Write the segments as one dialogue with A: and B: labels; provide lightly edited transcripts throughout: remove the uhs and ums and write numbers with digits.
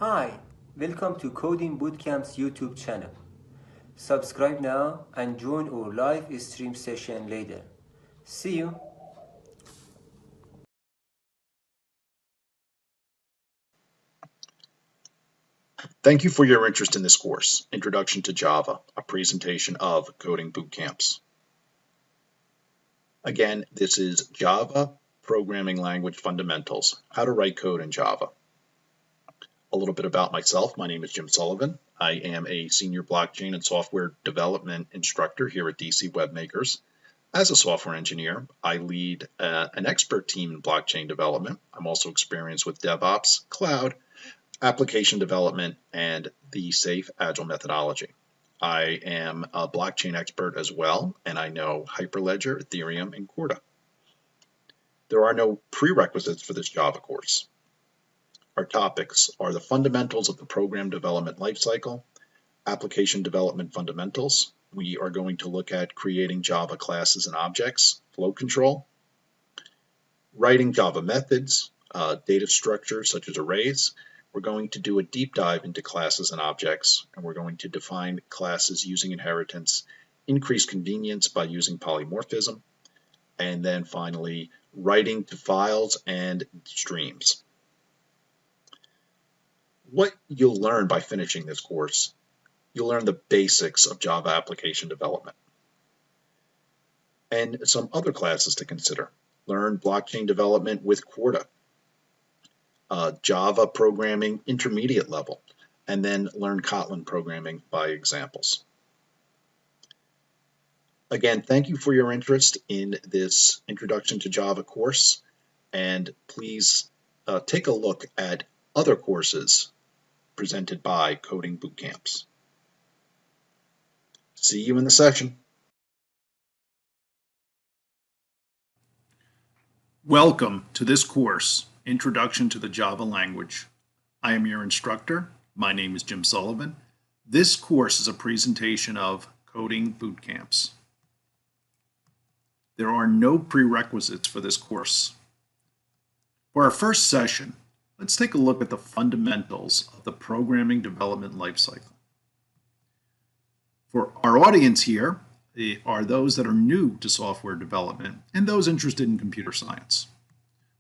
A: Hi, welcome to Coding Bootcamp's YouTube channel. Subscribe now and join our live stream session later. See you.
B: Thank you for your interest in this course, Introduction to Java, a presentation of Coding Bootcamps. Again, this is Java Programming Language Fundamentals, how to write code in Java. A little bit about myself. My name is Jim Sullivan. I am a senior blockchain and software development instructor here at DC Webmakers. As a software engineer, I lead an expert team in blockchain development. I'm also experienced with DevOps, cloud, application development, and the safe agile methodology. I am a blockchain expert as well, and I know Hyperledger, Ethereum, and Corda. There are no prerequisites for this Java course. Our topics are the fundamentals of the program development lifecycle, application development fundamentals. We are going to look at creating Java classes and objects, flow control, writing Java methods, data structures such as arrays. We're going to do a deep dive into classes and objects, and we're going to define classes using inheritance, increase convenience by using polymorphism, and then finally writing to files and streams. What you'll learn by finishing this course, you'll learn the basics of Java application development and some other classes to consider. Learn blockchain development with Corda, Java programming intermediate level, and then learn Kotlin programming by examples. Again, thank you for your interest in this Introduction to Java course, and please take a look at other courses presented by Coding Bootcamps. See you in the session.
C: Welcome to this course, Introduction to the Java Language. I am your instructor. My name is Jim Sullivan. This course is a presentation of Coding Bootcamps. There are no prerequisites for this course. For our first session, let's take a look at the fundamentals of the programming development lifecycle. For our audience here are those that are new to software development and those interested in computer science.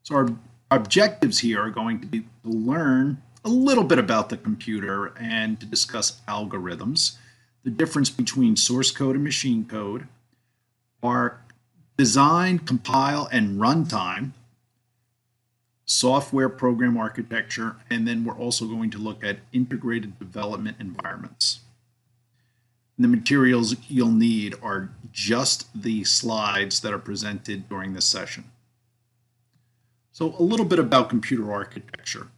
C: So our objectives here are going to be to learn a little bit about the computer and to discuss algorithms, the difference between source code and machine code, our design, compile, and runtime, software program architecture, and then we're also going to look at integrated development environments. The materials you'll need are just the slides that are presented during this session. So a little bit about computer architecture.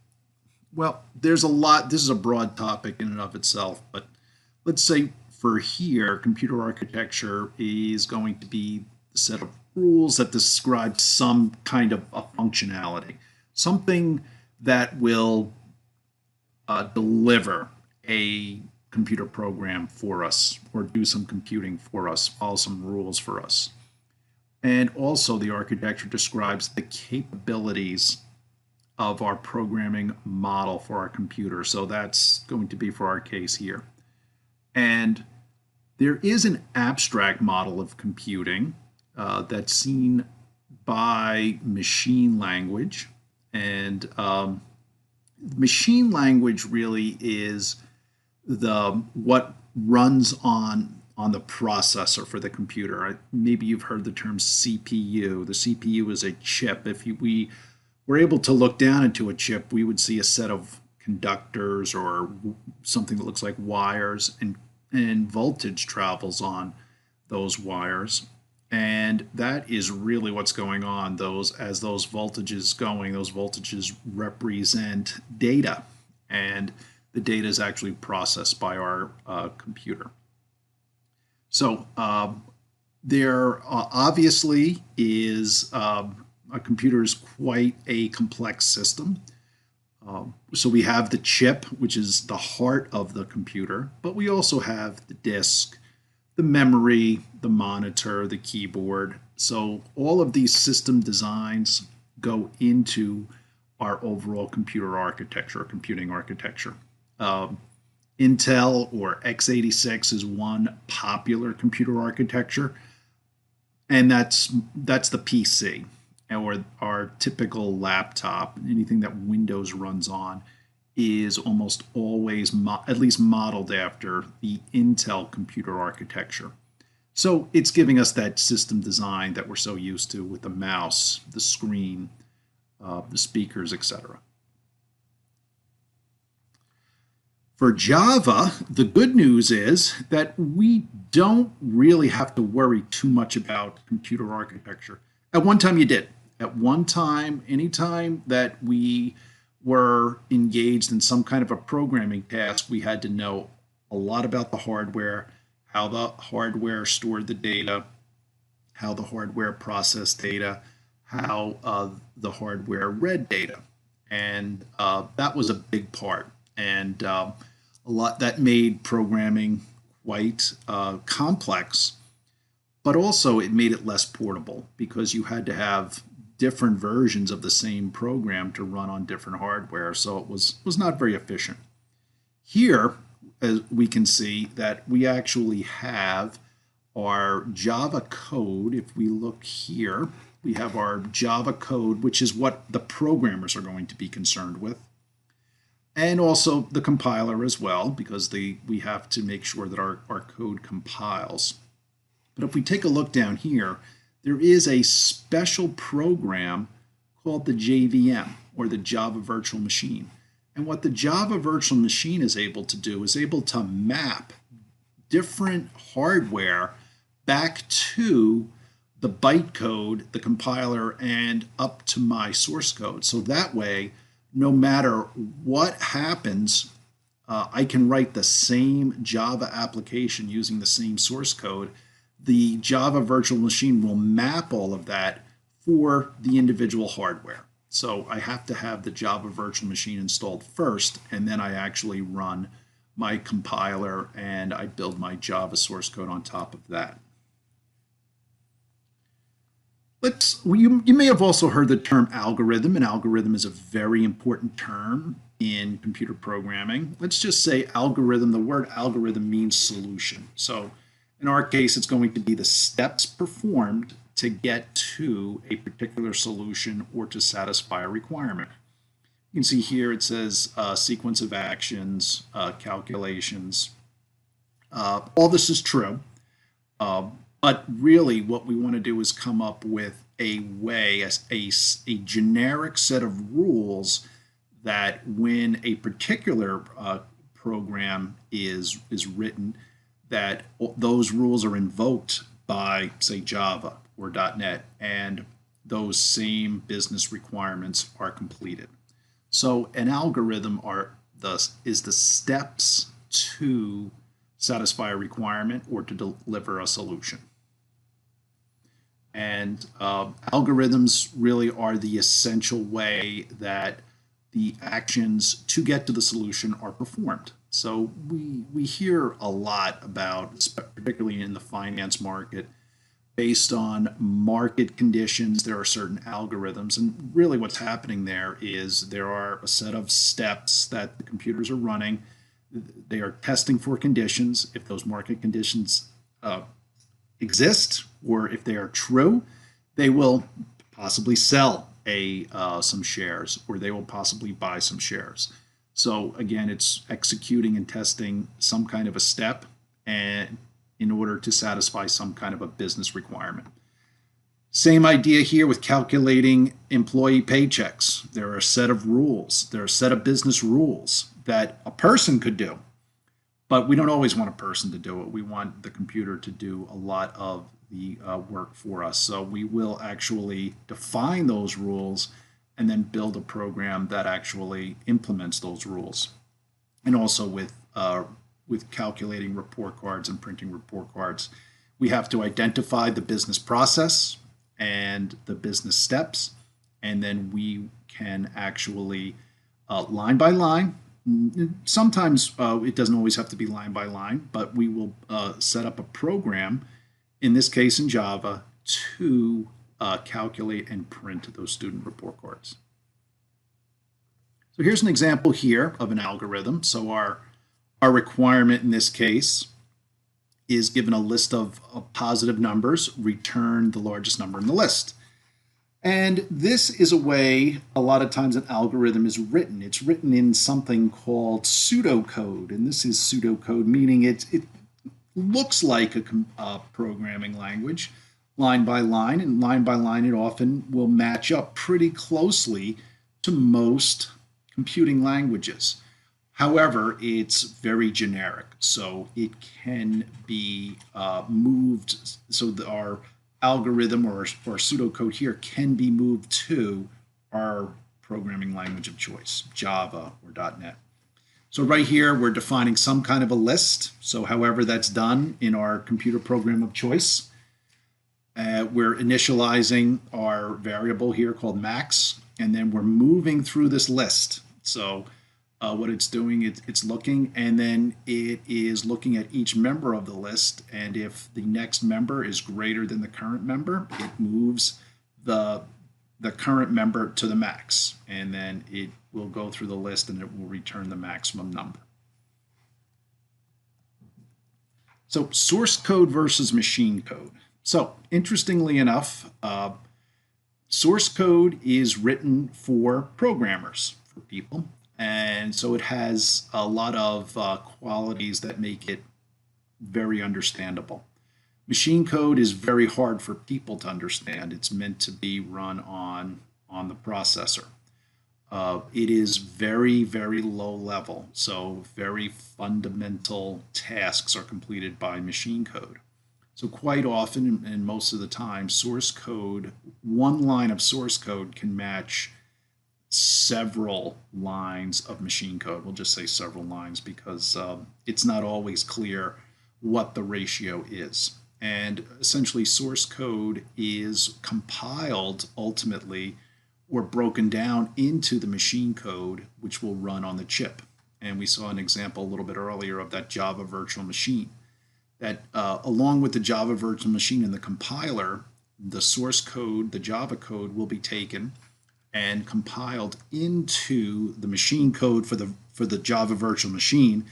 C: Well, there's a lot. This is a broad topic in and of itself, but let's say for here, computer architecture is going to be a set of rules that describe some kind of a functionality, something that will deliver a computer program for us or do some computing for us, follow some rules for us. And also the architecture describes the capabilities of our programming model for our computer. So that's going to be for our case here. And there is an abstract model of computing that's seen by machine language. And machine language really is what runs on the processor for the computer. Maybe you've heard the term CPU. The CPU is a chip. If we were able to look down into a chip, we would see a set of conductors or something that looks like wires, and voltage travels on those wires. And that is really what's going on. As those voltages represent data, and the data is actually processed by our computer. So there obviously is a computer is quite a complex system. So we have the chip, which is the heart of the computer, but we also have the disk, the memory, the monitor, the keyboard. So all of these system designs go into our overall computer architecture or computing architecture. Intel or x86 is one popular computer architecture, and that's the PC, or our typical laptop. Anything that Windows runs on is almost always at least modeled after the Intel computer architecture. So it's giving us that system design that we're so used to with the mouse, the screen, the speakers, etc. For Java, the good news is that we don't really have to worry too much about computer architecture. At one time you did. At one time, anytime that we were engaged in some kind of a programming task, we had to know a lot about the hardware, how the hardware stored the data, how the hardware processed data, how the hardware read data. And that was a big part. And a lot that made programming quite complex, but also it made it less portable because you had to have different versions of the same program to run on different hardware, so it was not very efficient. Here, as we can see that we actually have our Java code. If we look here, we have our Java code, which is what the programmers are going to be concerned with, and also the compiler as well, because we have to make sure that our code compiles. But if we take a look down here, there is a special program called the JVM, or the Java Virtual Machine. And what the Java Virtual Machine is able to do is able to map different hardware back to the bytecode, the compiler, and up to my source code. So that way, no matter what happens, I can write the same Java application using the same source code. The Java Virtual Machine will map all of that for the individual hardware. So I have to have the Java Virtual Machine installed first, and then I actually run my compiler and I build my Java source code on top of that. You may have also heard the term algorithm, and algorithm is a very important term in computer programming. Let's just say algorithm. The word algorithm means solution. So in our case, it's going to be the steps performed to get to a particular solution or to satisfy a requirement. You can see here it says sequence of actions, calculations. All this is true, but really what we want to do is come up with a way, a generic set of rules that when a particular program is written, that those rules are invoked by, say, Java or .NET, and those same business requirements are completed. So an algorithm is the steps to satisfy a requirement or to deliver a solution. And algorithms really are the essential way that the actions to get to the solution are performed. So we hear a lot about, particularly in the finance market, based on market conditions, there are certain algorithms. And really what's happening there is there are a set of steps that the computers are running. They are testing for conditions. If those market conditions exist, or if they are true, they will possibly sell some shares, or they will possibly buy some shares. So again, it's executing and testing some kind of a step and in order to satisfy some kind of a business requirement. Same idea here with calculating employee paychecks. There are a set of rules. There are a set of business rules that a person could do, but we don't always want a person to do it. We want the computer to do a lot of the work for us. So we will actually define those rules and then build a program that actually implements those rules. And also with calculating report cards and printing report cards, we have to identify the business process and the business steps, and then we can actually line by line. Sometimes it doesn't always have to be line by line, but we will set up a program, in this case in Java, to calculate and print those student report cards. So here's an example here of an algorithm. So our requirement in this case is given a list of positive numbers, return the largest number in the list. And this is a way a lot of times an algorithm is written. It's written in something called pseudocode. And this is pseudocode, meaning it looks like a programming language, line by line. And line by line, it often will match up pretty closely to most computing languages. However, it's very generic, so it can be moved. So our algorithm or pseudocode here can be moved to our programming language of choice, Java or .NET. So right here, we're defining some kind of a list. So however that's done in our computer program of choice, we're initializing our variable here called max, and then we're moving through this list. So what it's doing, it's looking, and then it is looking at each member of the list, and if the next member is greater than the current member, it moves the current member to the max, and then it will go through the list and it will return the maximum number. So source code versus machine code. So interestingly enough, source code is written for programmers, for people. And so it has a lot of qualities that make it very understandable. Machine code is very hard for people to understand. It's meant to be run on the processor. It is very, very low level. So very fundamental tasks are completed by machine code. So quite often, and most of the time, source code, one line of source code can match several lines of machine code. We'll just say several lines because it's not always clear what the ratio is. And essentially, source code is compiled ultimately or broken down into the machine code, which will run on the chip. And we saw an example a little bit earlier of that Java virtual machine. That along with the Java virtual machine and the compiler, the source code, the Java code, will be taken and compiled into the machine code for the Java virtual machine.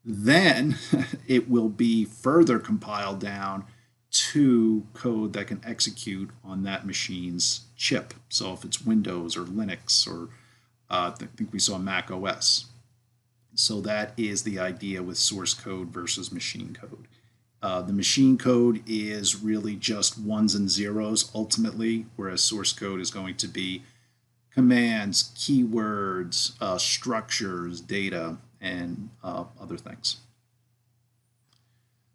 C: Then it will be further compiled down to code that can execute on that machine's chip. So if it's Windows or Linux or I think we saw Mac OS. So that is the idea with source code versus machine code. The machine code is really just ones and zeros ultimately, whereas source code is going to be commands, keywords, structures, data, and other things.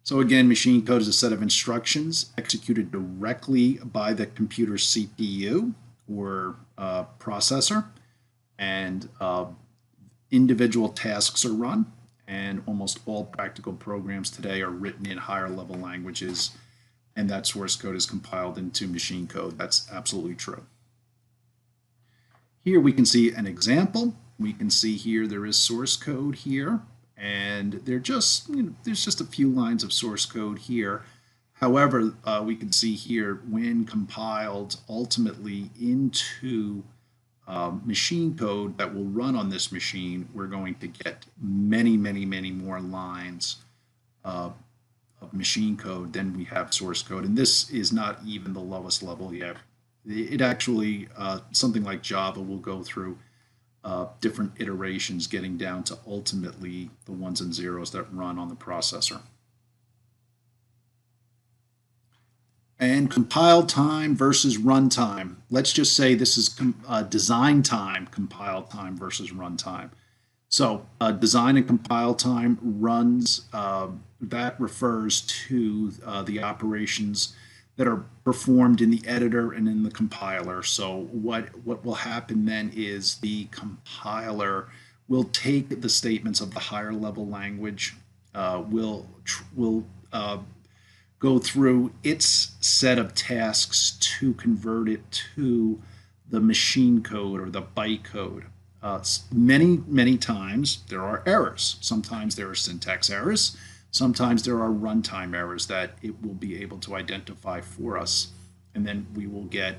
C: So again, machine code is a set of instructions executed directly by the computer's CPU or processor, and individual tasks are run, and almost all practical programs today are written in higher level languages, and that source code is compiled into machine code. That's absolutely true. Here we can see an example. We can see here there is source code here, and there's just a few lines of source code here. However, we can see here when compiled ultimately into machine code that will run on this machine, we're going to get many, many, many more lines of machine code than we have source code. And this is not even the lowest level yet. It actually, something like Java will go through different iterations getting down to ultimately the ones and zeros that run on the processor. And compile time versus runtime. Let's just say this is design time, compile time versus runtime. So design and compile time runs, that refers to the operations that are performed in the editor and in the compiler. So what will happen then is the compiler will take the statements of the higher level language, will go through its set of tasks to convert it to the machine code or the bytecode. Many times there are errors. Sometimes there are syntax errors. Sometimes there are runtime errors that it will be able to identify for us, and then we will get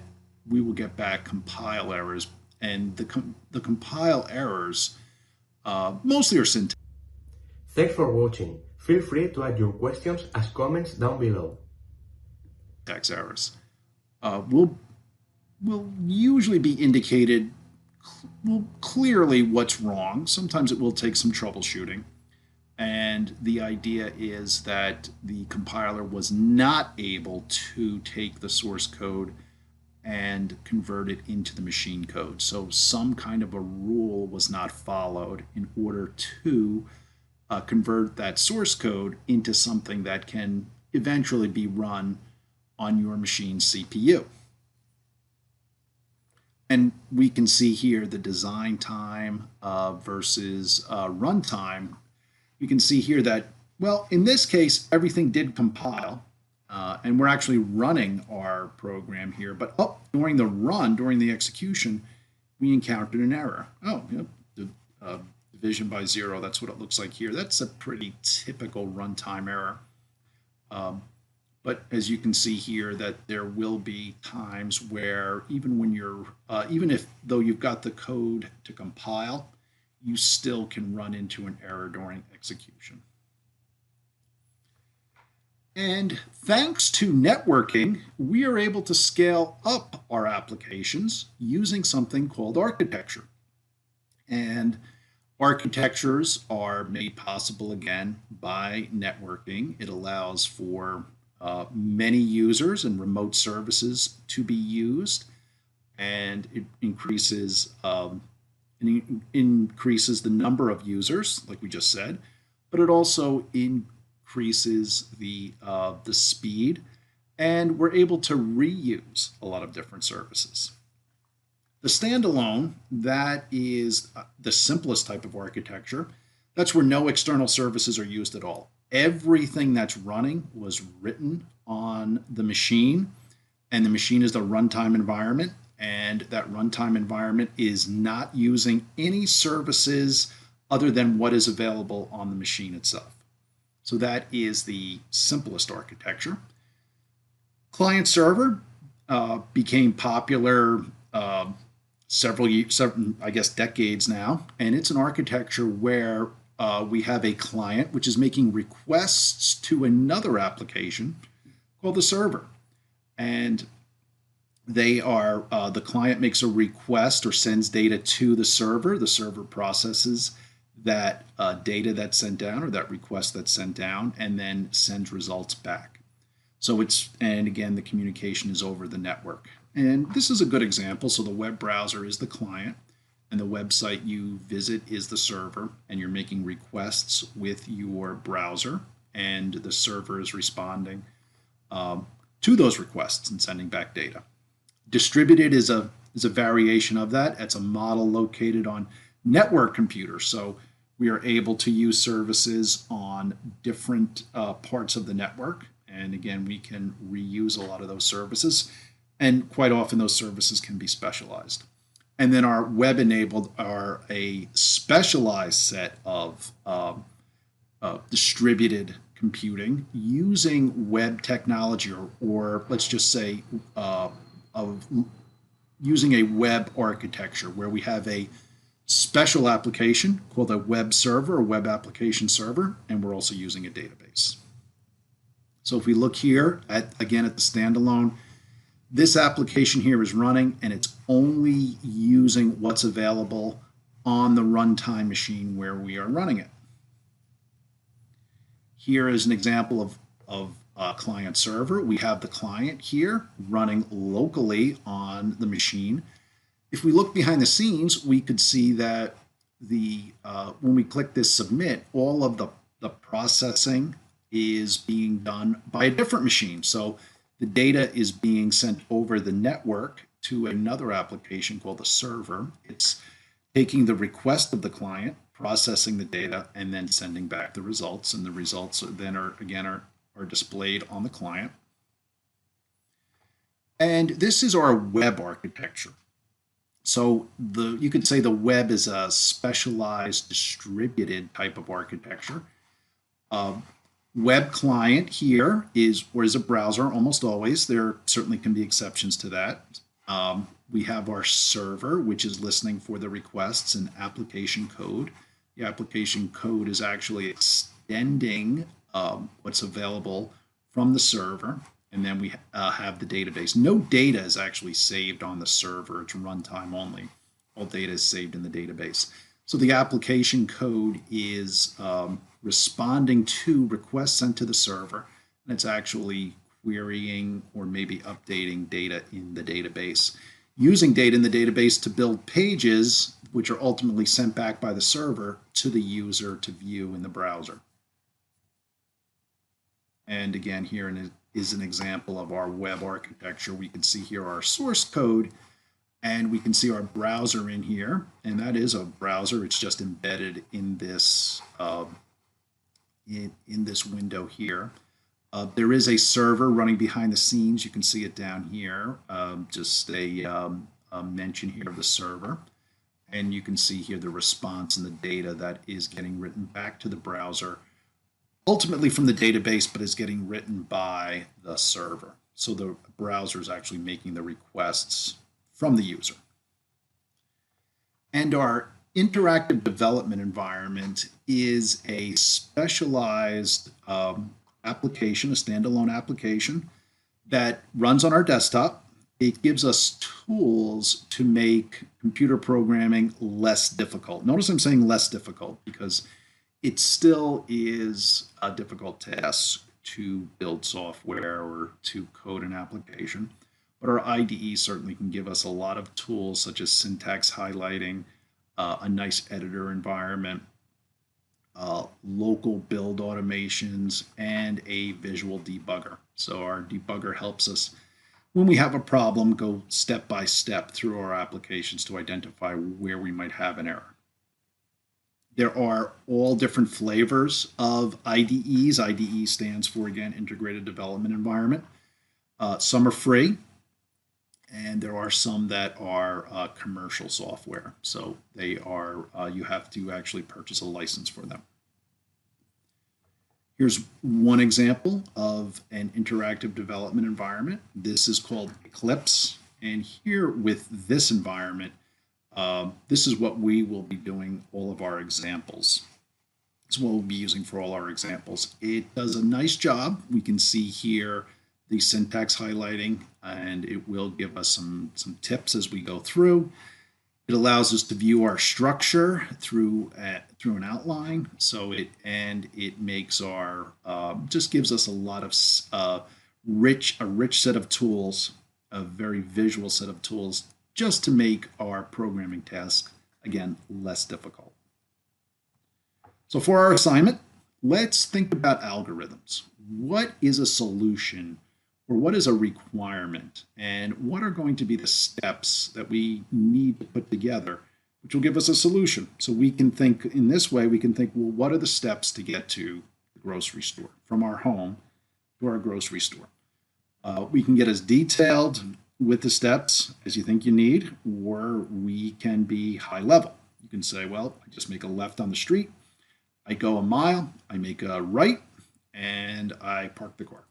C: back compile errors and the compile errors mostly are syntax
D: Thanks for watching. Feel free to add your questions as comments down below.
C: errors. Will usually be indicated clearly what's wrong. Sometimes it will take some troubleshooting. And the idea is that the compiler was not able to take the source code and convert it into the machine code. So some kind of a rule was not followed in order to convert that source code into something that can eventually be run on your machine's CPU. And we can see here the design time versus runtime. You can see here that, well, in this case, everything did compile, and we're actually running our program here. But during the run, during the execution, we encountered an error. Division by 0, that's what it looks like here. That's a pretty typical runtime error. But as you can see here, that there will be times where even when you're, though you've got the code to compile, you still can run into an error during execution. And thanks to networking, we are able to scale up our applications using something called architecture. And architectures are made possible again by networking. It allows for many users and remote services to be used, and it increases the number of users, like we just said, but it also increases the speed, and we're able to reuse a lot of different services. The standalone, that is the simplest type of architecture. That's where no external services are used at all. Everything that's running was written on the machine, and the machine is the runtime environment, and that runtime environment is not using any services other than what is available on the machine itself. So that is the simplest architecture. Client server became popular several, I guess, decades now, and it's an architecture where we have a client which is making requests to another application called the server. And they are, the client makes a request or sends data to the server processes that data that's sent down, or that request that's sent down, and then sends results back. So and again, the communication is over the network. And this is a good example. So the web browser is the client, and the website you visit is the server, and you're making requests with your browser, and the server is responding to those requests and sending back data. Distributed is a variation of that. It's a model located on network computers. So we are able to use services on different parts of the network. And again, we can reuse a lot of those services. And quite often those services can be specialized. And then our web-enabled are a specialized set of distributed computing using web technology, or let's just say using a web architecture where we have a special application called a web server, or web application server, and we're also using a database. So if we look here again at the standalone, this application here is running, and it's only using what's available on the runtime machine where we are running it. Here is an example of client server. We have the client here running locally on the machine. If we look behind the scenes, we could see that when we click this submit, all of the processing is being done by a different machine. So the data is being sent over the network to another application called the server. It's taking the request of the client, processing the data, and then sending back the results. And the results then are displayed on the client. And this is our web architecture. So you could say the web is a specialized distributed type of architecture. Web client here is a browser almost always. There certainly can be exceptions to that. We have our server, which is listening for the requests and application code. The application code is actually extending what's available from the server. And then we have the database. No data is actually saved on the server. It's runtime only. All data is saved in the database. So the application code is responding to requests sent to the server, and it's actually querying or maybe updating data in the database, using data in the database to build pages, which are ultimately sent back by the server to the user to view in the browser. And again, here is an example of our web architecture. We can see here our source code, and we can see our browser in here, and that is a browser. It's just embedded in this in this window here. There is a server running behind the scenes. You can see it down here. Just a mention here of the server, and you can see here the response and the data that is getting written back to the browser, ultimately from the database, but is getting written by the server. So the browser is actually making the requests from the user. And our interactive development environment is a specialized application, a standalone application that runs on our desktop. It gives us tools to make computer programming less difficult. Notice I'm saying less difficult because it still is a difficult task to build software or to code an application. But our IDE certainly can give us a lot of tools such as syntax highlighting, a nice editor environment, local build automations, and a visual debugger. So our debugger helps us, when we have a problem, go step by step through our applications to identify where we might have an error. There are all different flavors of IDEs. IDE stands for, again, Integrated Development Environment. Some are free, and there are some that are commercial software. So they are, you have to actually purchase a license for them. Here's one example of an interactive development environment. This is called Eclipse. And here with this environment, this is what we will be doing all of our examples. This is what we'll be using for all our examples. It does a nice job. We can see here the syntax highlighting, and it will give us some tips as we go through. It allows us to view our structure through an outline. So it makes our just gives us a lot of rich set of tools, a very visual set of tools, just to make our programming task, again, less difficult. So for our assignment, let's think about algorithms. What is a solution, or what is a requirement, and what are going to be the steps that we need to put together, which will give us a solution? So we can think in this way, we can think, well, what are the steps to get to the grocery store, from our home to our grocery store? We can get as detailed with the steps as you think you need, or we can be high level. You can say, well, I just make a left on the street, I go a mile, I make a right, and I park the car.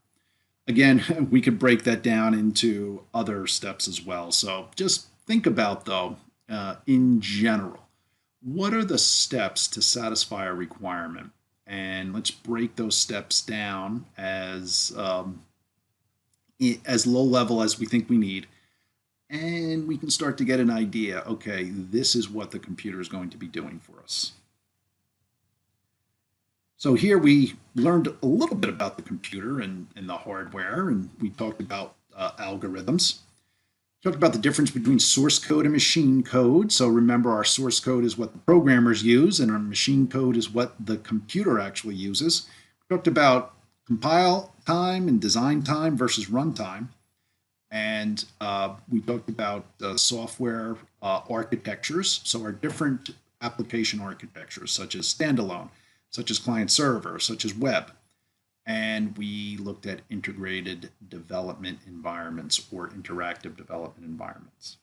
C: Again, we could break that down into other steps as well. So just think about, though, in general, what are the steps to satisfy a requirement? And let's break those steps down as low level as we think we need. And we can start to get an idea, okay, this is what the computer is going to be doing for us. So here we learned a little bit about the computer and the hardware, and we talked about algorithms. We talked about the difference between source code and machine code. So remember, our source code is what the programmers use, and our machine code is what the computer actually uses. We talked about compile time and design time versus runtime. And we talked about software architectures. So our different application architectures, such as standalone, such as client-server, such as web. And we looked at integrated development environments or interactive development environments.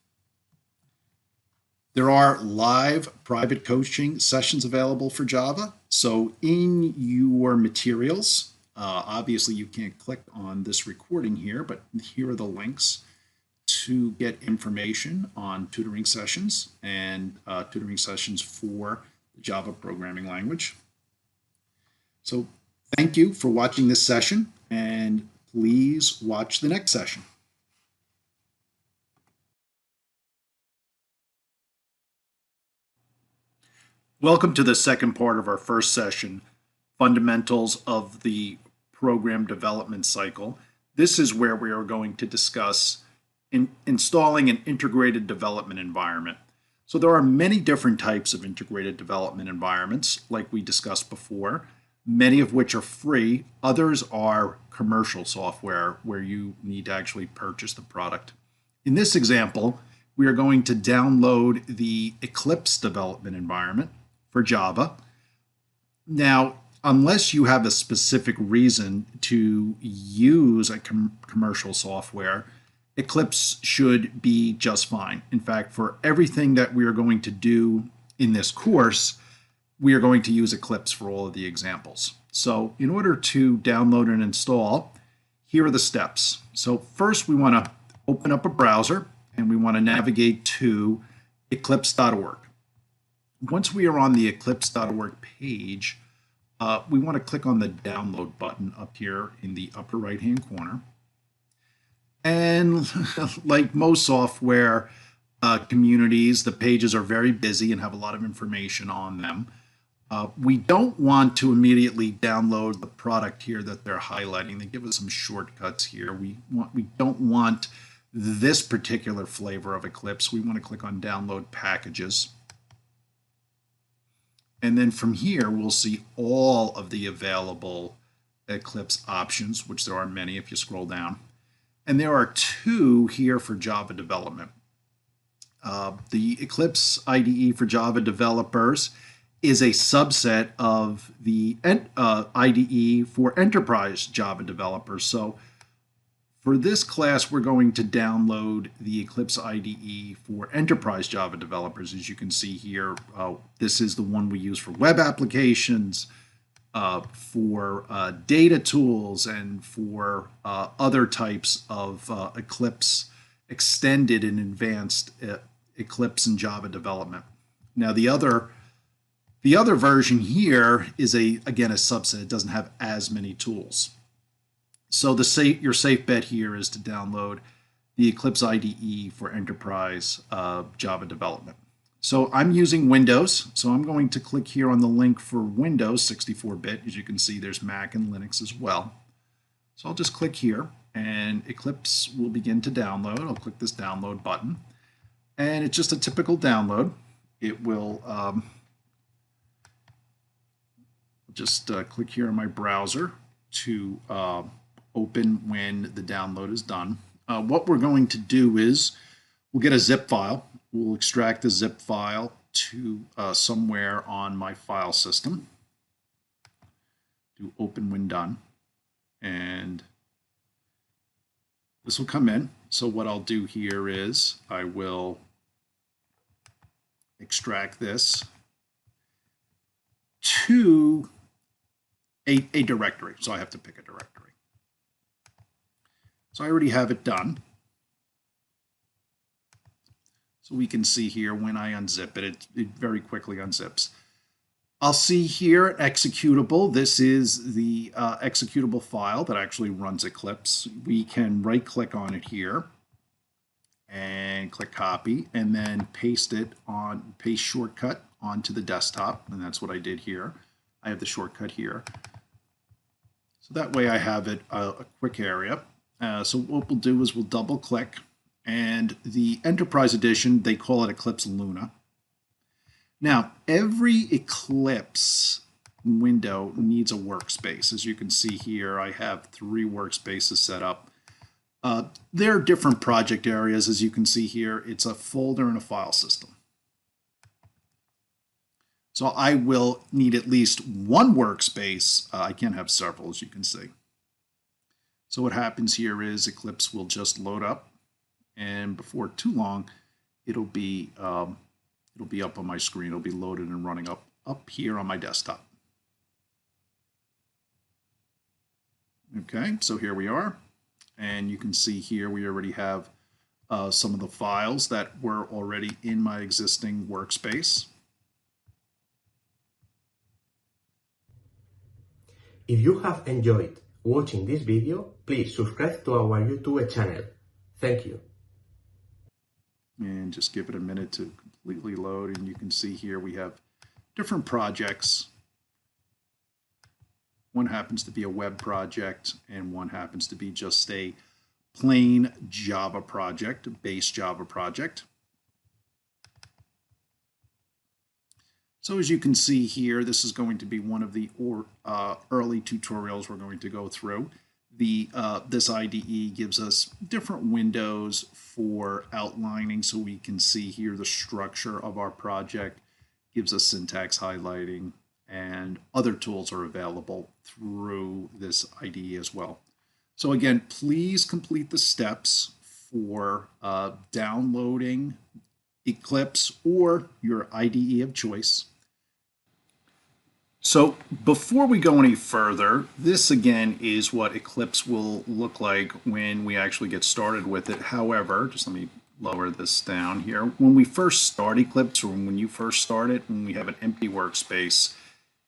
C: There are live private coaching sessions available for Java. So in your materials, obviously you can't click on this recording here, but here are the links to get information on tutoring sessions and tutoring sessions for the Java programming language. So thank you for watching this session, and please watch the next session. Welcome to the second part of our first session, Fundamentals of the Program Development Cycle. This is where we are going to discuss installing an integrated development environment. So there are many different types of integrated development environments, like we discussed before, many of which are free. Others are commercial software where you need to actually purchase the product. In this example, we are going to download the Eclipse development environment for Java. Now, unless you have a specific reason to use a commercial software, Eclipse should be just fine. In fact, for everything that we are going to do in this course, we are going to use Eclipse for all of the examples. So in order to download and install, here are the steps. So first we want to open up a browser and we want to navigate to eclipse.org. Once we are on the eclipse.org page, we want to click on the download button up here in the upper right hand corner. And like most software communities, the pages are very busy and have a lot of information on them. We don't want to immediately download the product here that they're highlighting. They give us some shortcuts here. We don't want this particular flavor of Eclipse. We want to click on download packages. And then from here, we'll see all of the available Eclipse options, which there are many if you scroll down. And there are two here for Java development. The Eclipse IDE for Java developers is a subset of the IDE for enterprise Java developers. So for this class, we're going to download the Eclipse IDE for enterprise Java developers. As you can see here, this is the one we use for web applications, for data tools, and for other types of Eclipse extended and advanced Eclipse and Java development. Now the other version here is again a subset. It doesn't have as many tools. So your safe bet here is to download the Eclipse IDE for enterprise Java development. So I'm using Windows, so I'm going to click here on the link for Windows 64-bit. As you can see, there's Mac and Linux as well. So I'll just click here, and Eclipse will begin to download. I'll click this download button, and it's just a typical download. It will just click here in my browser to open when the download is done. What we're going to do is we'll get a zip file. We'll extract the zip file to somewhere on my file system. Do open when done. And this will come in. So what I'll do here is I will extract this to a directory. So I have to pick a directory. So I already have it done. So we can see here when I unzip it, it very quickly unzips. I'll see here executable. This is the executable file that actually runs Eclipse. We can right click on it here and click copy and then paste shortcut onto the desktop. And that's what I did here. I have the shortcut here. So that way I have it a quick area. So what we'll do is we'll double click, and the Enterprise Edition, they call it Eclipse Luna. Now, every Eclipse window needs a workspace. As you can see here, I have 3 workspaces set up. There are different project areas. As you can see here, it's a folder and a file system. So I will need at least one workspace. I can't have several, as you can see. So what happens here is Eclipse will just load up, and before too long, it'll be up on my screen. It'll be loaded and running up here on my desktop. Okay, so here we are, and you can see here we already have some of the files that were already in my existing workspace.
D: If you have enjoyed watching this video, please subscribe to our YouTube channel. Thank you.
C: And just give it a minute to completely load, and you can see here we have different projects. One happens to be a web project, and one happens to be just a plain Java project, a base Java project. So as you can see here, this is going to be one of the early tutorials we're going to go through. This IDE gives us different windows for outlining, so we can see here the structure of our project, gives us syntax highlighting, and other tools are available through this IDE as well. So again, please complete the steps for downloading Eclipse or your IDE of choice. So before we go any further, this again is what Eclipse will look like when we actually get started with it. However, just let me lower this down here. When we first start Eclipse, or when you first start it, when we have an empty workspace,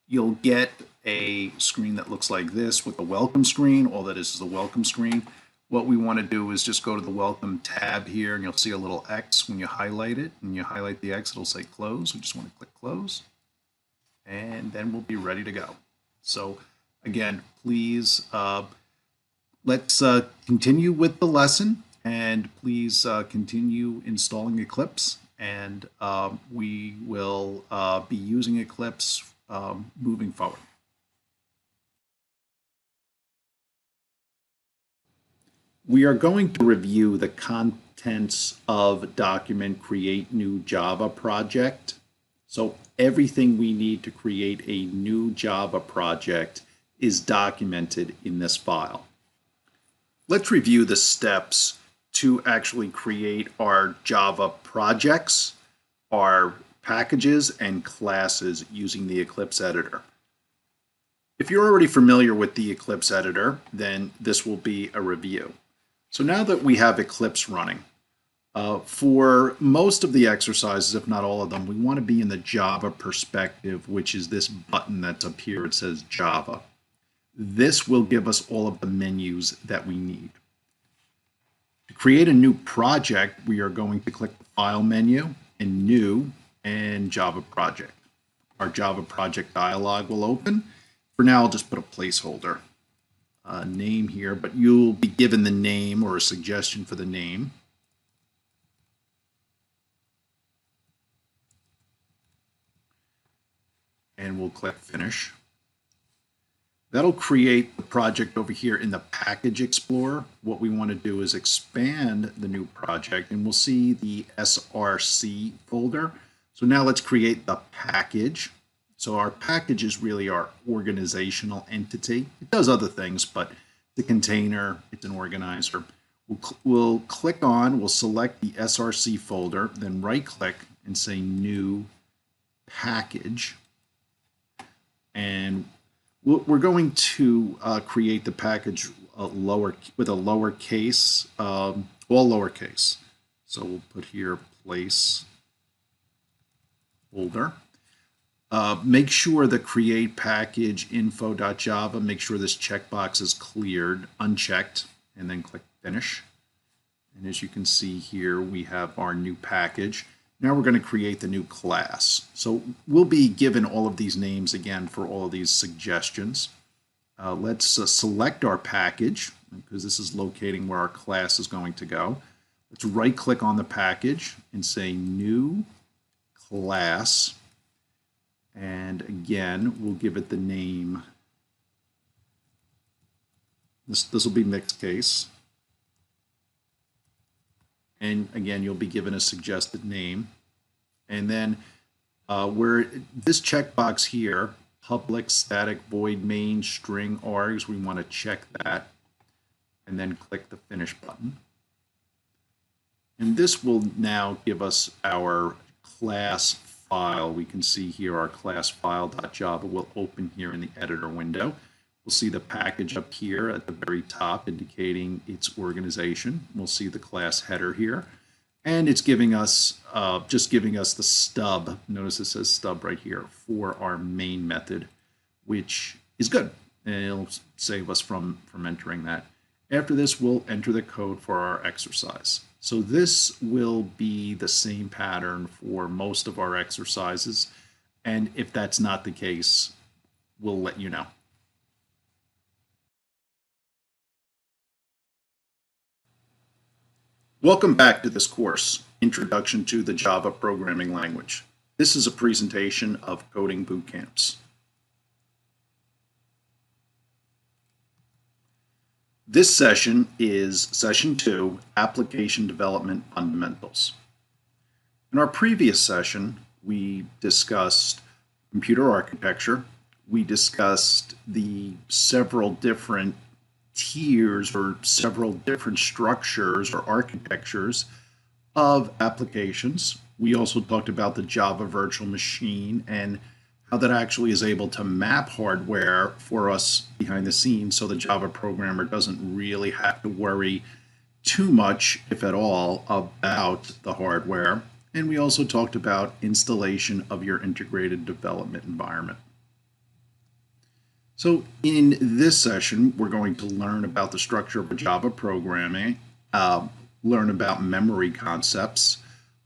C: you'll get a screen that looks like this with a welcome screen. All that is a welcome screen. What we want to do is just go to the welcome tab here, and you'll see a little X when you highlight it. When you highlight the X, it'll say close. We just want to click close, and then we'll be ready to go. So again, please let's continue with the lesson, and please continue installing Eclipse, and we will be using Eclipse moving forward. We are going to review the contents of document create new Java project. So everything we need to create a new Java project is documented in this file. Let's review the steps to actually create our Java projects, our packages, and classes using the Eclipse editor. If you're already familiar with the Eclipse editor, then this will be a review. So now that we have Eclipse running, for most of the exercises, if not all of them, we want to be in the Java perspective, which is this button that's up here. It says Java. This will give us all of the menus that we need. To create a new project, we are going to click the File menu and New and Java Project. Our Java Project dialog will open. For now, I'll just put a placeholder name here, but you'll be given the name or a suggestion for the name. And we'll click Finish. That'll create the project over here in the Package Explorer. What we want to do is expand the new project, and we'll see the SRC folder. So now let's create the package. So our package is really our organizational entity. It does other things, but the container, it's an organizer. We'll select the SRC folder, then right-click and say New Package. And we're going to create the package with a lowercase, all lowercase. So we'll put here place folder. Make sure the create package info.java, make sure this checkbox is cleared, unchecked, and then click finish. And as you can see here, we have our new package. Now we're going to create the new class. So we'll be given all of these names again for all of these suggestions. Let's select our package, because this is locating where our class is going to go. Let's right click on the package and say new class. And again, we'll give it the name. This will be mixed case. And again, you'll be given a suggested name. And then where this checkbox here, public static void main string args, we want to check that. And then click the finish button. And this will now give us our class file. We can see here our class file.java will open here in the editor window. We'll see the package up here at the very top indicating its organization. We'll see the class header here. And it's giving us, just giving us the stub. Notice it says stub right here for our main method, which is good. And it'll save us from entering that. After this, we'll enter the code for our exercise. So this will be the same pattern for most of our exercises. And if that's not the case, we'll let you know. Welcome back to this course, Introduction to the Java Programming Language. This is a presentation of Coding Boot Camps. This session is Session 2, Application Development Fundamentals. In our previous session, we discussed computer architecture. We discussed the several different tiers or several different structures or architectures of applications. We also talked about the Java virtual machine and how that actually is able to map hardware for us behind the scenes so the Java programmer doesn't really have to worry too much, if at all, about the hardware. And we also talked about installation of your integrated development environment. So in this session, we're going to learn about the structure of Java programming, learn about memory concepts,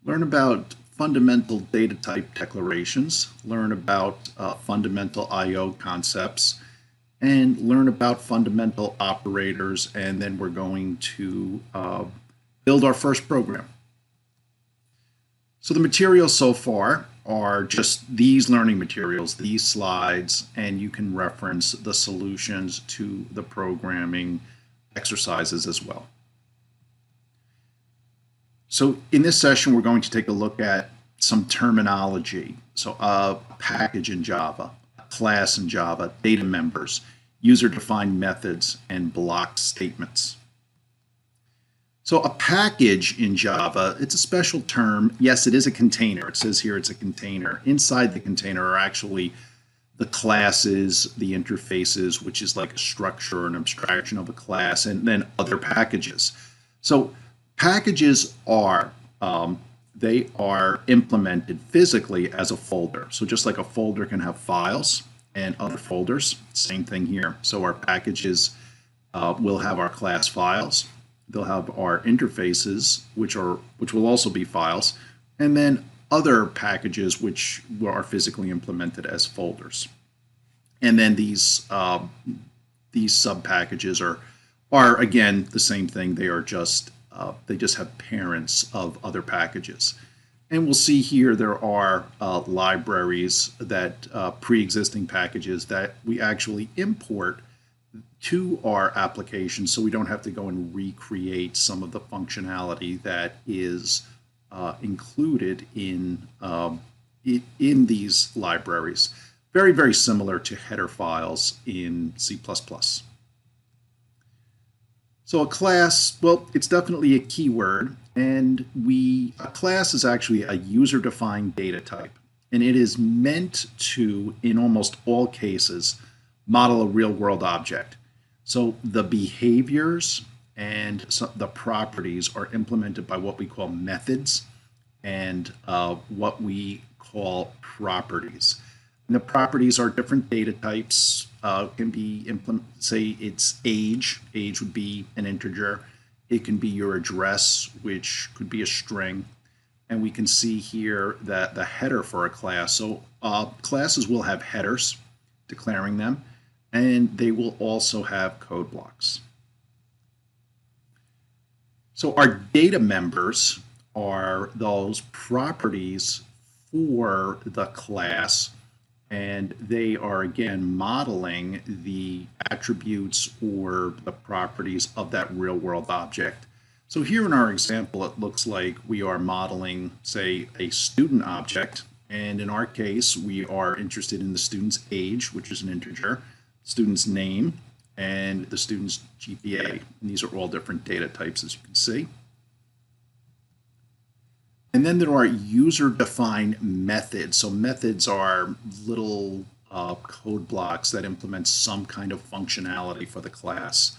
C: learn about fundamental data type declarations, learn about fundamental I/O concepts, and learn about fundamental operators, and then we're going to build our first program. So the materials so far are just these learning materials, these slides, and you can reference the solutions to the programming exercises as well. So in this session, we're going to take a look at some terminology. So a package in Java, a class in Java, data members, user-defined methods, and block statements. So a package in Java, it's a special term. Yes, it is a container. It says here it's a container. Inside the container are actually the classes, the interfaces, which is like a structure, an abstraction of a class, and then other packages. So packages are, they are implemented physically as a folder. So just like a folder can have files and other folders, same thing here. So our packages will have our class files. They'll have our interfaces, which will also be files, and then other packages which are physically implemented as folders. And then these sub packages are again the same thing. They are just they just have parents of other packages. And we'll see here there are libraries that pre-existing packages that we actually import to our application, so we don't have to go and recreate some of the functionality that is included in these libraries. Very, very similar to header files in C++. So a class, well, it's definitely a keyword, and a class is actually a user-defined data type, and it is meant to, in almost all cases, model a real-world object. So the behaviors and the properties are implemented by what we call methods and what we call properties. And the properties are different data types. Can be say it's age. Age would be an integer. It can be your address, which could be a string. And we can see here that the header for a class. So classes will have headers declaring them, and they will also have code blocks. So our data members are those properties for the class, and they are again modeling the attributes or the properties of that real-world object. So here in our example, it looks like we are modeling, say, a student object, and in our case, we are interested in the student's age, which is an integer, student's name, and the student's GPA. And these are all different data types, as you can see. And then there are user-defined methods. So methods are little code blocks that implement some kind of functionality for the class.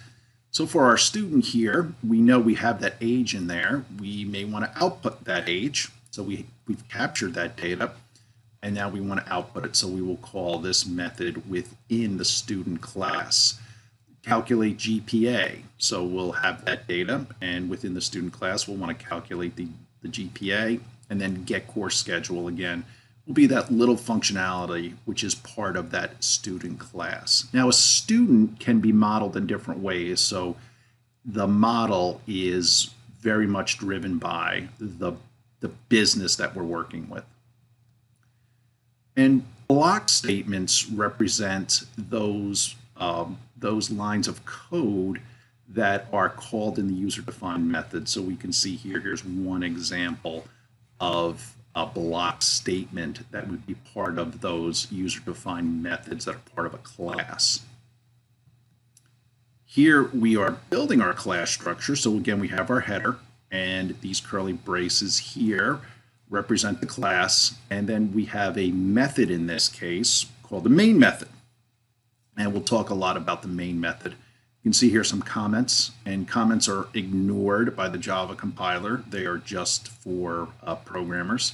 C: So for our student here, we know we have that age in there. We may want to output that age. So we've captured that data, and now we want to output it. So we will call this method within the student class. Calculate GPA. So we'll have that data, and within the student class, we'll want to calculate the GPA, and then get course schedule again will be that little functionality which is part of that student class. Now, a student can be modeled in different ways. So the model is very much driven by the business that we're working with. And block statements represent those lines of code that are called in the user-defined method. So we can see here's one example of a block statement that would be part of those user-defined methods that are part of a class. Here we are building our class structure. So again, we have our header, and these curly braces here represent the class. And then we have a method in this case called the main method. And we'll talk a lot about the main method. You can see here some comments, and comments are ignored by the Java compiler. They are just for programmers.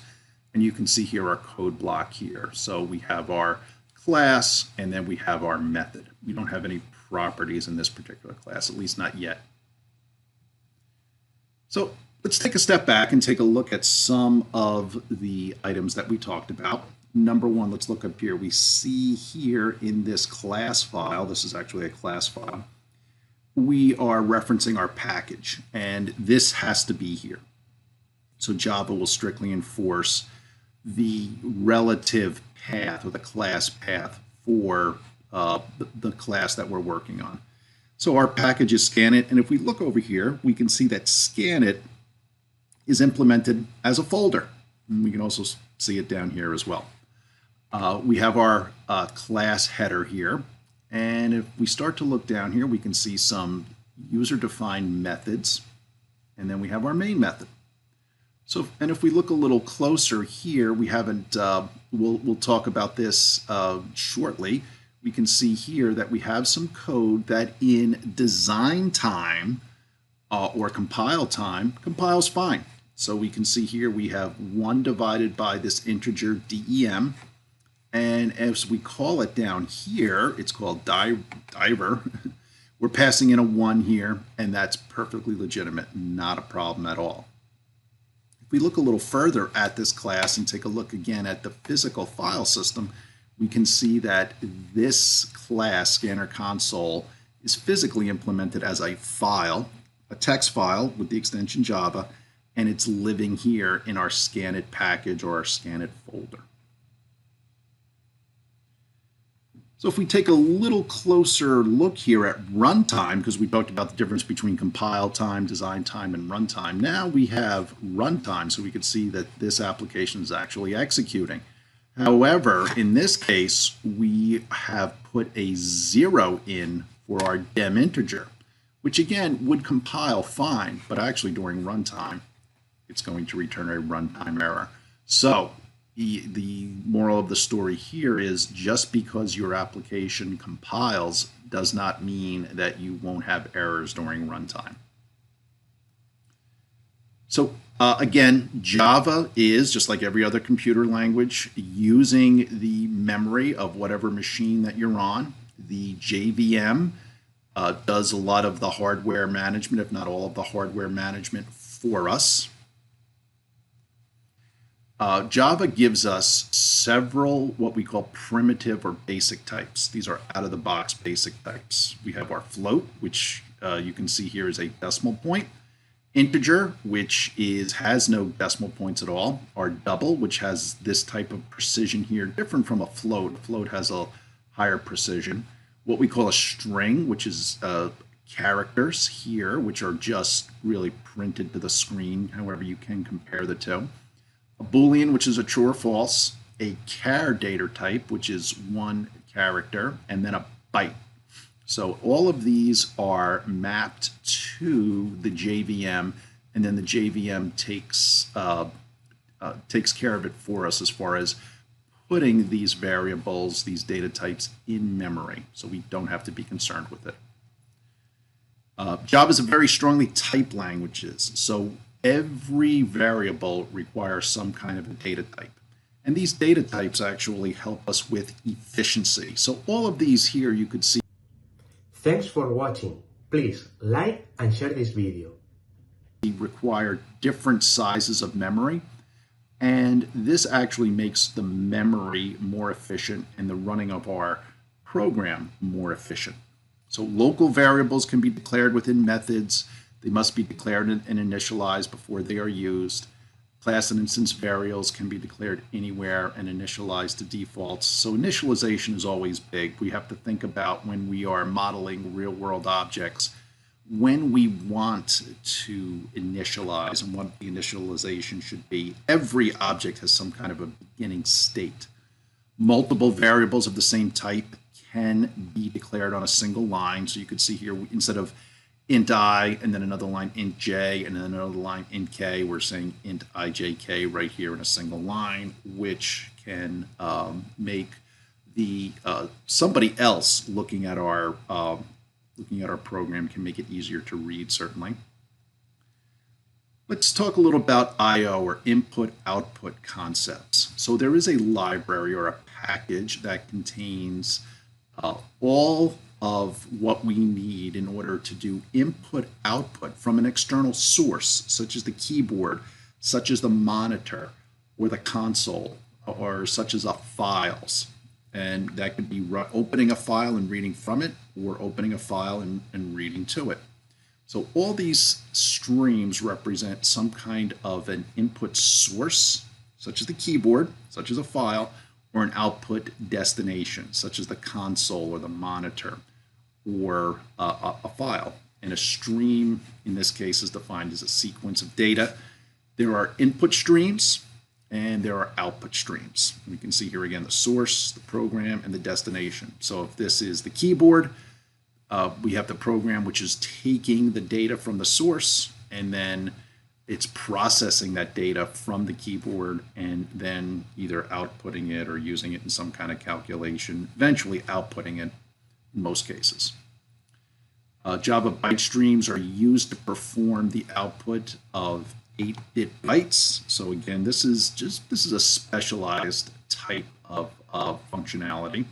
C: And you can see here our code block here. So we have our class, and then we have our method. We don't have any properties in this particular class, at least not yet. So let's take a step back and take a look at some of the items that we talked about. Number one, let's look up here. We see here in this class file, this is actually a class file, we are referencing our package, and this has to be here. So Java will strictly enforce the relative path or the class path for the class that we're working on. So our package is scanit, and if we look over here, we can see that scanit is implemented as a folder. And we can also see it down here as well. We have our class header here. And if we start to look down here, we can see some user-defined methods, and then we have our main method. So, and if we look a little closer here, we haven't, we'll talk about this shortly. We can see here that we have some code that in design time or compile time, compiles fine. So we can see here we have 1 divided by this integer dem. And as we call it down here, it's called diver. We're passing in a 1 here, and that's perfectly legitimate, not a problem at all. If we look a little further at this class and take a look again at the physical file system, we can see that this class, scanner console, is physically implemented as a file, a text file with the extension Java, and it's living here in our scanit package or our scanit folder. So if we take a little closer look here at runtime, because we talked about the difference between compile time, design time, and runtime, now we have runtime, so we can see that this application is actually executing. However, in this case, we have put a 0 in for our dem integer, which again would compile fine, but actually during runtime, it's going to return a runtime error. So the moral of the story here is just because your application compiles does not mean that you won't have errors during runtime. So again, Java is, just like every other computer language, using the memory of whatever machine that you're on. The JVM does a lot of the hardware management, if not all of the hardware management for us. Java gives us several what we call primitive or basic types. These are out-of-the-box basic types. We have our float, which you can see here is a decimal point. Integer, which has no decimal points at all. Our double, which has this type of precision here, different from a float. A float has a higher precision. What we call a string, which is characters here, which are just really printed to the screen, however you can compare the two. A Boolean, which is a true or false, a char data type, which is 1 character, and then a byte. So all of these are mapped to the JVM, and then the JVM takes care of it for us as far as putting these variables, these data types in memory, so we don't have to be concerned with it. Java is a very strongly typed language, so every variable requires some kind of a data type. And these data types actually help us with efficiency. So all of these here you could see.
D: Thanks for watching. Please like and share this video.
C: Require different sizes of memory, and this actually makes the memory more efficient and the running of our program more efficient. So local variables can be declared within methods. They must be declared and initialized before they are used. Class and instance variables can be declared anywhere and initialized to defaults. So initialization is always big. We have to think about when we are modeling real-world objects, when we want to initialize and what the initialization should be. Every object has some kind of a beginning state. Multiple variables of the same type can be declared on a single line. So you could see here, instead of int I and then another line int j and then another line int k, we're saying int ijk right here in a single line, which can make the somebody else looking at our program can make it easier to read, certainly. Let's talk a little about I/O, or input-output concepts. So there is a library or a package that contains all of what we need in order to do input-output from an external source, such as the keyboard, such as the monitor, or the console, or such as files. And that could be opening a file and reading from it, or opening a file and reading to it. So all these streams represent some kind of an input source, such as the keyboard, such as a file, or an output destination, such as the console or the monitor, or a file. And a stream, in this case, is defined as a sequence of data. There are input streams, and there are output streams. We can see here again the source, the program, and the destination. So if this is the keyboard, we have the program which is taking the data from the source, and then it's processing that data from the keyboard and then either outputting it or using it in some kind of calculation, eventually outputting it in most cases. Java byte streams are used to perform the output of 8-bit bytes. So again, this is a specialized type of functionality.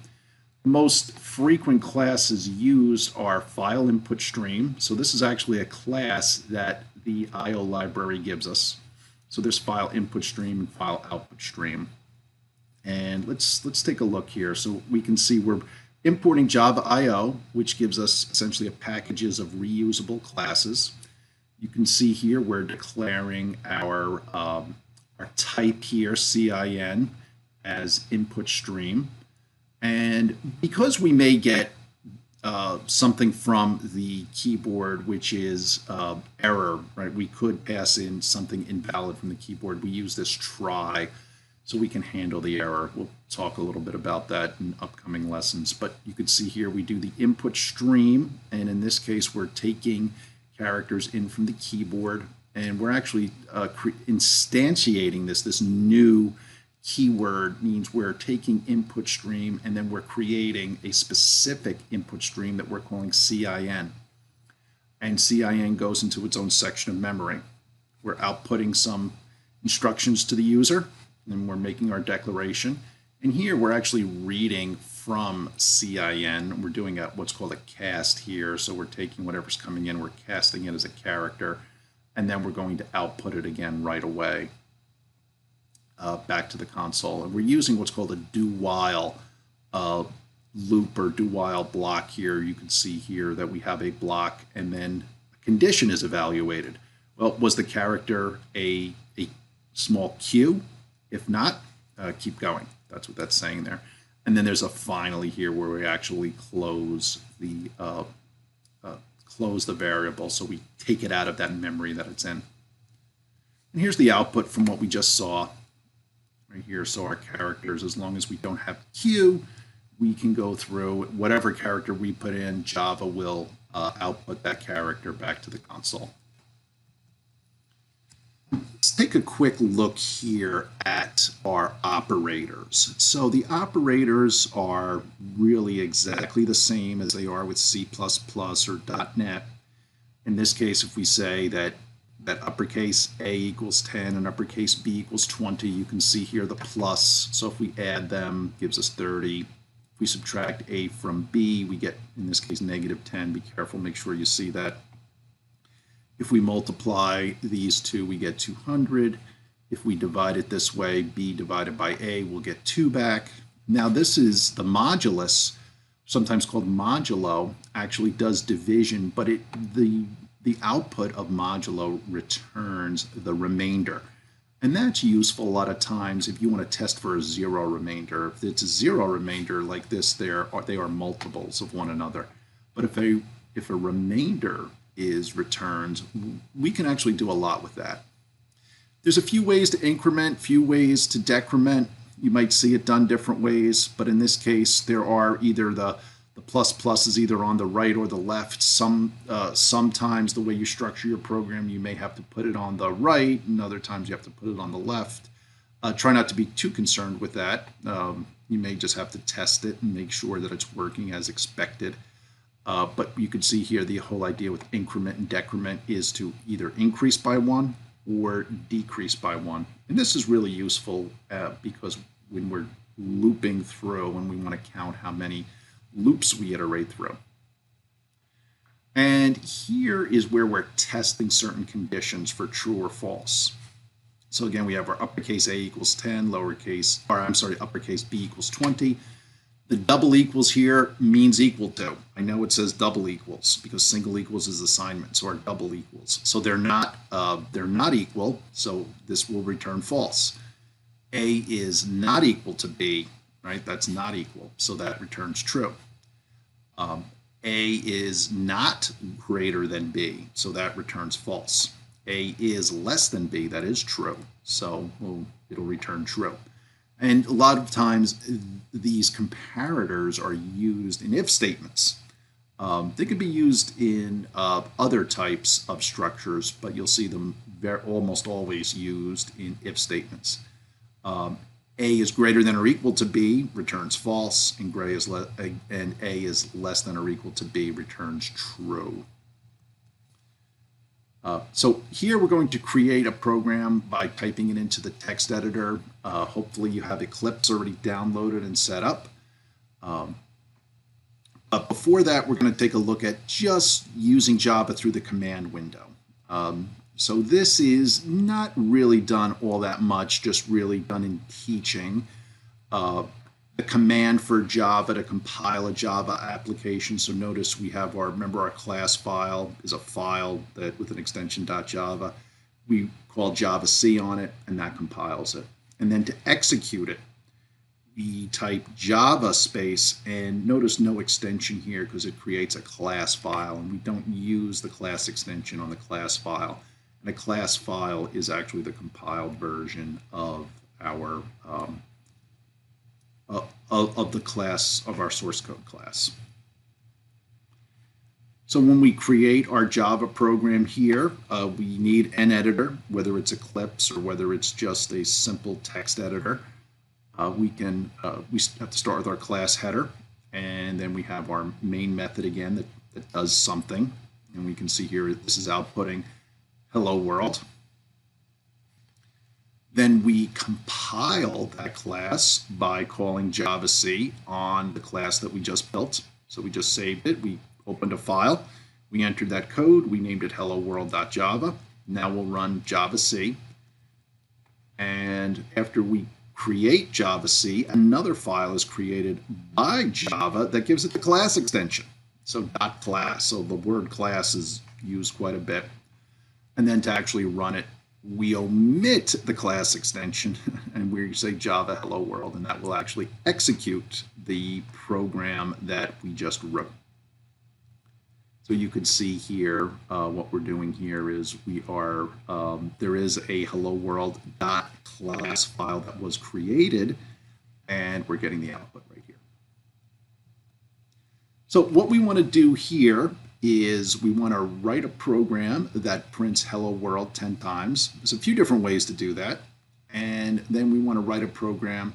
C: The most frequent classes used are file input stream. So this is actually a class that the I/O library gives us. So there's file input stream and file output stream. And let's take a look here. So we can see we're importing Java I/O, which gives us essentially packages of reusable classes. You can see here we're declaring our type here, CIN, as input stream. And because we may get something from the keyboard which is error, right? We could pass in something invalid from the keyboard. We use this try so we can handle the error. We'll talk a little bit about that in upcoming lessons. But you can see here we do the input stream, and in this case we're taking characters in from the keyboard, and we're actually instantiating this new keyword. Means we're taking input stream and then we're creating a specific input stream that we're calling CIN. And CIN goes into its own section of memory. We're outputting some instructions to the user, and we're making our declaration. And here we're actually reading from CIN. We're doing what's called a cast here. So we're taking whatever's coming in, we're casting it as a character, and then we're going to output it again right away. Back to the console, and we're using what's called a do-while loop or do-while block here. You can see here that we have a block, and then a condition is evaluated. Well, was the character a small q? If not, keep going. That's what that's saying there. And then there's a finally here where we actually close the variable, so we take it out of that memory that it's in. And here's the output from what we just saw. Right here, so our characters, as long as we don't have Q, we can go through whatever character we put in, Java will output that character back to the console. Let's Let's take a quick look here at our operators. So the operators are really exactly the same as they are with C++ or .NET. In this case, if we say that uppercase A equals 10 and uppercase B equals 20, you can see here the plus. So if we add them, gives us 30. If we subtract A from B, we get, in this case, negative 10. Be careful, make sure you see that. If we multiply these two, we get 200. If we divide it this way, B divided by A, we'll get 2 back. Now this is the modulus, sometimes called modulo, actually does division, but the output of modulo returns the remainder. And that's useful a lot of times if you want to test for a zero remainder. If it's a zero remainder like this, they are multiples of one another. But if a remainder is returned, we can actually do a lot with that. There's a few ways to increment, few ways to decrement. You might see it done different ways, but in this case, there are either the plus is either on the right or the left. Sometimes the way you structure your program, you may have to put it on the right, and other times you have to put it on the left. Try not to be too concerned with that. You may just have to test it and make sure that it's working as expected. But you can see here the whole idea with increment and decrement is to either increase by 1 or decrease by 1. And this is really useful because when we're looping through and we want to count how many loops we iterate through. And here is where we're testing certain conditions for true or false. So again, we have our uppercase A equals 10, uppercase B equals 20. The double equals here means equal to. I know it says double equals because single equals is assignment, so our double equals. So they're not equal, so this will return false. A is not equal to B, right? That's not equal, so that returns true. A is not greater than B, so that returns false. A is less than B, that is true, so it'll return true. And a lot of times these comparators are used in if statements. They could be used in other types of structures, but you'll see them almost always used in if statements. A is greater than or equal to B returns false, and A is less than or equal to B returns true. So here we're going to create a program by typing it into the text editor. Hopefully you have Eclipse already downloaded and set up. But before that, we're going to take a look at just using Java through the command window. So this is not really done all that much, just really done in teaching. The command for Java to compile a Java application. So notice we have remember our class file is a file that with an extension .java. We call javac on it, and that compiles it. And then to execute it, we type Java space, and notice no extension here because it creates a class file, and we don't use the class extension on the class file. And a class file is actually the compiled version of our of the class of our source code class. So when we create our Java program here, we need an editor, whether it's Eclipse or whether it's just a simple text editor. We have to start with our class header, and then we have our main method again that does something. And we can see here this is outputting hello world. Then we compile that class by calling javac on the class that we just built. So we just saved it. We opened a file. We entered that code. We named it hello-world.java. Now we'll run javac. And after we create javac, another file is created by Java that gives it the class extension. So .class. So the word class is used quite a bit. And then to actually run it, we omit the class extension and we say Java hello world, and that will actually execute the program that we just wrote. So you can see here what we're doing here is there is a hello world.class file that was created, and we're getting the output right here. So what we want to do here is we want to write a program that prints hello world 10 times. There's a few different ways to do that. And then we want to write a program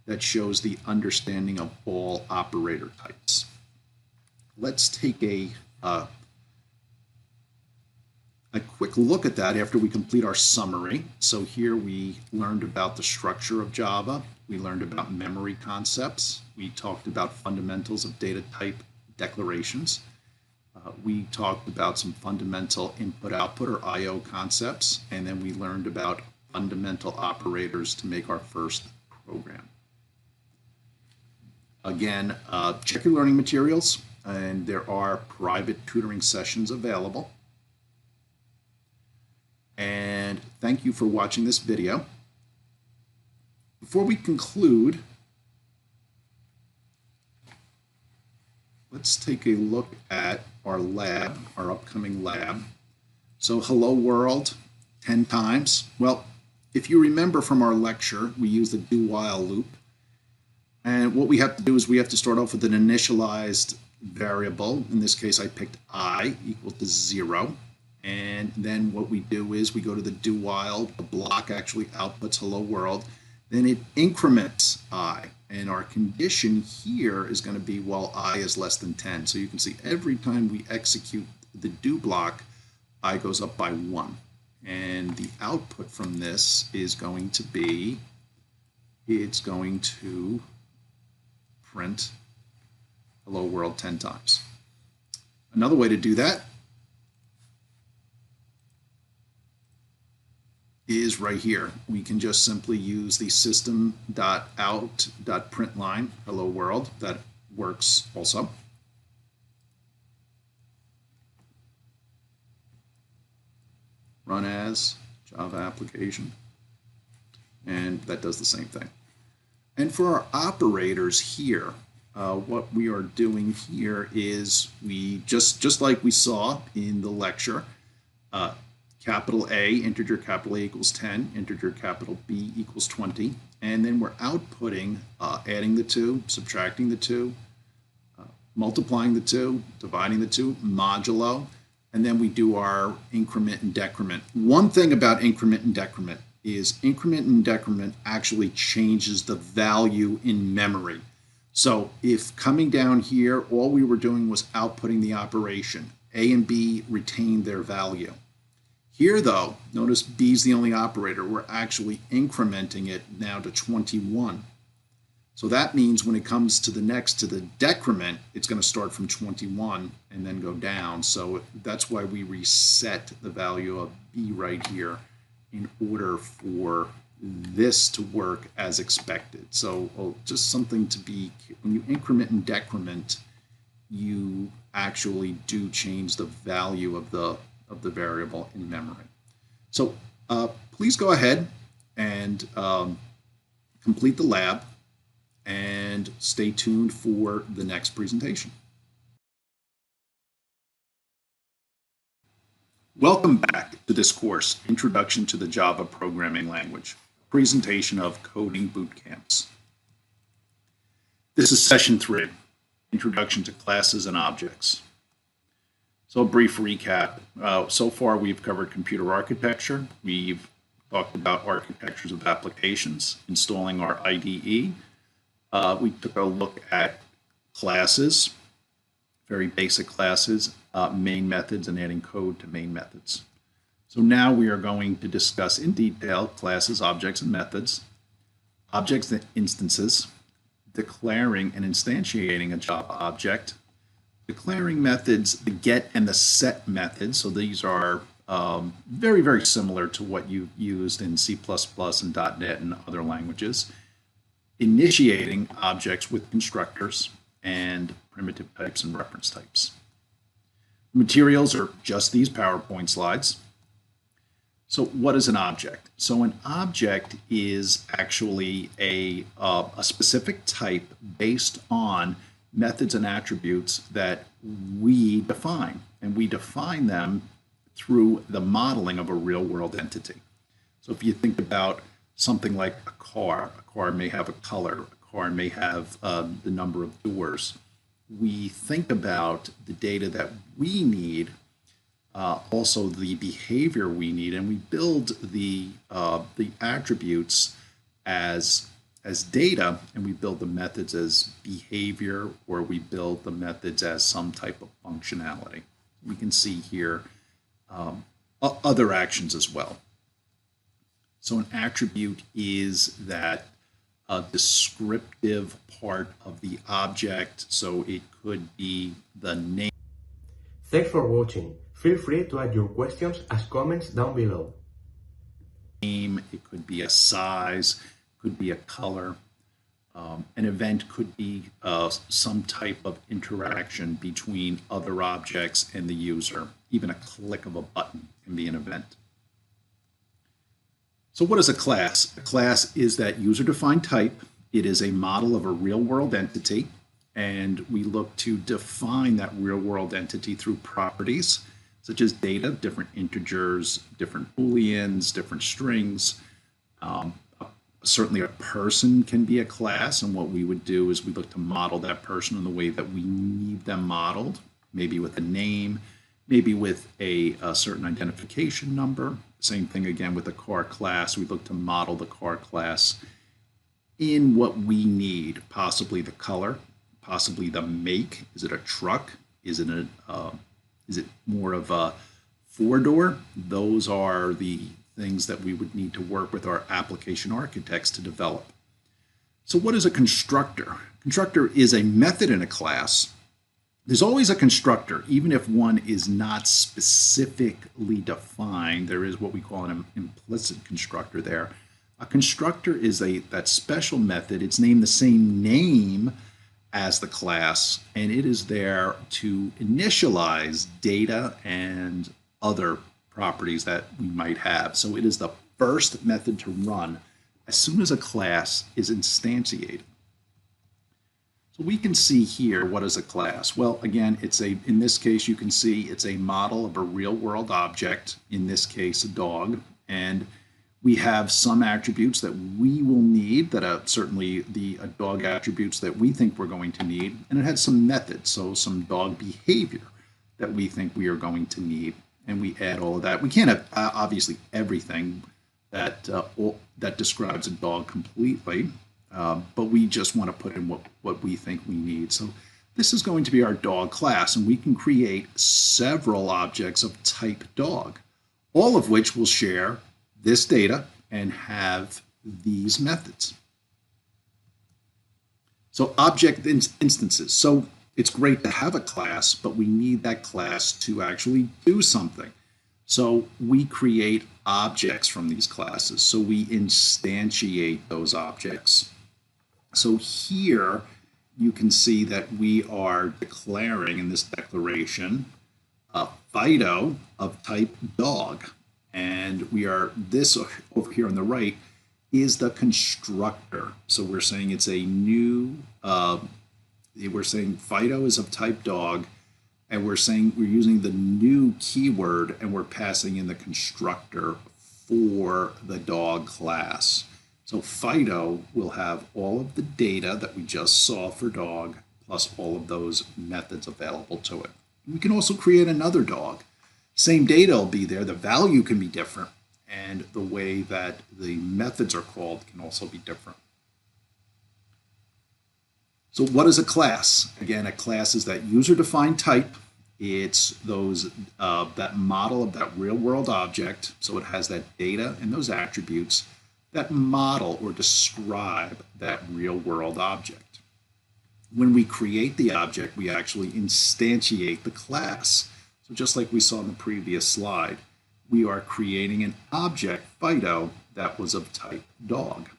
C: that shows the understanding of all operator types. Let's take a quick look at that after we complete our summary. So here we learned about the structure of Java. We learned about memory concepts. We talked about fundamentals of data type declarations. We talked about some fundamental input-output or I/O concepts, and then we learned about fundamental operators to make our first program. Again, check your learning materials, and there are private tutoring sessions available. And thank you for watching this video. Before we conclude, let's take a look at our lab, our upcoming lab. So hello world 10 times. Well, if you remember from our lecture, we use the do while loop. And what we have to do is we have to start off with an initialized variable. In this case, I picked I equal to 0. And then what we do is we go to the do while. The block actually outputs hello world. Then it increments I. And our condition here is going to be while I is less than 10. So you can see every time we execute the do block, I goes up by 1. And the output from this is going to be, it's going to print hello world 10 times. Another way to do that is right here. We can just simply use the system.out.println hello world. That works also. Run as Java application, and that does the same thing. And for our operators here, what we are doing here is we just like we saw in the lecture, capital A, integer capital A equals 10, integer capital B equals 20, and then we're outputting, adding the 2, subtracting the 2, multiplying the 2, dividing the 2, modulo, and then we do our increment and decrement. One thing about increment and decrement is increment and decrement actually changes the value in memory. So if coming down here, all we were doing was outputting the operation, A and B retained their value. Here though, notice B is the only operator. We're actually incrementing it now to 21. So that means when it comes to the next, to the decrement, it's going to start from 21 and then go down. So that's why we reset the value of B right here in order for this to work as expected. So just something to be, when you increment and decrement, you actually do change the value of the variable in memory. So please go ahead and complete the lab and stay tuned for the next presentation. Welcome back to this course, Introduction to the Java Programming Language, presentation of coding boot camps. This is session 3, Introduction to Classes and Objects. So a brief recap. So far we've covered computer architecture. We've talked about architectures of applications, installing our IDE. We took a look at classes, very basic classes, main methods, and adding code to main methods. So now we are going to discuss in detail classes, objects, and methods, objects and instances, declaring and instantiating a Java object, declaring methods, the get and the set methods. So these are very, very similar to what you've used in C++ and .NET and other languages. Initiating objects with constructors and primitive types and reference types. Materials are just these PowerPoint slides. So what is an object? So an object is actually a specific type based on methods and attributes that we define, and we define them through the modeling of a real-world entity. So if you think about something like a car may have a color, a car may have the number of doors. we think about the data that we need, also the behavior we need, and we build the attributes as data, and we build the methods as behavior, or we build the methods as some type of functionality. We can see here other actions as well. So an attribute is that descriptive part of the object, so it could be the name.
D: Thanks for watching. Feel free to add your questions as comments down below.
C: It could be a size, could be a color. An event could be some type of interaction between other objects and the user. Even a click of a button can be an event. So what is a class? A class is that user-defined type. It is a model of a real-world entity, and we look to define that real-world entity through properties, such as data, different integers, different booleans, different strings. Certainly a person can be a class, and what we would do is we look to model that person in the way that we need them modeled, maybe with a name, maybe with a certain identification number. Same thing again with the car class. We look to model the car class in what we need, possibly the color, possibly the make. Is it a truck? Is it more of a four-door? Those are the things that we would need to work with our application architects to develop. So what is a constructor? Constructor is a method in a class. There's always a constructor, even if one is not specifically defined. There is what we call an implicit constructor there. A constructor is that special method. It's named the same name as the class, and it is there to initialize data and other properties that we might have. So it is the first method to run as soon as a class is instantiated. So we can see here, what is a class? Well, again, in this case, you can see it's a model of a real world object, in this case, a dog. And we have some attributes that we will need that are certainly the dog attributes that we think we're going to need. And it has some methods, so some dog behavior that we think we are going to need. And we add all of that. We can't have obviously everything that describes a dog completely, but we just want to put in what we think we need. So this is going to be our dog class, and we can create several objects of type dog, all of which will share this data and have these methods. So object instances. So it's great to have a class, but we need that class to actually do something. So we create objects from these classes. So we instantiate those objects. So here you can see that we are declaring in this declaration a Fido of type dog. And this over here on the right is the constructor. So we're saying it's a new we're saying Fido is of type dog, and we're using the new keyword, and we're passing in the constructor for the dog class. So Fido will have all of the data that we just saw for dog, plus all of those methods available to it. We can also create another dog. Same data will be there. The value can be different, and the way that the methods are called can also be different. So what is a class? Again, a class is that user-defined type. It's that model of that real-world object. So it has that data and those attributes that model or describe that real-world object. When we create the object, we actually instantiate the class. So just like we saw in the previous slide, we are creating an object, Fido, that was of type dog.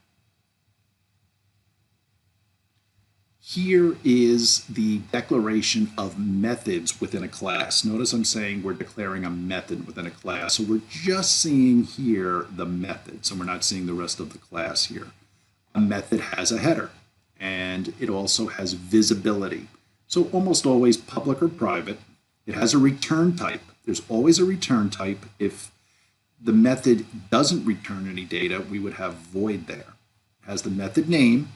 C: Here is the declaration of methods within a class. Notice I'm saying we're declaring a method within a class. So we're just seeing here the method. So we're not seeing the rest of the class here. A method has a header, and it also has visibility. So almost always public or private. It has a return type. There's always a return type. If the method doesn't return any data, we would have void there. It has the method name,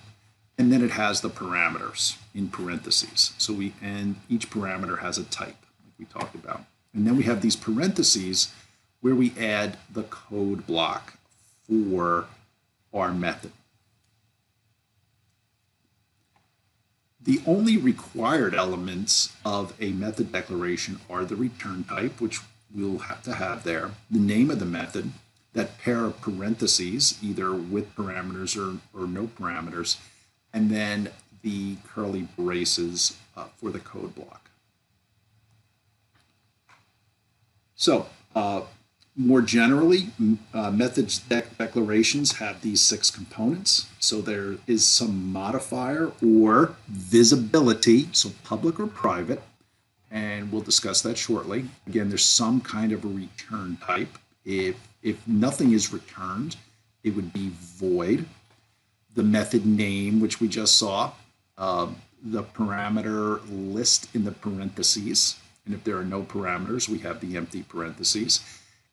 C: And then it has the parameters in parentheses. And each parameter has a type, like we talked about. And then we have these parentheses where we add the code block for our method. The only required elements of a method declaration are the return type, which we'll have to have there, the name of the method, that pair of parentheses, either with parameters or no parameters, and then the curly braces for the code block. So more generally, methods declarations have these 6 components. So there is some modifier or visibility, so public or private, and we'll discuss that shortly. Again, there's some kind of a return type. If nothing is returned, it would be void. The method name, which we just saw, the parameter list in the parentheses, and if there are no parameters, we have the empty parentheses.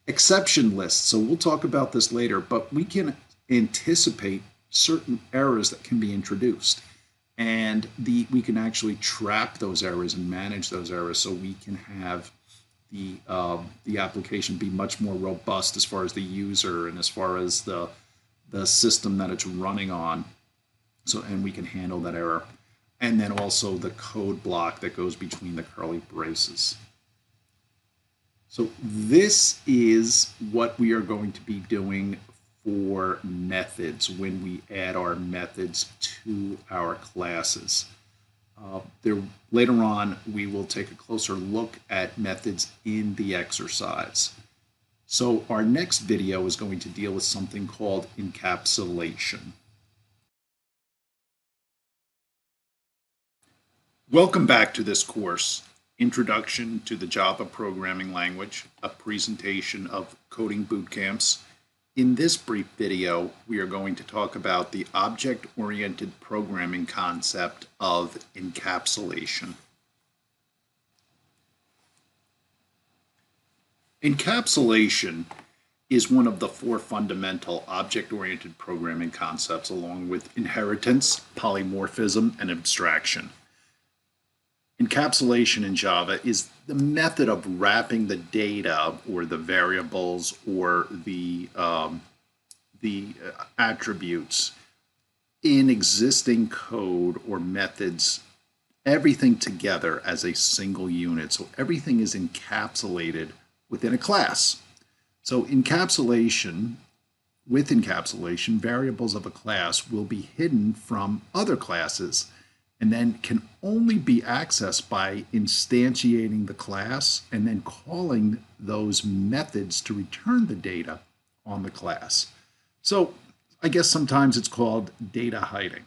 C: Exception list, so we'll talk about this later, but we can anticipate certain errors that can be introduced, and we can actually trap those errors and manage those errors, so we can have the application be much more robust as far as the user and as far as the system that it's running on. So, and we can handle that error. And then also the code block that goes between the curly braces. So this is what we are going to be doing for methods when we add our methods to our classes. Later on, we will take a closer look at methods in the exercise. So our next video is going to deal with something called encapsulation. Welcome back to this course, Introduction to the Java Programming Language, a presentation of coding boot camps. In this brief video, we are going to talk about the object-oriented programming concept of encapsulation. Encapsulation is one of the 4 fundamental object-oriented programming concepts, along with inheritance, polymorphism, and abstraction. Encapsulation in Java is the method of wrapping the data or the variables or the attributes in existing code or methods, everything together as a single unit. So everything is encapsulated within a class. So with encapsulation, variables of a class will be hidden from other classes and then can only be accessed by instantiating the class and then calling those methods to return the data on the class. So I guess sometimes it's called data hiding.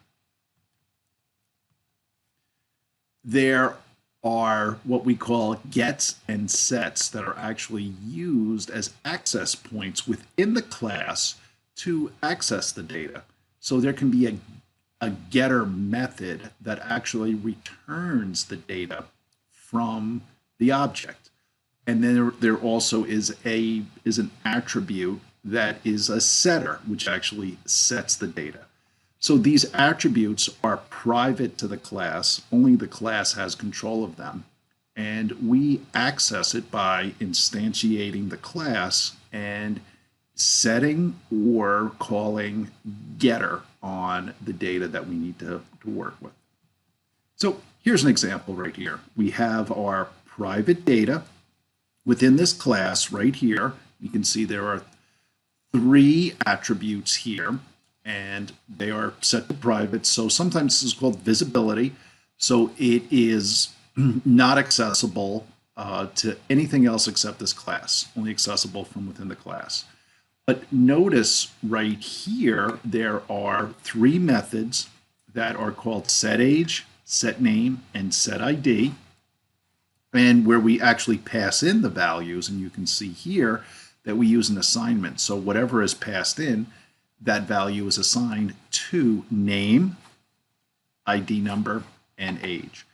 C: There are what we call gets and sets that are actually used as access points within the class to access the data. So there can be a getter method that actually returns the data from the object. And then there also is an attribute that is a setter, which actually sets the data. So these attributes are private to the class. Only the class has control of them. And we access it by instantiating the class and setting or calling getter on the data that we need to work with. So here's an example right here. We have our private data within this class right here. You can see there are 3 attributes here, and they are set to private. So sometimes this is called visibility. So it is not accessible to anything else except this class, only accessible from within the class. But notice right here, there are 3 methods that are called setAge, setName, and setID, and where we actually pass in the values, and you can see here that we use an assignment. So whatever is passed in, that value is assigned to name, ID number, and age.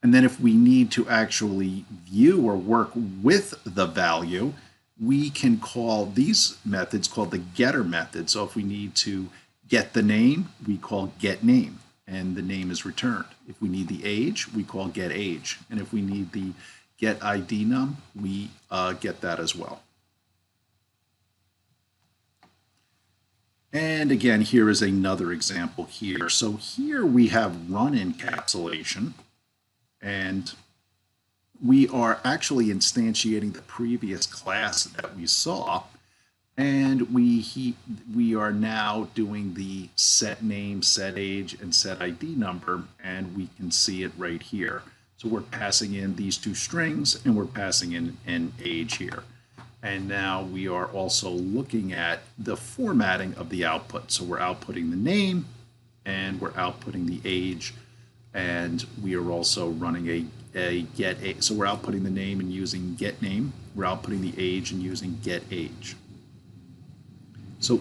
C: And then if we need to actually view or work with the value, we can call these methods called the getter method. So if we need to get the name, we call getName. and the name is returned. If we need the age, we call get age. And if we need the get ID num, we get that as well. And again, here is another example here. So here we have run encapsulation, and we are actually instantiating the previous class that we saw, and we are now doing the set name, set age, and set ID number, and we can see it right here. So we're passing in these two strings, and we're passing in an age here. And now we are also looking at the formatting of the output. So we're outputting the name, and we're outputting the age, and we are also running a get age. So we're outputting the name and using get name. We're outputting the age and using get age. So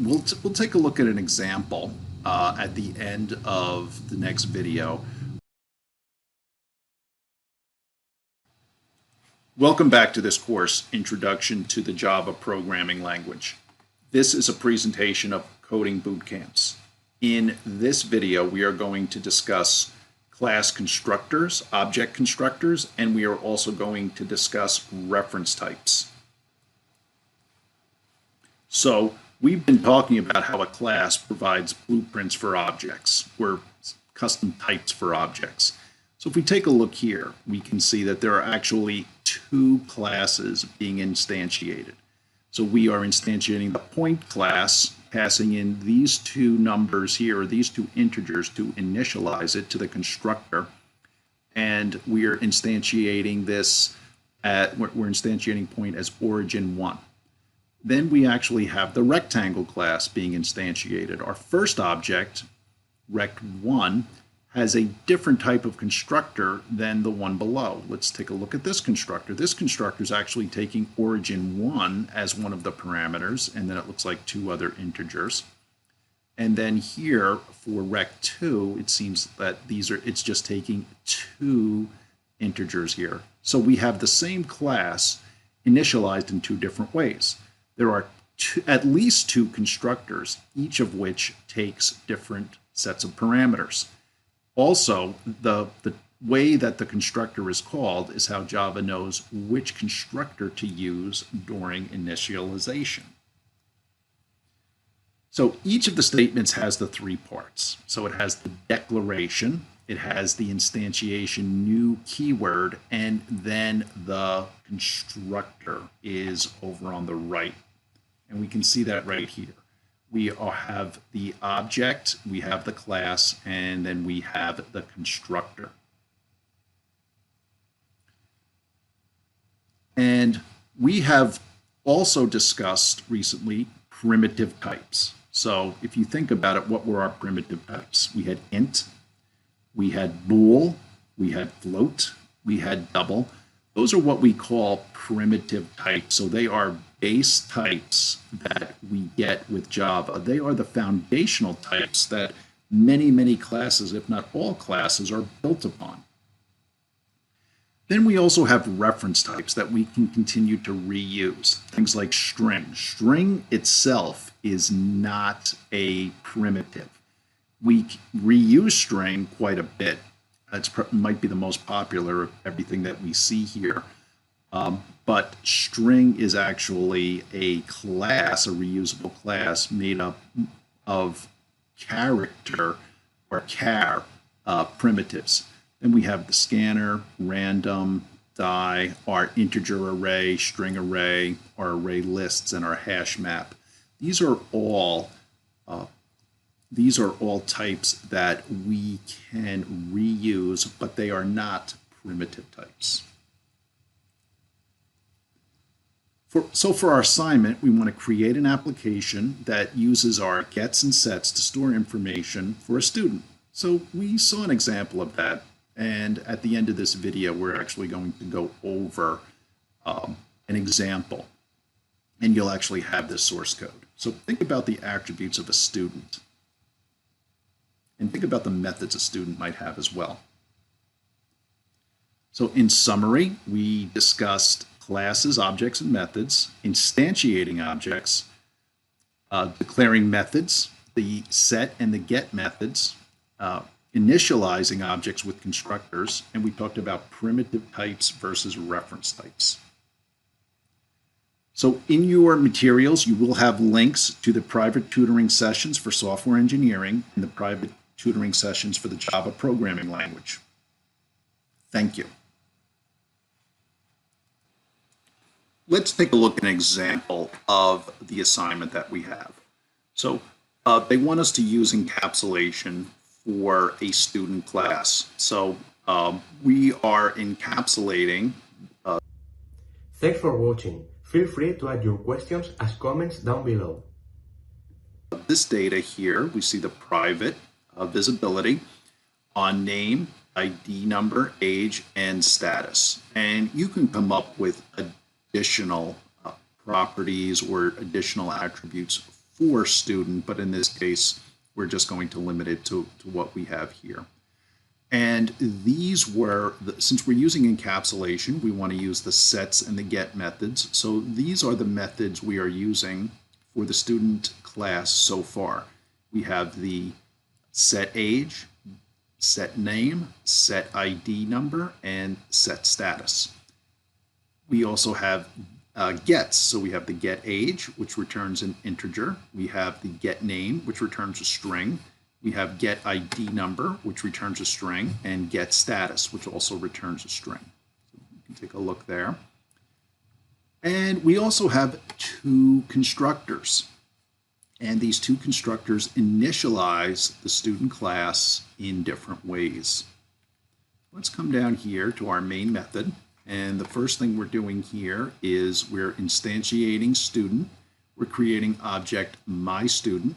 C: we'll take a look at an example at the end of the next video. Welcome back to this course, Introduction to the Java Programming Language. This is a presentation of coding boot camps. In this video, we are going to discuss class constructors, object constructors, and we are also going to discuss reference types. So we've been talking about how a class provides blueprints for objects, or custom types for objects. So if we take a look here, we can see that there are actually two classes being instantiated. So we are instantiating the point class, passing in these two numbers here, or these two integers, to initialize it to the constructor. And we are instantiating this we're instantiating point as origin 1. Then we actually have the rectangle class being instantiated. Our first object, rect1, has a different type of constructor than the one below. Let's take a look at this constructor. This constructor is actually taking origin 1 as one of the parameters, and then it looks like two other integers. And then here for rect2, it seems that it's just taking two integers here. So we have the same class initialized in two different ways. There are at least two constructors, each of which takes different sets of parameters. Also, the way that the constructor is called is how Java knows which constructor to use during initialization. So each of the statements has the three parts. So it has the declaration, it has the instantiation new keyword, and then the constructor is over on the right. And we can see that right here. We have the object, we have the class, and then we have the constructor. And we have also discussed recently primitive types. So if you think about it, what were our primitive types? We had int, we had bool, we had float, we had double. Those are what we call primitive types. So they are base types that we get with Java. They are the foundational types that many classes, if not all classes, are built upon. Then we also have reference types that we can continue to reuse. Things like string. String itself is not a primitive. We reuse string quite a bit. That might be the most popular of everything that we see here. But string is actually a class, a reusable class made up of character or char primitives. Then we have the scanner, random, die, our integer array, string array, our array lists, and our hash map. These are all types that we can reuse, but they are primitive types. So for our assignment, we want to create an application that uses our gets and sets to store information for a student. So we saw an example of that, and at the end of this video, we're actually going to go over an example, and you'll actually have this source code. So think about the attributes of a student, and think about the methods a student might have as well. So in summary, we discussed classes, objects, and methods, instantiating objects, declaring methods, the set and the get methods, initializing objects with constructors, and we talked about primitive types versus reference types. So in your materials, you will have links to the private tutoring sessions for software engineering and the private tutoring sessions for the Java programming language. Thank you. Let's take a look at an example of the assignment that we have. So they want us to use encapsulation for a student class. So we are encapsulating.
D: Thanks for watching. Feel free to add your questions as comments down below.
C: This data here, we see the private visibility on name, ID number, age, and status. And you can come up with additional properties or additional attributes for student, but in this case, we're just going to limit it to what we have here. And these were, since we're using encapsulation, we want to use the sets and the get methods. So these are the methods we are using for the student class so far. We have the set age, set name, set ID number, and set status. We also have gets. So we have the get age, which returns an integer. We have the get name, which returns a string. We have get ID number, which returns a string, and get status, which also returns a string. So you can take a look there. And we also have two constructors. And these two constructors initialize the student class in different ways. Let's come down here to our main method. And the first thing we're doing here is we're instantiating student. We're creating object myStudent.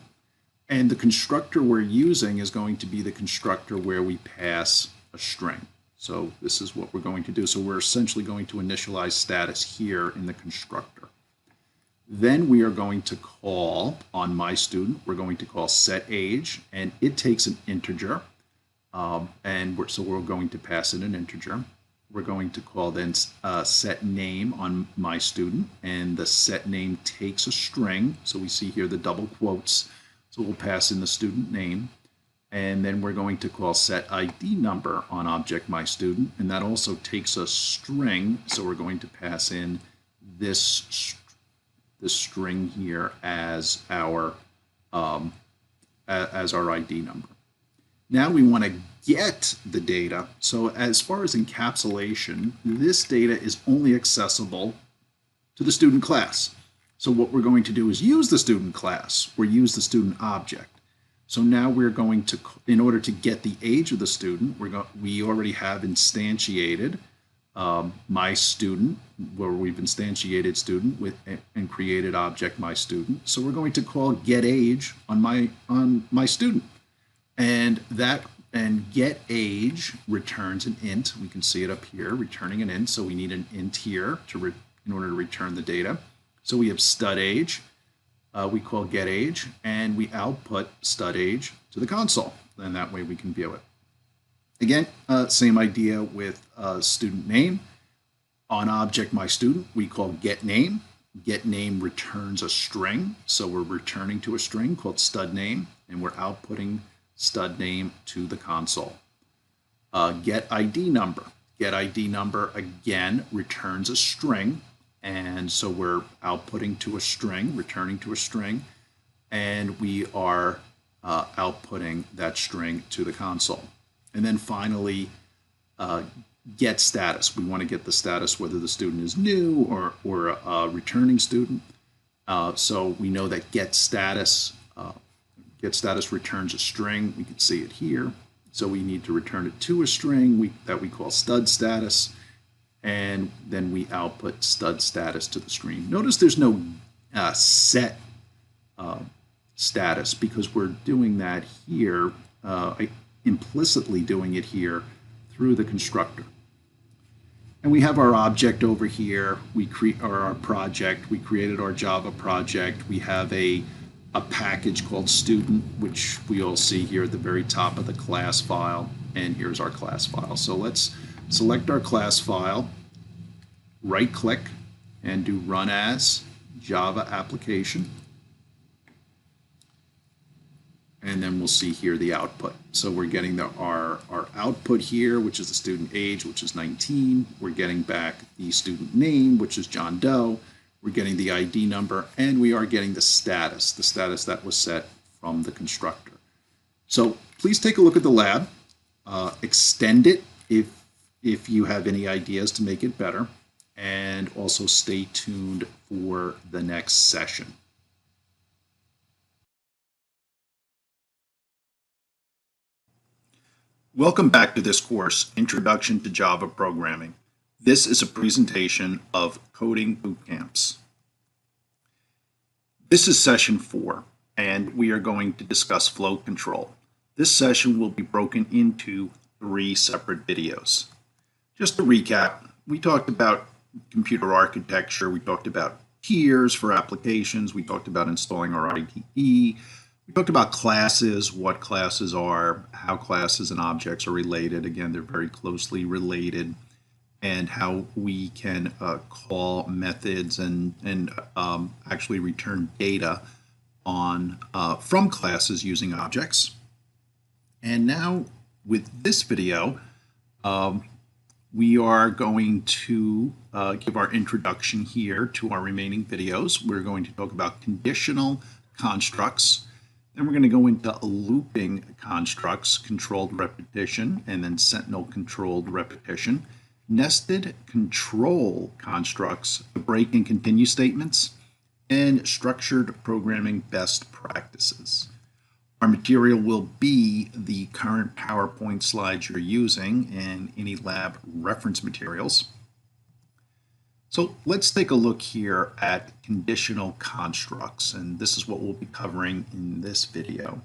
C: And the constructor we're using is going to be the constructor where we pass a string. So this is what we're going to do. So we're essentially going to initialize status here in the constructor. Then we are going to call on myStudent. We're going to call set age, and it takes an integer. So we're going to pass in an integer. We're going to call then set name on myStudent, and the set name takes a string. So we see here the double quotes. So we'll pass in the student name, and then we're going to call set ID number on object myStudent, and that also takes a string. So we're going to pass in this string here as our ID number. Now we want to get the data. So as far as encapsulation, this data is only accessible to the student class. So what we're going to do is use the student class or use the student object. So now we're going to, in order to get the age of the student, we already have instantiated myStudent, where we've instantiated student with and created object myStudent. So we're going to call getAge on myStudent, and getAge returns an int. We can see it up here, returning an int. So we need an int here in order to return the data. So we have studAge, we call getAge, and we output studAge to the console, and that way we can view it. Again, same idea with student name. On object myStudent, we call getName. GetName returns a string, so we're returning to a string called studName, and we're outputting studName to the console. GetID number. GetID number again returns a string. And so we're outputting to a string, returning to a string, and we are outputting that string to the console. And then finally, get status. We want to get the status whether the student is new or a returning student. So we know that get status returns a string. We can see it here. So we need to return it to a string that we call stud status. And then we output stud status to the screen. Notice there's no set status because we're doing that here, implicitly doing it here through the constructor. And we have our object over here. Our project. We created our Java project. We have a package called student, which we all see here at the very top of the class file. And here's our class file. So let's select our class file, right-click, and do Run As Java Application. and then we'll see here the output. So we're getting our output here, which is the student age, which is 19. We're getting back the student name, which is John Doe. We're getting the ID number, and we are getting the status that was set from the constructor. So please take a look at the lab, extend it if you have any ideas to make it better, and also stay tuned for the next session. Welcome back to this course, Introduction to Java Programming. This is a presentation of coding boot camps. This is session 4, and we are going to discuss flow control. This session will be broken into 3 separate videos. Just to recap, we talked about computer architecture, we talked about tiers for applications, we talked about installing our IDE, we talked about classes, what classes are, how classes and objects are related. Again, they're very closely related, and how we can call methods and actually return data on from classes using objects. And now with this video, we are going to give our introduction here to our remaining videos. We're going to talk about conditional constructs. Then we're going to go into looping constructs, controlled repetition, and then sentinel controlled repetition. Nested control constructs, break and continue statements, and structured programming best practices. Our material will be the current PowerPoint slides you're using and any lab reference materials. So let's take a look here at conditional constructs, and this is what we'll be covering in this video.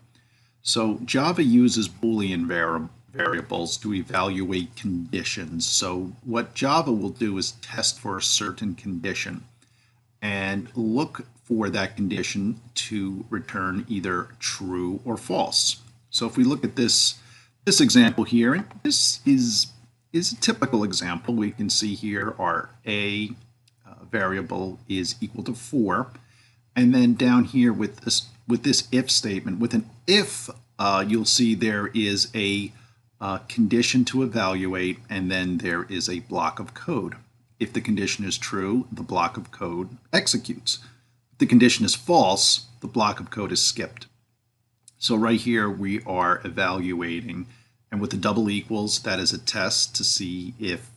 C: So Java uses Boolean variables to evaluate conditions. So what Java will do is test for a certain condition and look for that condition to return either true or false. So if we look at this example here, and this is a typical example. We can see here our a variable is equal to 4, and then down here with this if statement, with an if, you'll see there is a condition to evaluate, and then there is a block of code. If the condition is true, the block of code executes. If the condition is false, the block of code is skipped. So right here we are evaluating, and with the double equals, that is a test to see if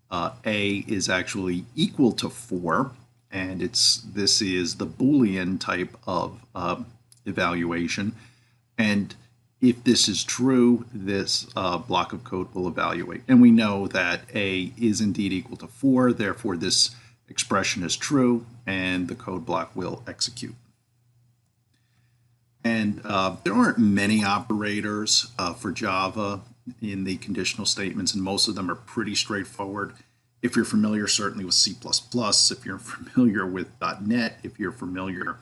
C: a is actually equal to 4, and this is the Boolean type of evaluation. And if this is true, this block of code will evaluate. And we know that a is indeed equal to 4, therefore this expression is true, and the code block will execute. And there aren't many operators for Java in the conditional statements, and most of them are pretty straightforward. If you're familiar certainly with C++, if you're familiar with .NET, if you're familiar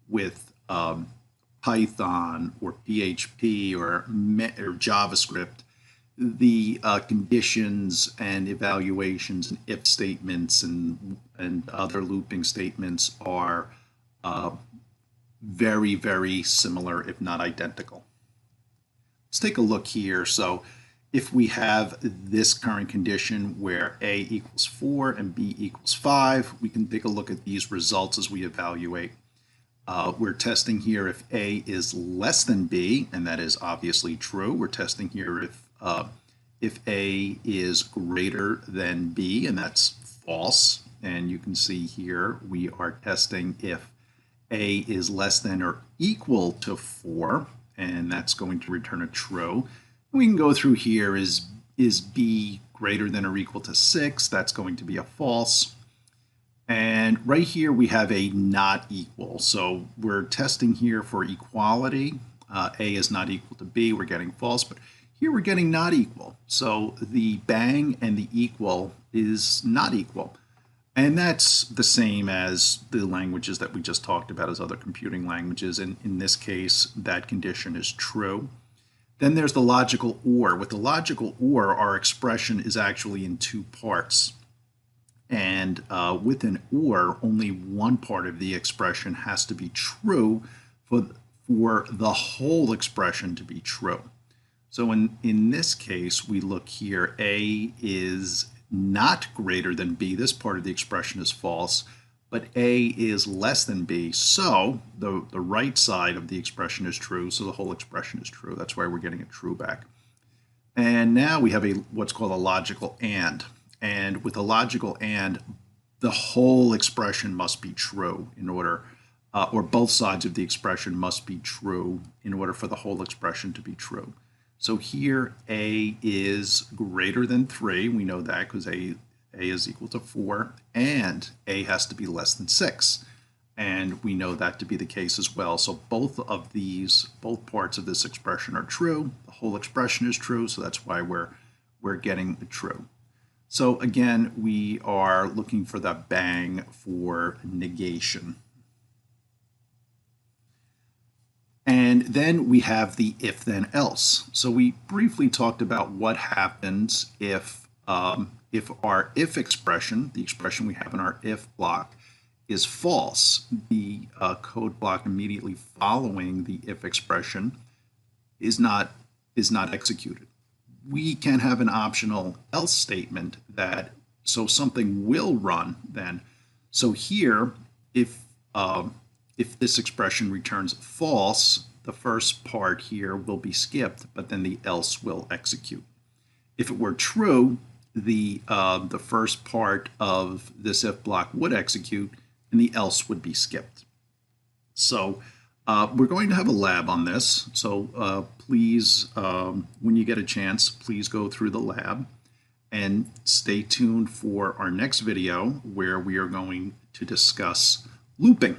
C: with Python or PHP or JavaScript, the conditions and evaluations and if statements and other looping statements are very, very similar, if not identical. Let's take a look here. So if we have this current condition where a equals 4 and b equals 5, we can take a look at these results as we evaluate. We're testing here if a is less than b, and that is obviously true. We're testing here if a is greater than b, and that's false. And you can see here we are testing if a is less than or equal to 4, and that's going to return a true. We can go through here, is b greater than or equal to 6? That's going to be a false. And right here we have a not equal. So we're testing here for equality. A is not equal to b, we're getting false, but here we're getting not equal. So the bang and the equal is not equal. And that's the same as the languages that we just talked about as other computing languages. And in this case, that condition is true. Then there's the logical OR. With the logical OR, our expression is actually in 2 parts. And with an OR, only one part of the expression has to be true for for the whole expression to be true. So in this case, we look here, A is not greater than B. This part of the expression is false, but A is less than B. So the right side of the expression is true, so the whole expression is true. That's why we're getting a true back. And now we have what's called a logical and. And with a logical and, the whole expression must be true in order, or both sides of the expression must be true in order for the whole expression to be true. So here A is greater than 3. We know that because A is equal to 4, and A has to be less than 6. And we know that to be the case as well. So both parts of this expression are true. The whole expression is true, so that's why we're getting the true. So again, we are looking for the bang for negation. And then we have the if then else. So we briefly talked about what happens if our if expression, the expression we have in our if block, is false. The code block immediately following the if expression is not executed. We can have an optional else statement so something will run then. So here, if this expression returns false, the first part here will be skipped, but then the else will execute. If it were true, the first part of this if block would execute, and the else would be skipped. So we're going to have a lab on this. So please, when you get a chance, please go through the lab and stay tuned for our next video where we are going to discuss looping.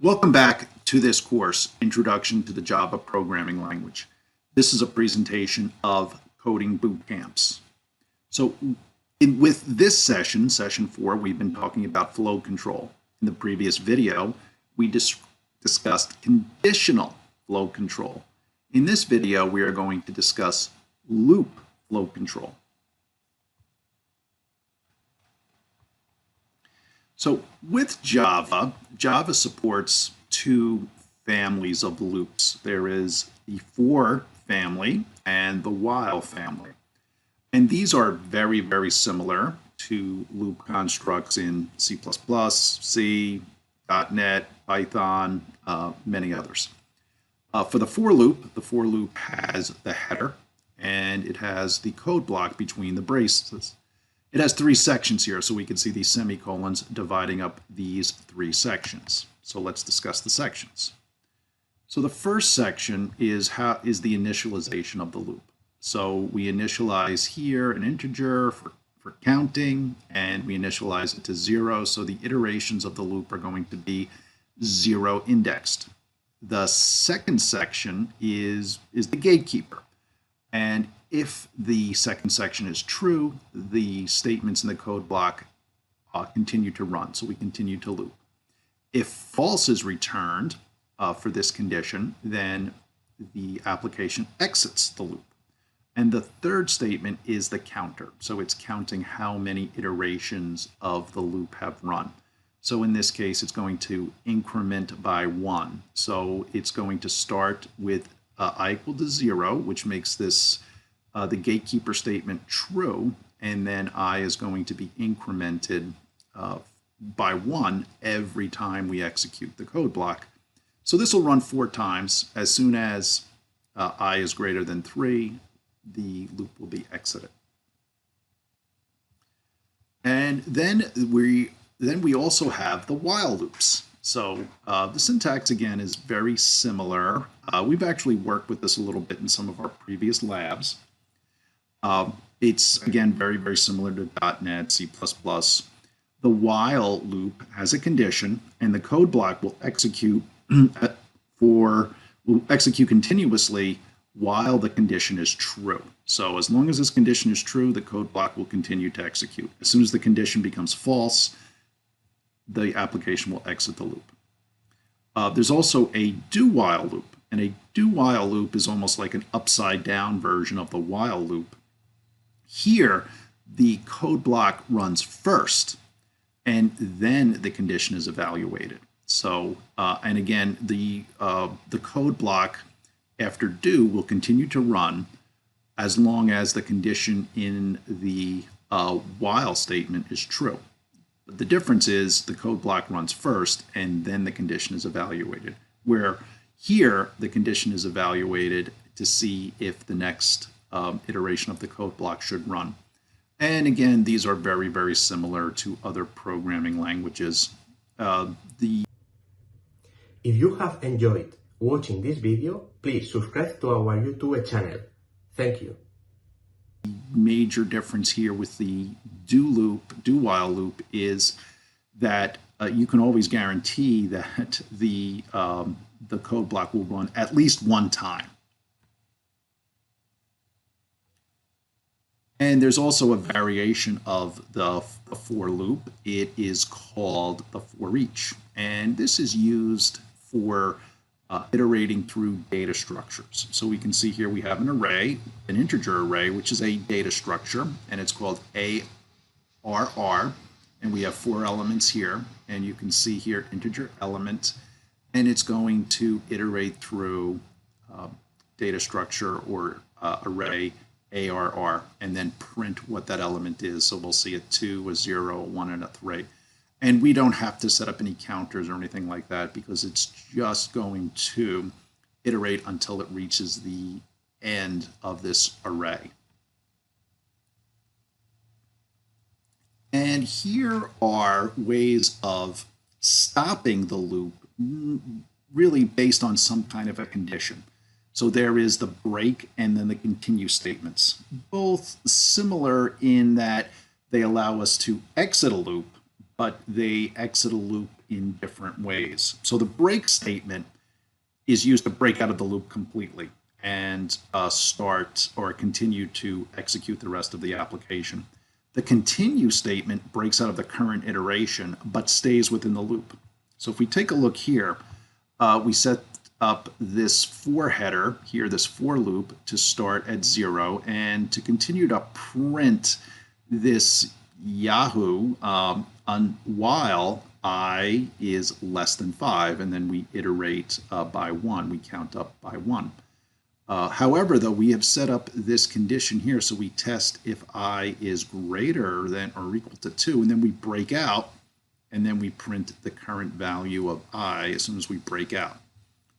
C: Welcome back to this course, Introduction to the Java Programming Language. This is a presentation of coding boot camps. So with this session, session 4, we've been talking about flow control. In the previous video, we discussed conditional flow control. In this video, we are going to discuss loop flow control. So with Java, Java supports two families of loops. There is the for family and the while family. And these are very, very similar to loop constructs in C++, C, .NET, Python, many others. For the for loop has the header and it has the code block between the braces. It has 3 sections here, so we can see these semicolons dividing up these 3 sections. So let's discuss the sections. So the first section is the initialization of the loop. So we initialize here an integer for counting, and we initialize it to 0, so the iterations of the loop are going to be 0 indexed. The second section is the gatekeeper, and if the second section is true, the statements in the code block continue to run, so we continue to loop. If false is returned for this condition, then the application exits the loop. And the third statement is the counter, so it's counting how many iterations of the loop have run. So in this case, it's going to increment by 1. So it's going to start with I equal to 0, which makes this the gatekeeper statement true, and then I is going to be incremented by 1 every time we execute the code block. So this will run 4 times. As soon as I is greater than 3, the loop will be exited. And then we also have the while loops. So the syntax again is very similar. We've actually worked with this a little bit in some of our previous labs. It's again very, very similar to .NET, C++. The while loop has a condition, and the code block will execute continuously while the condition is true. So as long as this condition is true, the code block will continue to execute. As soon as the condition becomes false, the application will exit the loop. There's also a do while loop. And a do-while loop is almost like an upside-down version of the while loop. Here, the code block runs first, and then the condition is evaluated. So, and again, the code block after do will continue to run as long as the condition in the while statement is true. But the difference is the code block runs first, and then the condition is evaluated. Where here, the condition is evaluated to see if the next iteration of the code block should run. And again, these are very, very similar to other programming languages.
D: If you have enjoyed watching this video, please subscribe to our YouTube channel. Thank you.
C: Major difference here with the do while loop is that you can always guarantee that the code block will run at least one time. And there's also a variation of the for loop. It is called the for each. And this is used for iterating through data structures. So we can see here we have an array, an integer array, which is a data structure, and it's called ARR. And we have 4 elements here. And you can see here integer element, and it's going to iterate through data structure or array ARR, and then print what that element is. So we'll see a 2, a 0, a 1, and a 3. And we don't have to set up any counters or anything like that because it's just going to iterate until it reaches the end of this array. And here are ways of stopping the loop really based on some kind of a condition. So there is the break and then the continue statements, both similar in that they allow us to exit a loop, but they exit a loop in different ways. So the break statement is used to break out of the loop completely and start or continue to execute the rest of the application. The continue statement breaks out of the current iteration, but stays within the loop. So if we take a look here, we set up this for header here, this for loop, to start at 0 and to continue to print this Yahoo while I is less than 5, and then we iterate by 1, we count up by 1. However, though, we have set up this condition here, so we test if I is greater than or equal to 2, and then we break out, and then we print the current value of I as soon as we break out.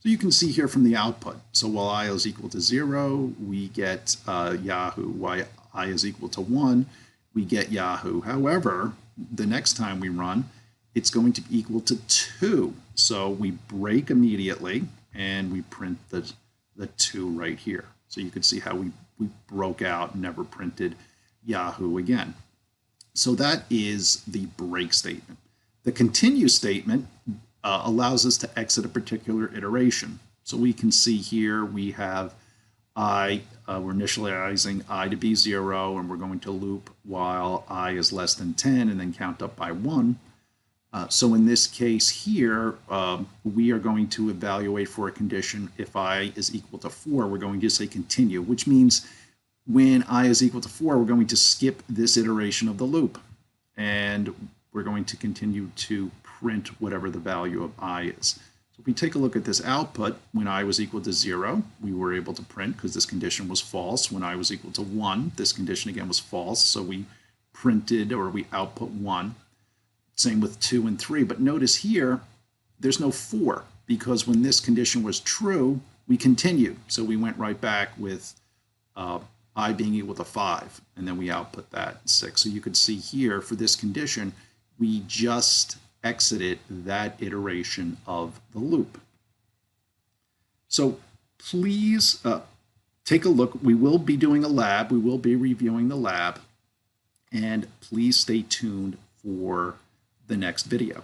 C: So you can see here from the output. So while I is equal to 0, we get Yahoo. While I is equal to 1, we get Yahoo. However, the next time we run, it's going to be equal to 2. So we break immediately, and we print the 2 right here. So you can see how we broke out and never printed Yahoo again. So that is the break statement. The continue statement allows us to exit a particular iteration. So we can see here we have I, we're initializing I to be 0, and we're going to loop while I is less than 10 and then count up by 1. So in this case here, we are going to evaluate for a condition if I is equal to 4, we're going to say continue, which means when I is equal to 4, we're going to skip this iteration of the loop. And we're going to continue to print whatever the value of I is. So if we take a look at this output, when I was equal to 0, we were able to print because this condition was false. When I was equal to 1, this condition again was false, so we printed or we output 1. Same with 2 and 3, but notice here, there's no 4 because when this condition was true, we continued. So we went right back with I being equal to 5, and then we output that 6. So you could see here for this condition, we just exited that iteration of the loop. So please take a look. We will be doing a lab. We will be reviewing the lab. And please stay tuned for the next video.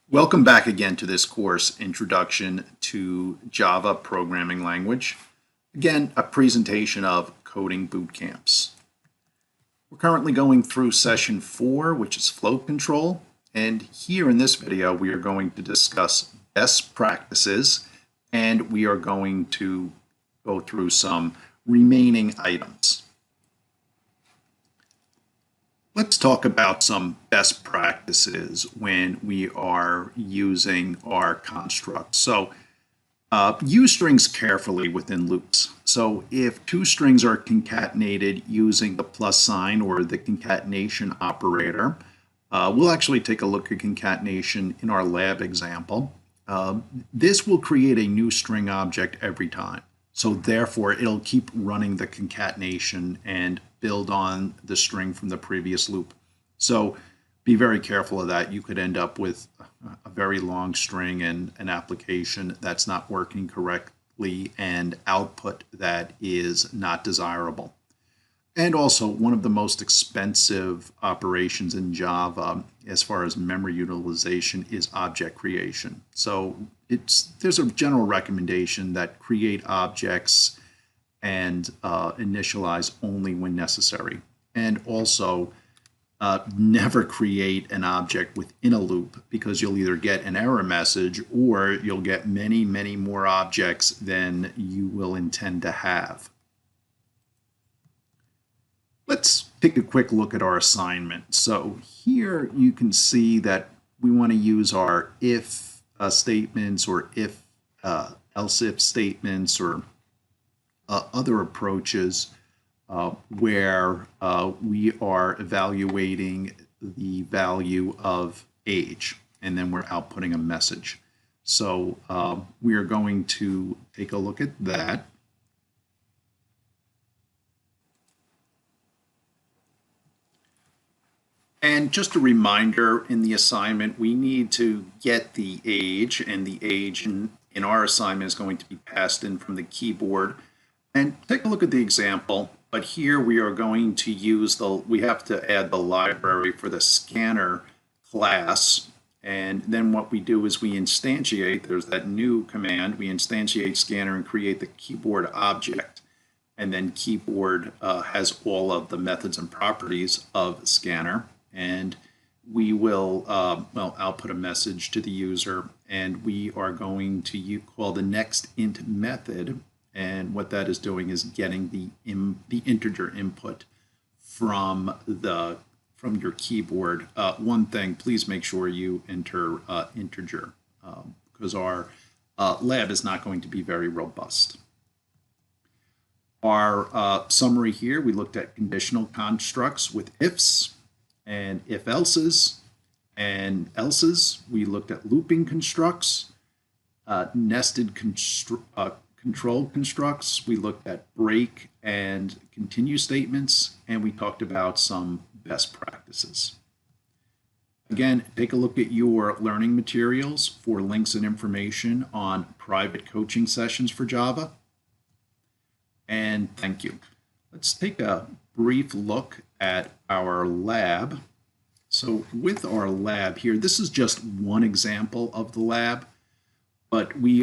C: Welcome back again to this course, Introduction to Java Programming Language. Again, a presentation of coding boot camps. We're currently going through session 4, which is flow control, And here in this video, we are going to discuss best practices, and we are going to go through some remaining items. Let's talk about some best practices when we are using our constructs. So use strings carefully within loops. So if two strings are concatenated using the plus sign or the concatenation operator, we'll actually take a look at concatenation in our lab example. This will create a new string object every time. So therefore, it'll keep running the concatenation and build on the string from the previous loop. So be very careful of that. You could end up with a very long string and an application that's not working correctly and output that is not desirable. And also, one of the most expensive operations in Java as far as memory utilization is object creation. So there's a general recommendation that create objects and initialize only when necessary. And also, never create an object within a loop, because you'll either get an error message or you'll get many, many more objects than you will intend to have. Let's take a quick look at our assignment. So here you can see that we want to use our if statements or if else if statements or other approaches where we are evaluating the value of age, and then we're outputting a message. So we are going to take a look at that. And just a reminder, in the assignment, we need to get the age, and the age in our assignment is going to be passed in from the keyboard. And take a look at the example, but here we are going to use we have to add the library for the scanner class. And then what we do is we instantiate, there's that new command, we instantiate scanner and create the keyboard object. And then keyboard has all of the methods and properties of scanner. And we will output a message to the user, and we are going to call the next int method, and what that is doing is getting the integer input from your keyboard. One thing, please make sure you enter integer, because our lab is not going to be very robust. Our summary here, we looked at conditional constructs with ifs and if-elses and elses. We looked at looping constructs, nested control constructs. We looked at break and continue statements, and we talked about some best practices. Again, take a look at your learning materials for links and information on private coaching sessions for Java. And thank you. Let's take a brief look at our lab. So with our lab here, this is just one example of the lab, but we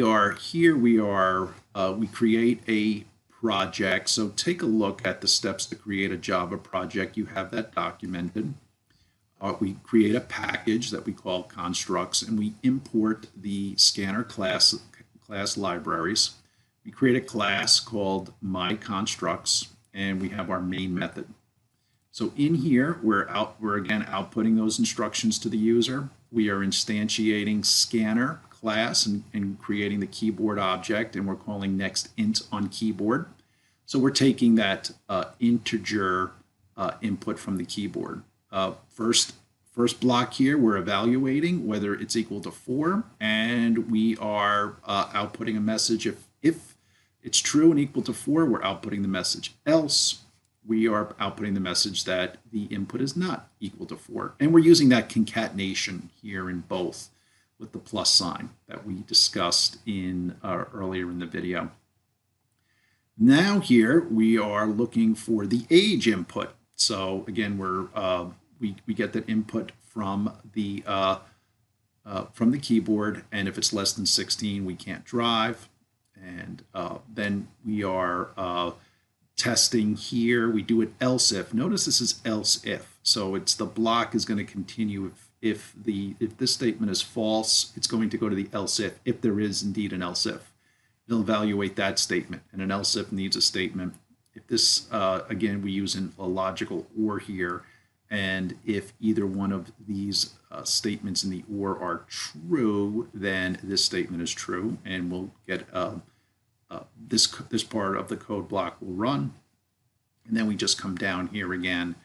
C: create a project. So take a look at the steps to create a Java project. You have that documented. We create a package that we call constructs, and we import the scanner class libraries. We create a class called myConstructs, and we have our main method. So in here, we're again outputting those instructions to the user. We are instantiating scanner class and creating the keyboard object, and we're calling next int on keyboard. So we're taking that integer input from the keyboard. First block here, we're evaluating whether it's equal to 4, and we are outputting a message. If it's true and equal to 4, we're outputting the message. Else, we are outputting the message that the input is not equal to 4. And we're using that concatenation here in both with the plus sign that we discussed earlier in the video. Now here we are looking for the age input. So again, we get that input from the keyboard, and if it's less than 16, we can't drive. And then we are testing here. We do it else if. Notice this is else if. So it's the block is going to continue if this statement is false, it's going to go to the else if there is indeed an else if. It'll evaluate that statement, and an else if needs a statement. If this, again, we use a logical or here, and if either one of these statements in the or are true, then this statement is true, and we'll get this part of the code block will run. And then we just come down here again,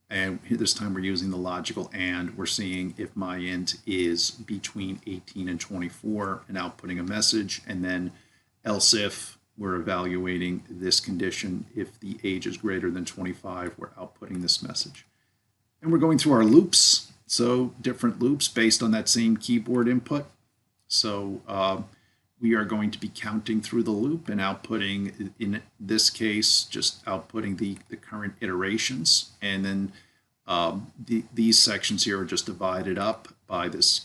C: and this time we're using the logical and. We're seeing if my int is between 18 and 24 and outputting a message, and then else if we're evaluating this condition. If the age is greater than 25, we're outputting this message. And we're going through our loops, so different loops based on that same keyboard input. So we are going to be counting through the loop and outputting, in this case, just outputting the current iterations. And then these sections here are just divided up by this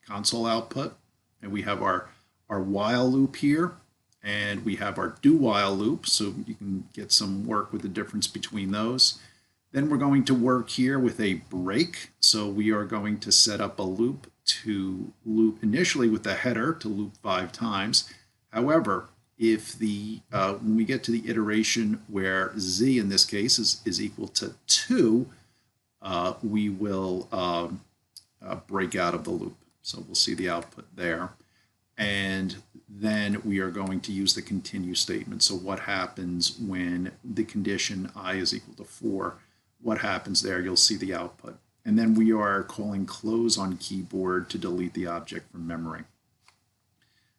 C: console output. And we have our while loop here, and we have our do while loop, so you can get some work with the difference between those. Then we're going to work here with a break. So we are going to set up a loop to loop initially with the header to loop 5 times. However, if when we get to the iteration where z in this case is equal to 2, we will break out of the loop. So we'll see the output there. And then we are going to use the continue statement. So what happens when the condition I is equal to 4? What happens there? You'll see the output. And then we are calling close on keyboard to delete the object from memory.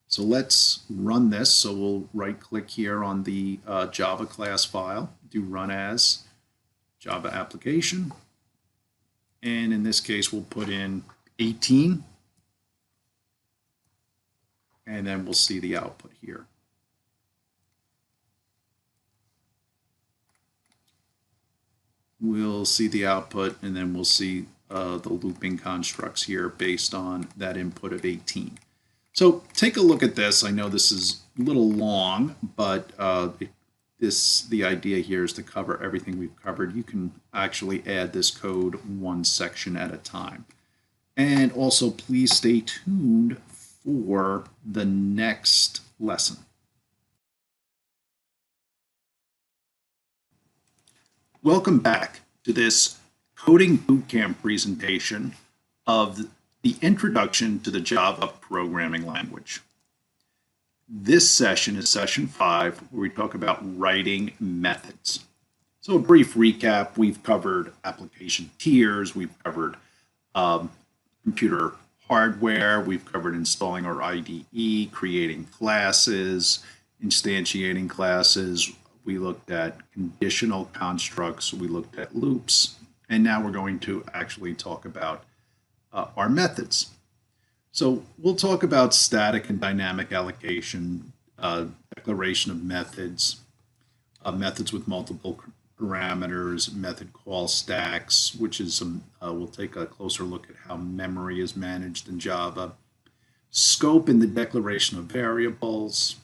C: So let's run this. So we'll right click here on the Java class file, do run as Java application. And in this case, we'll put in 18. And then we'll see the output here. We'll see the output, and then we'll see the looping constructs here based on that input of 18. So take a look at this. I know this is a little long, but the idea here is to cover everything we've covered. You can actually add this code one section at a time. And also, please stay tuned for the next lesson. Welcome back to this Coding Bootcamp presentation of the Introduction to the Java Programming Language. This session is session 5, where we talk about writing methods. So a brief recap: we've covered application tiers, we've covered computer hardware, we've covered installing our IDE, creating classes, instantiating classes. We looked at conditional constructs, we looked at loops, and now we're going to actually talk about our methods. So we'll talk about static and dynamic allocation, declaration of methods, methods with multiple parameters, method call stacks, which is we'll take a closer look at how memory is managed in Java, scope in the declaration of variables,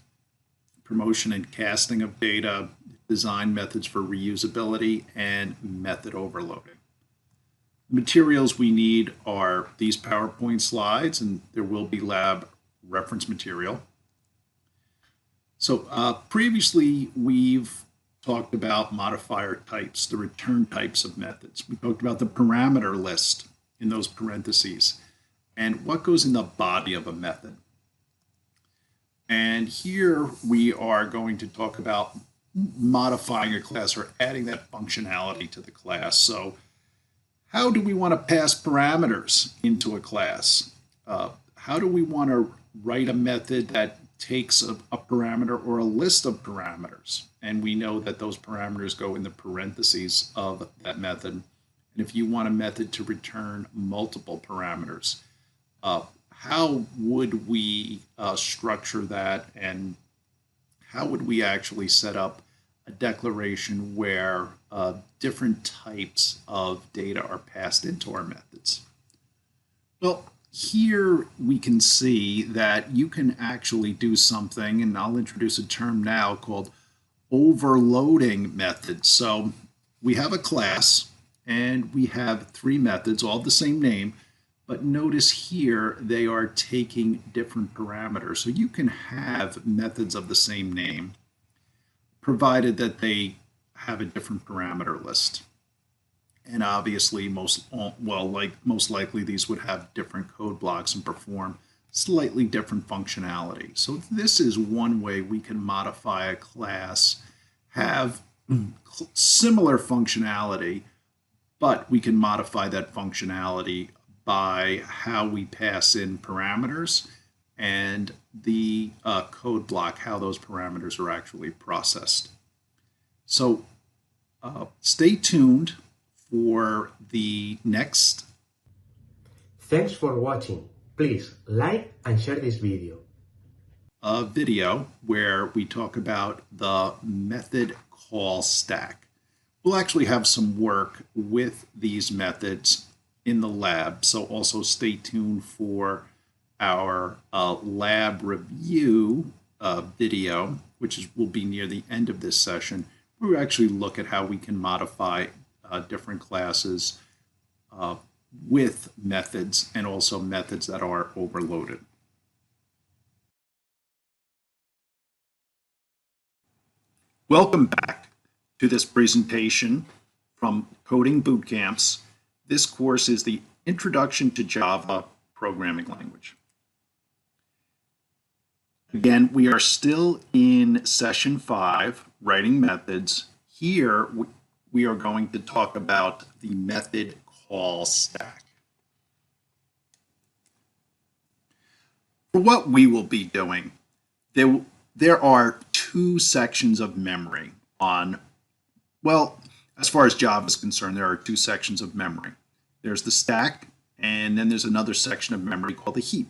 C: promotion and casting of data, design methods for reusability, and method overloading. The materials we need are these PowerPoint slides, and there will be lab reference material. So previously we've talked about modifier types, the return types of methods. We talked about the parameter list in those parentheses, and what goes in the body of a method. And here we are going to talk about modifying a class or adding that functionality to the class. So how do we want to pass parameters into a class? How do we want to write a method that takes a parameter or a list of parameters? And we know that those parameters go in the parentheses of that method. And if you want a method to return multiple parameters, how would we structure that, and how would we actually set up a declaration where different types of data are passed into our methods? Well, here we can see that you can actually do something, and I'll introduce a term now called overloading methods. So we have a class and we have three methods, all the same name, but notice here they are taking different parameters. So you can have methods of the same name, provided that they have a different parameter list. And obviously, most likely these would have different code blocks and perform slightly different functionality. So this is one way we can modify a class, have similar functionality, but we can modify that functionality by how we pass in parameters and the code block, how those parameters are actually processed. So stay tuned for the next.
D: Thanks for watching. Please like and share this video.
C: A video where we talk about the method call stack. We'll actually have some work with these methods in the lab, so also stay tuned for our lab review video, which will be near the end of this session. We'll actually look at how we can modify different classes with methods and also methods that are overloaded. Welcome back to this presentation from Coding Bootcamps. This course is the Introduction to Java Programming Language. Again, we are still in session 5, writing methods. Here, we are going to talk about the method call stack. For what we will be doing, there are two sections of memory on, well, as far as Java is concerned, there are two sections of memory. There's the stack, and then there's another section of memory called the heap.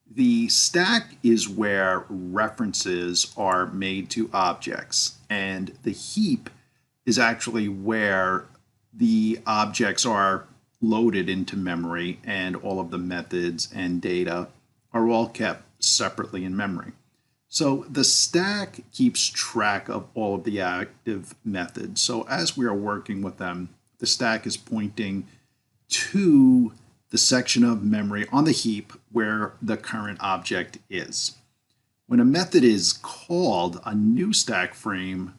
C: The stack is where references are made to objects, and the heap is actually where the objects are loaded into memory and all of the methods and data are all kept separately in memory. So the stack keeps track of all of the active methods. So as we are working with them, the stack is pointing to the section of memory on the heap where the current object is. When a method is called, a new stack frame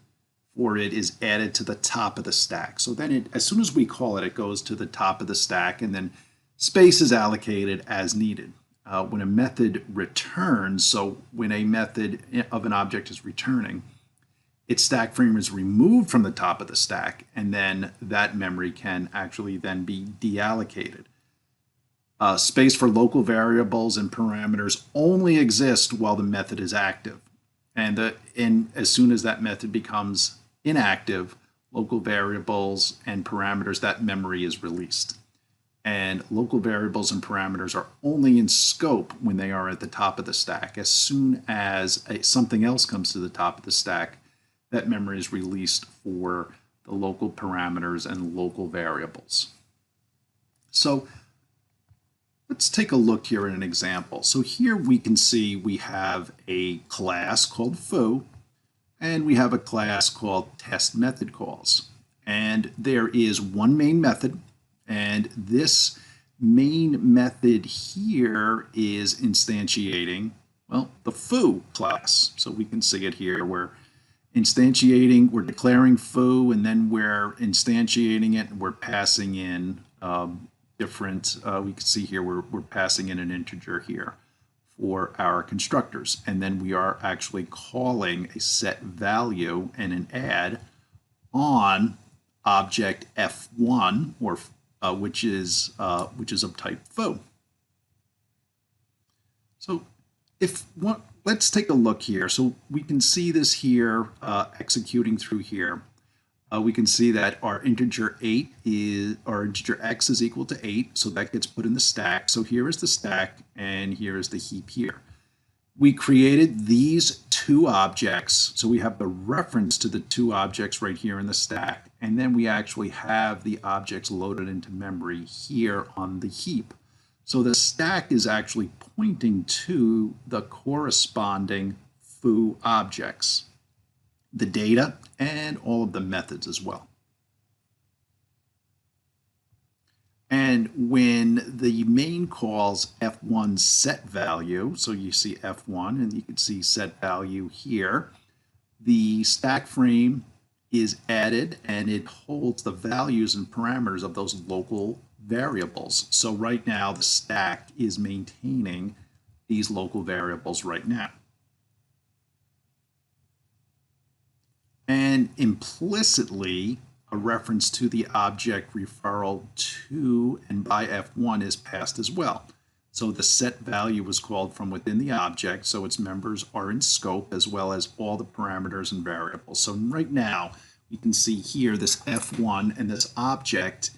C: for it is added to the top of the stack. So then as soon as we call it, it goes to the top of the stack, and then space is allocated as needed. When a method returns, so when a method of an object is returning, its stack frame is removed from the top of the stack, and then that memory can actually then be deallocated. Space for local variables and parameters only exist while the method is active. And as soon as that method becomes inactive, local variables and parameters, that memory is released. And local variables and parameters are only in scope when they are at the top of the stack. As soon as something else comes to the top of the stack, that memory is released for the local parameters and local variables. So let's take a look here at an example. So here we can see we have a class called foo, and we have a class called test method calls. And there is one main method, and this main method here is instantiating, well, the foo class. So we can see it here. We're instantiating, we're declaring foo, and then we're instantiating it, and we're passing in different, we can see here we're passing in an integer here for our constructors, and then we are actually calling a set value and an add on object f1, or which is of type foo. So let's take a look here. So we can see this here executing through here. We can see that our integer x is equal to 8, so that gets put in the stack. So here is the stack, and here is the heap here. We created these two objects, so we have the reference to the two objects right here in the stack, and then we actually have the objects loaded into memory here on the heap. So the stack is actually pointing to the corresponding foo objects. the data and all of the methods as well. And when the main calls F1 set value, so you see F1 and you can see set value here, the stack frame is added and it holds the values and parameters of those local variables. So right now the stack is maintaining these local variables right now. And implicitly, a reference to the object referral to and by F1 is passed as well. So the set value was called from within the object, so its members are in scope as well as all the parameters and variables. So right now, we can see here this F1 and this object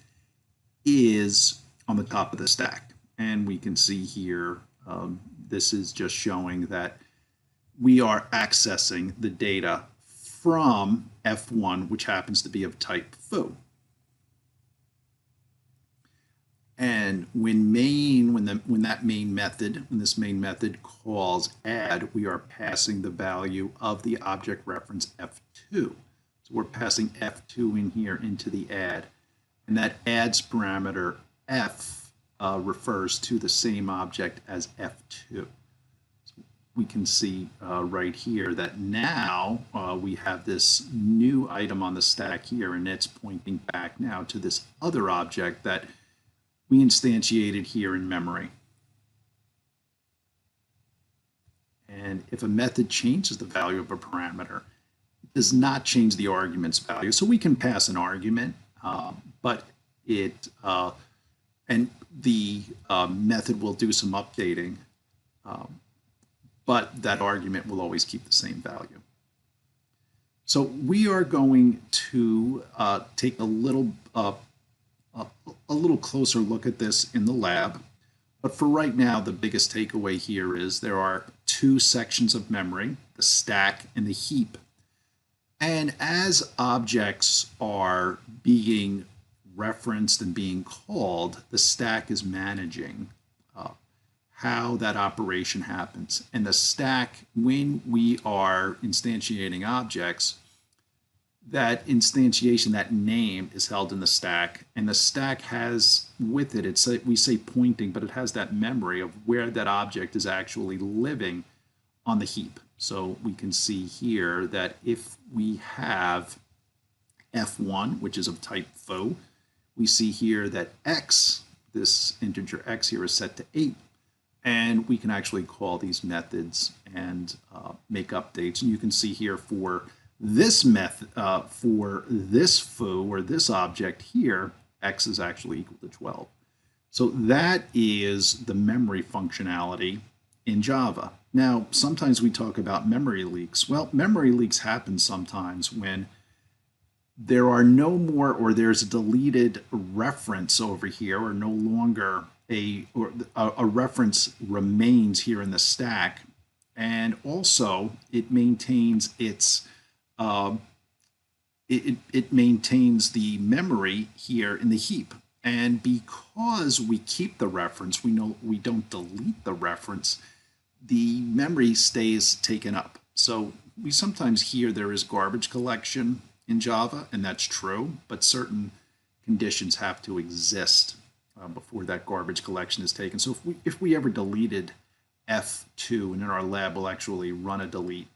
C: is on the top of the stack. And we can see here, this is just showing that we are accessing the data from F1, which happens to be of type foo. And when this main method calls add, we are passing the value of the object reference F2. So we're passing F2 in here into the add. And that adds parameter F refers to the same object as F2. We can see right here that now we have this new item on the stack here, and it's pointing back now to this other object that we instantiated here in memory. And if a method changes the value of a parameter, it does not change the argument's value. So we can pass an argument, but and the method will do some updating. But that argument will always keep the same value. So we are going to take a little closer look at this in the lab. But for right now, the biggest takeaway here is there are two sections of memory, the stack and the heap. And as objects are being referenced and being called, the stack is managing how that operation happens. And the stack, when we are instantiating objects, that instantiation, that name is held in the stack, and the stack has with it, we say pointing, but it has that memory of where that object is actually living on the heap. So we can see here that if we have F1, which is of type foo, we see here that X, this integer X here, is set to 8. And we can actually call these methods and make updates. And you can see here for this method, for this foo or this object here, X is actually equal to 12. So that is the memory functionality in Java. Now, sometimes we talk about memory leaks. Well, memory leaks happen sometimes when there are no more, or there's a deleted reference over here, or no longer a reference remains here in the stack, and also it maintains its it maintains the memory here in the heap. And because we keep the reference, we don't delete the reference, the memory stays taken up. So we sometimes hear there is garbage collection in Java, and that's true, but certain conditions have to exist before that garbage collection is taken. So if we ever deleted F2, and in our lab we'll actually run a delete,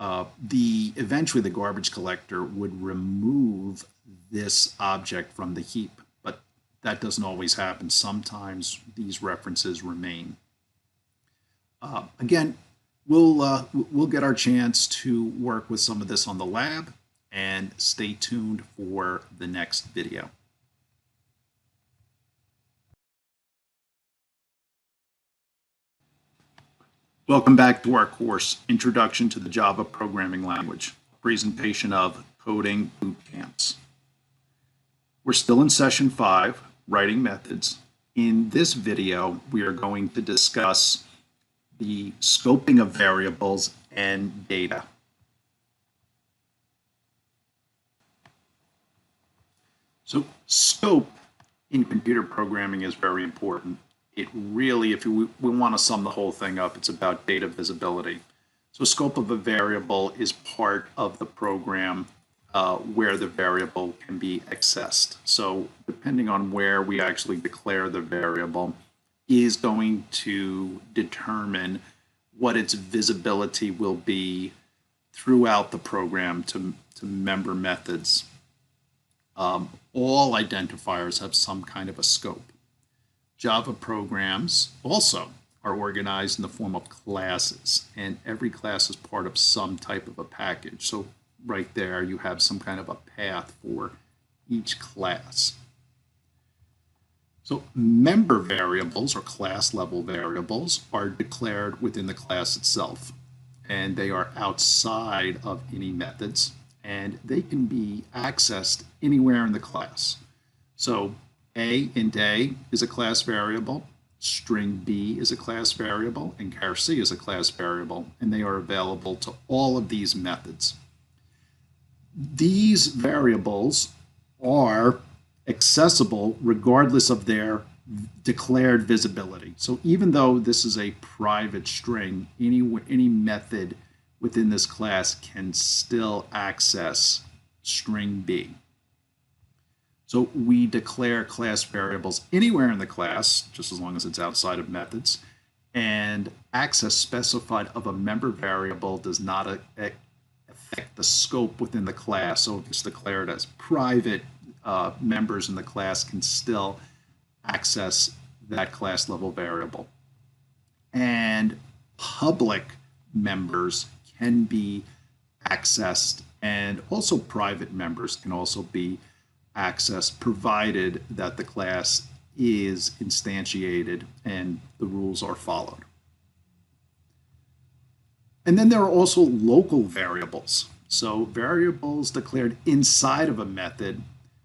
C: eventually the garbage collector would remove this object from the heap, but that doesn't always happen. Sometimes these references remain. Again, we'll get our chance to work with some of this on the lab, and stay tuned for the next video. Welcome back to our course, Introduction to the Java Programming Language, a presentation of Coding Boot Camps. We're still in session 5, Writing Methods. In this video, we are going to discuss the scoping of variables and data. So scope in computer programming is very important. It really, if we want to sum the whole thing up, it's about data visibility. So scope of a variable is part of the program where the variable can be accessed. So depending on where we actually declare the variable is going to determine what its visibility will be throughout the program to member methods. All identifiers have some kind of a scope. Java programs also are organized in the form of classes, and every class is part of some type of a package. So right there you have some kind of a path for each class. So member variables or class level variables are declared within the class itself, and they are outside of any methods, and they can be accessed anywhere in the class. So int A is a class variable, string B is a class variable, and char C is a class variable, and they are available to all of these methods. These variables are accessible regardless of their declared visibility. So even though this is a private string, any method within this class can still access string B. So we declare class variables anywhere in the class, just as long as it's outside of methods, and access specified of a member variable does not affect the scope within the class. So if it's declared as private, members in the class can still access that class level variable. And public members can be accessed, and also private members can also be accessed, provided that the class is instantiated and the rules are followed. And then there are also local variables. So variables declared inside of a method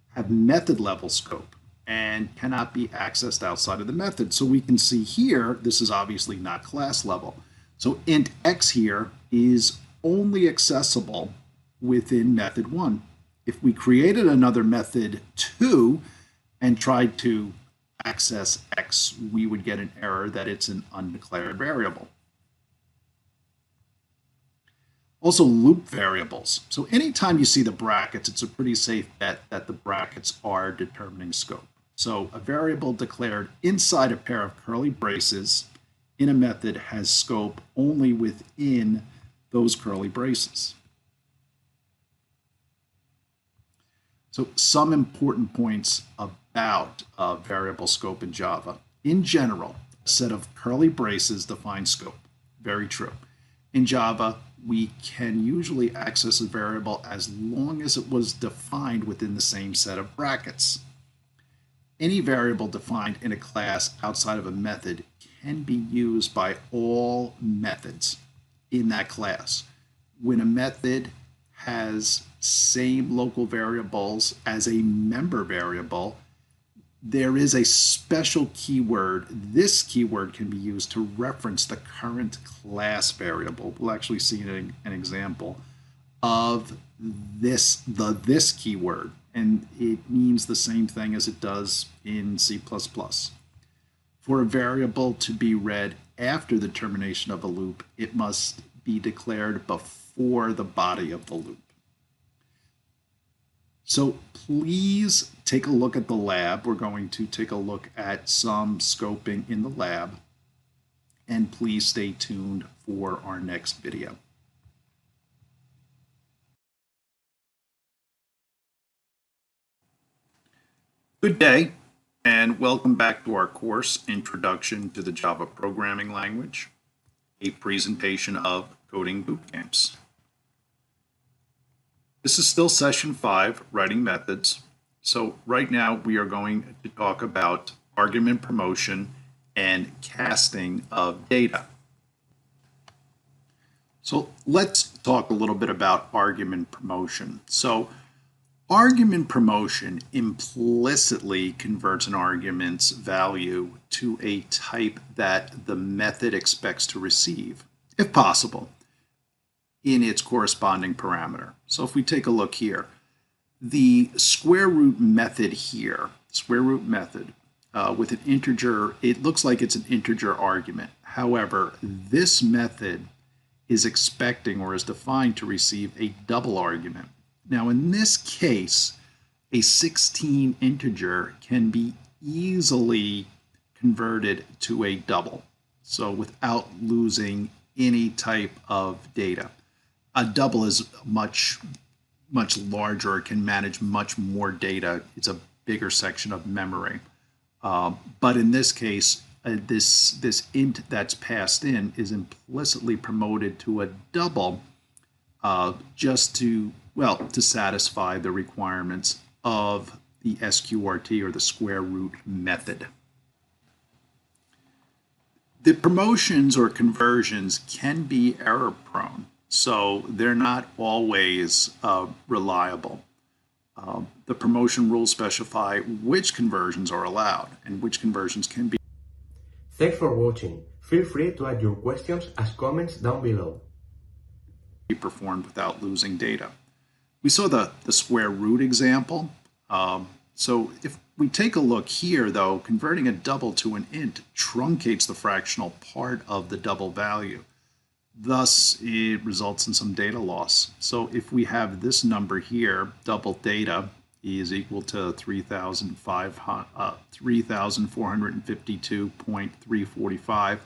C: have method level scope and cannot be accessed outside of the method. So we can see here, this is obviously not class level. So int x here is only accessible within method 1. If we created another method 2 and tried to access x, we would get an error that it's an undeclared variable. Also, loop variables. So anytime you see the brackets, it's a pretty safe bet that the brackets are determining scope. So a variable declared inside a pair of curly braces in a method has scope only within those curly braces. So some important points about variable scope in Java. In general, a set of curly braces defines scope. Very true. In Java, we can usually access a variable as long as it was defined within the same set of brackets. Any variable defined in a class outside of a method can be used by all methods in that class. When a method has same local variables as a member variable, there is a special keyword. This keyword can be used to reference the current class variable. We'll actually see an example of this keyword, and it means the same thing as it does in C++. For a variable to be read after the termination of a loop, it must be declared before the body of the loop. So please take a look at the lab. We're going to take a look at some scoping in the lab, and please stay tuned for our next video. Good day, and welcome back to our course, Introduction to the Java Programming Language, a presentation of Coding Bootcamps. This is still session 5, writing methods. So right now we are going to talk about argument promotion and casting of data. So let's talk a little bit about argument promotion. So argument promotion implicitly converts an argument's value to a type that the method expects to receive, if possible, in its corresponding parameter. So if we take a look here, the square root method here, with an integer, it looks like it's an integer argument. However, this method is expecting or is defined to receive a double argument. Now, in this case, a 16 integer can be easily converted to a double, so without losing any type of data. A double is much larger. It can manage much more data. It's a bigger section of memory. But in this case, this int that's passed in is implicitly promoted to a double just to satisfy the requirements of the SQRT, or the square root method. The promotions or conversions can be error prone, so they're not always reliable. The promotion rules specify which conversions are allowed and which conversions can be.
D: Thanks for watching. Feel free to add your questions as comments down below.
C: Performed without losing data. We saw the square root example. So if we take a look here, though, converting a double to an int truncates the fractional part of the double value. Thus, it results in some data loss. So if we have this number here, double data is equal to 3,452.345.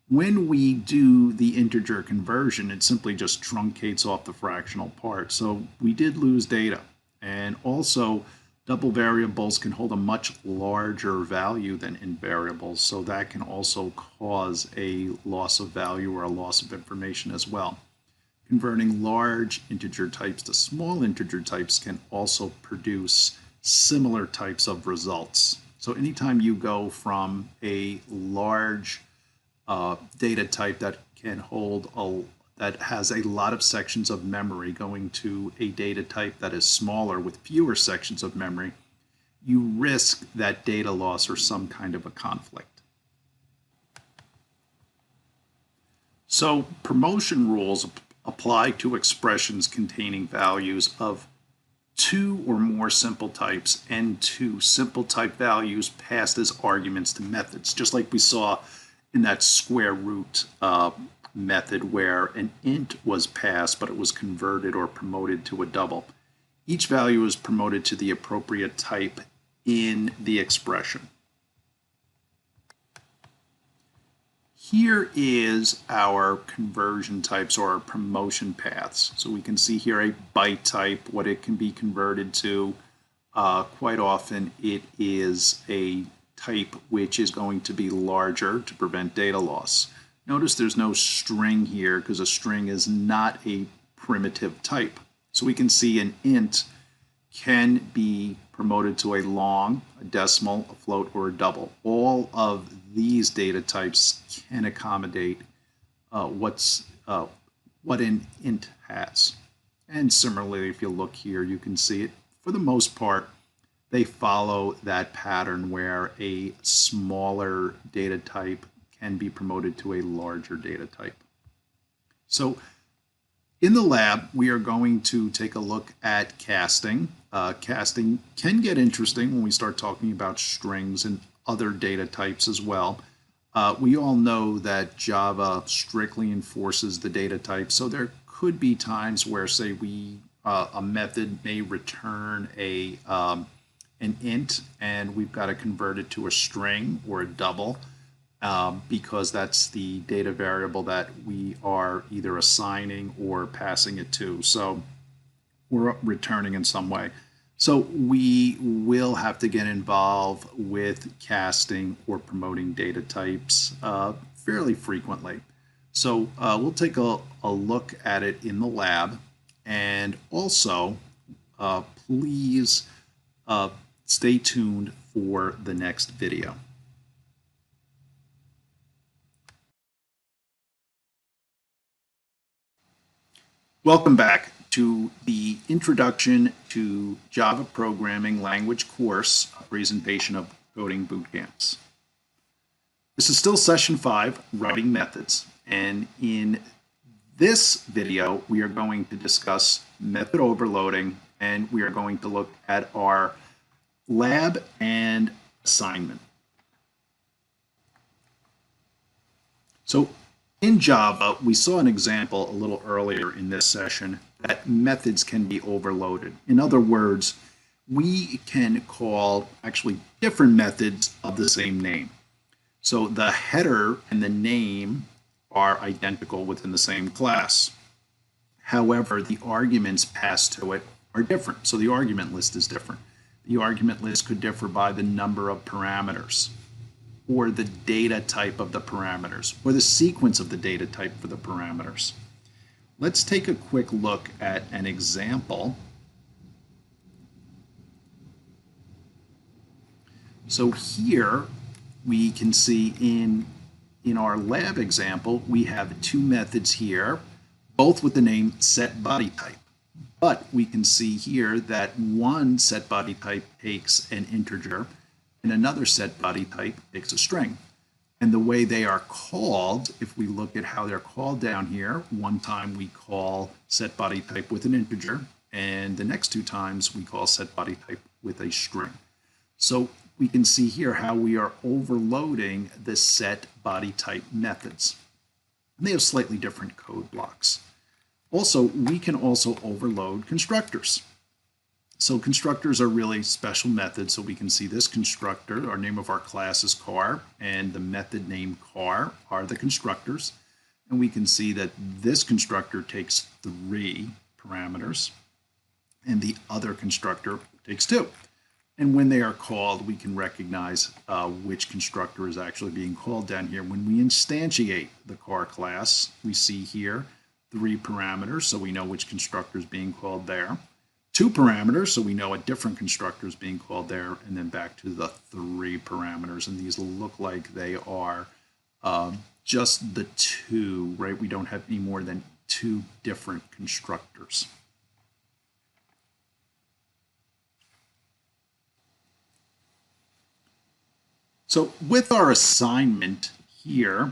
C: When we do the integer conversion, it simply just truncates off the fractional part. So we did lose data. And also, double variables can hold a much larger value than int variables, so that can also cause a loss of value or a loss of information as well. Converting large integer types to small integer types can also produce similar types of results. So anytime you go from a large data type that can hold that has a lot of sections of memory going to a data type that is smaller with fewer sections of memory, you risk that data loss or some kind of a conflict. So promotion rules apply to expressions containing values of two or more simple types and two simple type values passed as arguments to methods, just like we saw in that square root method where an int was passed, but it was converted or promoted to a double. Each value is promoted to the appropriate type in the expression. Here is our conversion types, or our promotion paths. So we can see here a byte type, what it can be converted to. Quite often it is a type which is going to be larger to prevent data loss. Notice there's no string here because a string is not a primitive type. So we can see an int can be promoted to a long, a decimal, a float, or a double. All of these data types can accommodate what an int has. And similarly, if you look here, you can see it. For the most part, they follow that pattern where a smaller data type can be promoted to a larger data type. So in the lab, we are going to take a look at casting. Casting can get interesting when we start talking about strings and other data types as well. We all know that Java strictly enforces the data type, so there could be times where, say, a method may return an int, and we've got to convert it to a string or a double. Because that's the data variable that we are either assigning or passing it to. So we're returning in some way. So we will have to get involved with casting or promoting data types fairly frequently. So we'll take a look at it in the lab. And also, please stay tuned for the next video. Welcome back to the Introduction to Java Programming Language course, a presentation of Coding Boot Camps. This is still session 5, Writing Methods, and in this video we are going to discuss method overloading, and we are going to look at our lab and assignment. So In Java, we saw an example a little earlier in this session that methods can be overloaded. In other words, we can call actually different methods of the same name. So the header and the name are identical within the same class. However, the arguments passed to it are different. So the argument list is different. The argument list could differ by the number of parameters, or the data type of the parameters, or the sequence of the data type for the parameters. Let's take a quick look at an example. So here we can see in our lab example, we have two methods here, both with the name setBodyType. But we can see here that one setBodyType takes an integer and another setBodyType takes a string. And the way they are called, if we look at how they're called down here, one time we call setBodyType with an integer, and the next two times we call setBodyType with a string. So we can see here how we are overloading the setBodyType methods. And they have slightly different code blocks. Also, we can also overload constructors. So constructors are really special methods. So we can see this constructor, our name of our class is car, and the method name car are the constructors. And we can see that this constructor takes 3 parameters, and the other constructor takes 2. And when they are called, we can recognize which constructor is actually being called down here. When we instantiate the car class, we see here 3 parameters, so we know which constructor is being called there. 2 parameters, so we know a different constructor is being called there, and then back to the 3 parameters. And these look like they are just the 2, right? We don't have any more than 2 different constructors. So with our assignment here,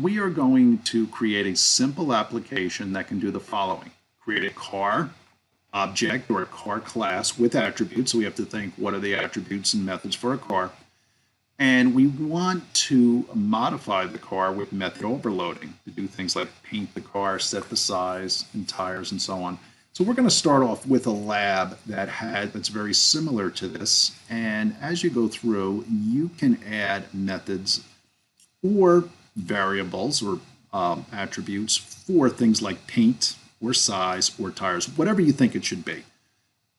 C: we are going to create a simple application that can do the following. Create a car object or a car class with attributes. So we have to think, what are the attributes and methods for a car? And we want to modify the car with method overloading to do things like paint the car, set the size and tires and so on. So we're going to start off with a lab that's very similar to this. And as you go through, you can add methods or variables or attributes for things like paint or size or tires, whatever you think it should be.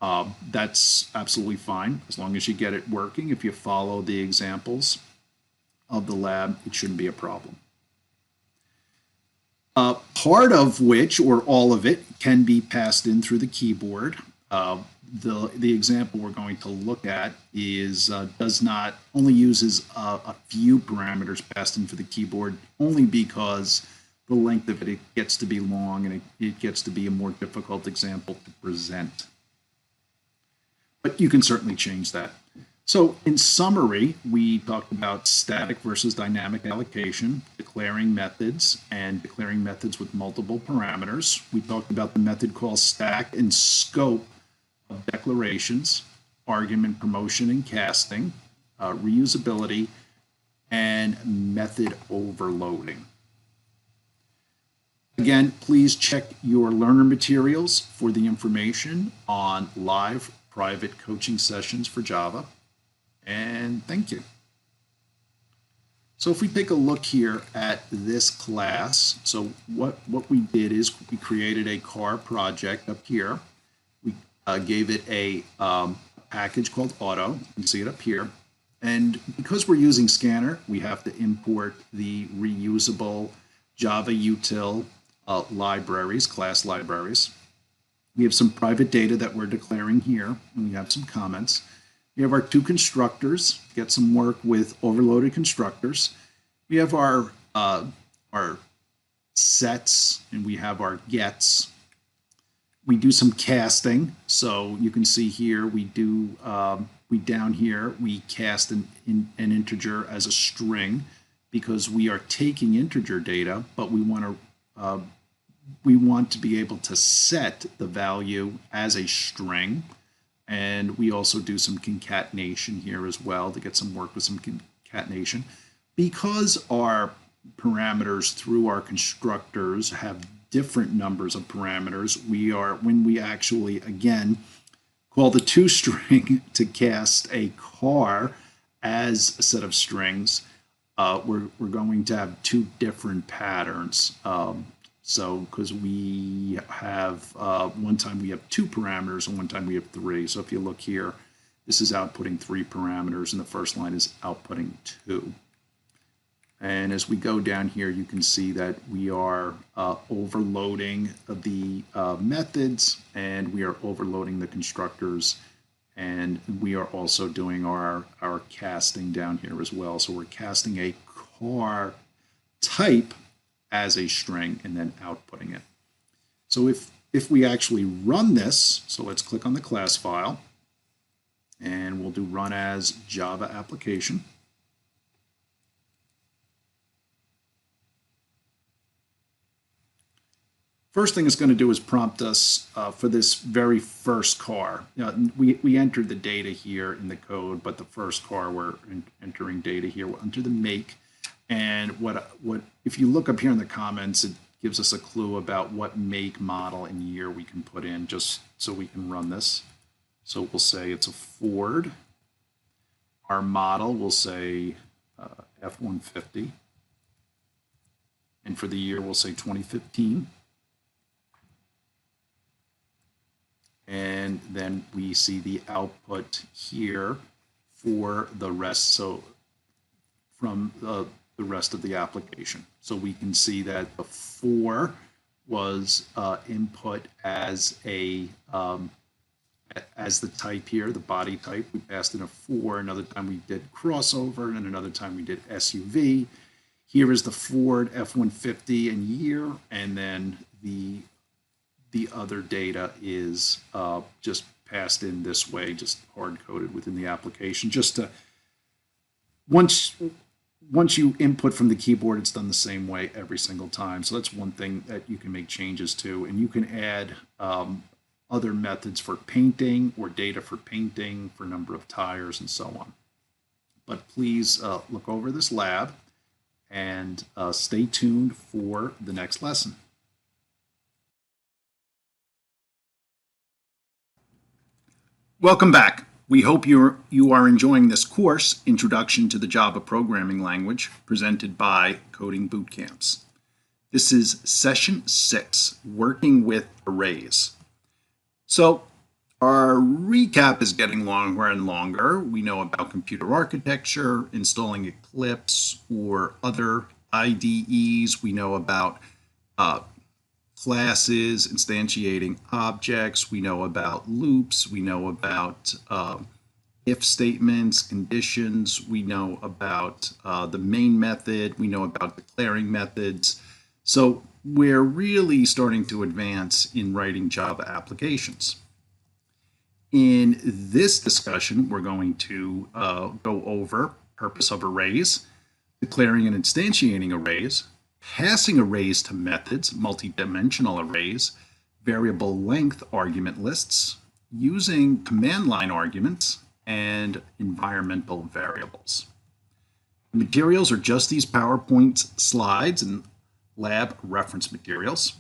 C: That's absolutely fine as long as you get it working. If you follow the examples of the lab, it shouldn't be a problem. Part of which, or all of it, can be passed in through the keyboard. The example we're going to look at is only uses a few parameters passed in for the keyboard, only because the length of it gets to be long and it gets to be a more difficult example to present. But you can certainly change that. So in summary, we talked about static versus dynamic allocation, declaring methods, and declaring methods with multiple parameters. We talked about the method call stack and scope of declarations, argument promotion and casting, reusability, and method overloading. Again, please check your learner materials for the information on live private coaching sessions for Java. And thank you. So if we take a look here at this class, so what we did is we created a car project up here. We gave it a package called auto. You can see it up here. And because we're using Scanner, we have to import the reusable Java util libraries, class libraries. We have some private data that we're declaring here, and we have some comments. We have our 2 constructors, get some work with overloaded constructors. We have our sets, and we have our gets. We do some casting. So you can see here, down here, we cast an integer as a string because we are taking integer data, but we want to be able to set the value as a string. And we also do some concatenation here as well to get some work with some concatenation. Because our parameters through our constructors have different numbers of parameters. When we actually, again, call the toString to cast a car as a set of strings, we're going to have two different patterns. So because we have, one time we have two parameters and one time we have three. So if you look here, this is outputting 3 parameters and the first line is outputting 2. And as we go down here, you can see that we are overloading the methods and we are overloading the constructors. And we are also doing our casting down here as well. So we're casting a car type as a string and then outputting it. So if we actually run this, so let's click on the class file and we'll do run as Java application. First thing it's going to do is prompt us for this very first car. We entered the data here in the code, but the first car we're entering data here. We'll enter the make. And what if you look up here in the comments, it gives us a clue about what make, model, and year we can put in just so we can run this. So we'll say it's a Ford. Our model will say F-150. And for the year, we'll say 2015. And then we see the output here for the rest, so from the rest of the application. So we can see that the 4 was input as a as the type here, the body type. We passed in a 4. Another time we did crossover, and another time we did SUV. Here is the Ford F-150 and year, and then the other data is just passed in this way, just hard-coded within the application. Just to, once you input from the keyboard, it's done the same way every single time. So that's one thing that you can make changes to. And you can add other methods for painting or data for painting, for number of tires, and so on. But please look over this lab and stay tuned for the next lesson. Welcome back. We hope you are enjoying this course, Introduction to the Java Programming Language, presented by Coding Bootcamps. This is Session 6, Working with Arrays. So our recap is getting longer and longer. We know about computer architecture, installing Eclipse or other IDEs. We know about classes, instantiating objects. We know about loops. We know about if statements, conditions. We know about the main method. We know about declaring methods. So we're really starting to advance in writing Java applications. In this discussion, we're going to go over purpose of arrays, declaring and instantiating arrays, passing arrays to methods, multi-dimensional arrays, variable length argument lists, using command line arguments, and environmental variables. The materials are just these PowerPoint slides and lab reference materials.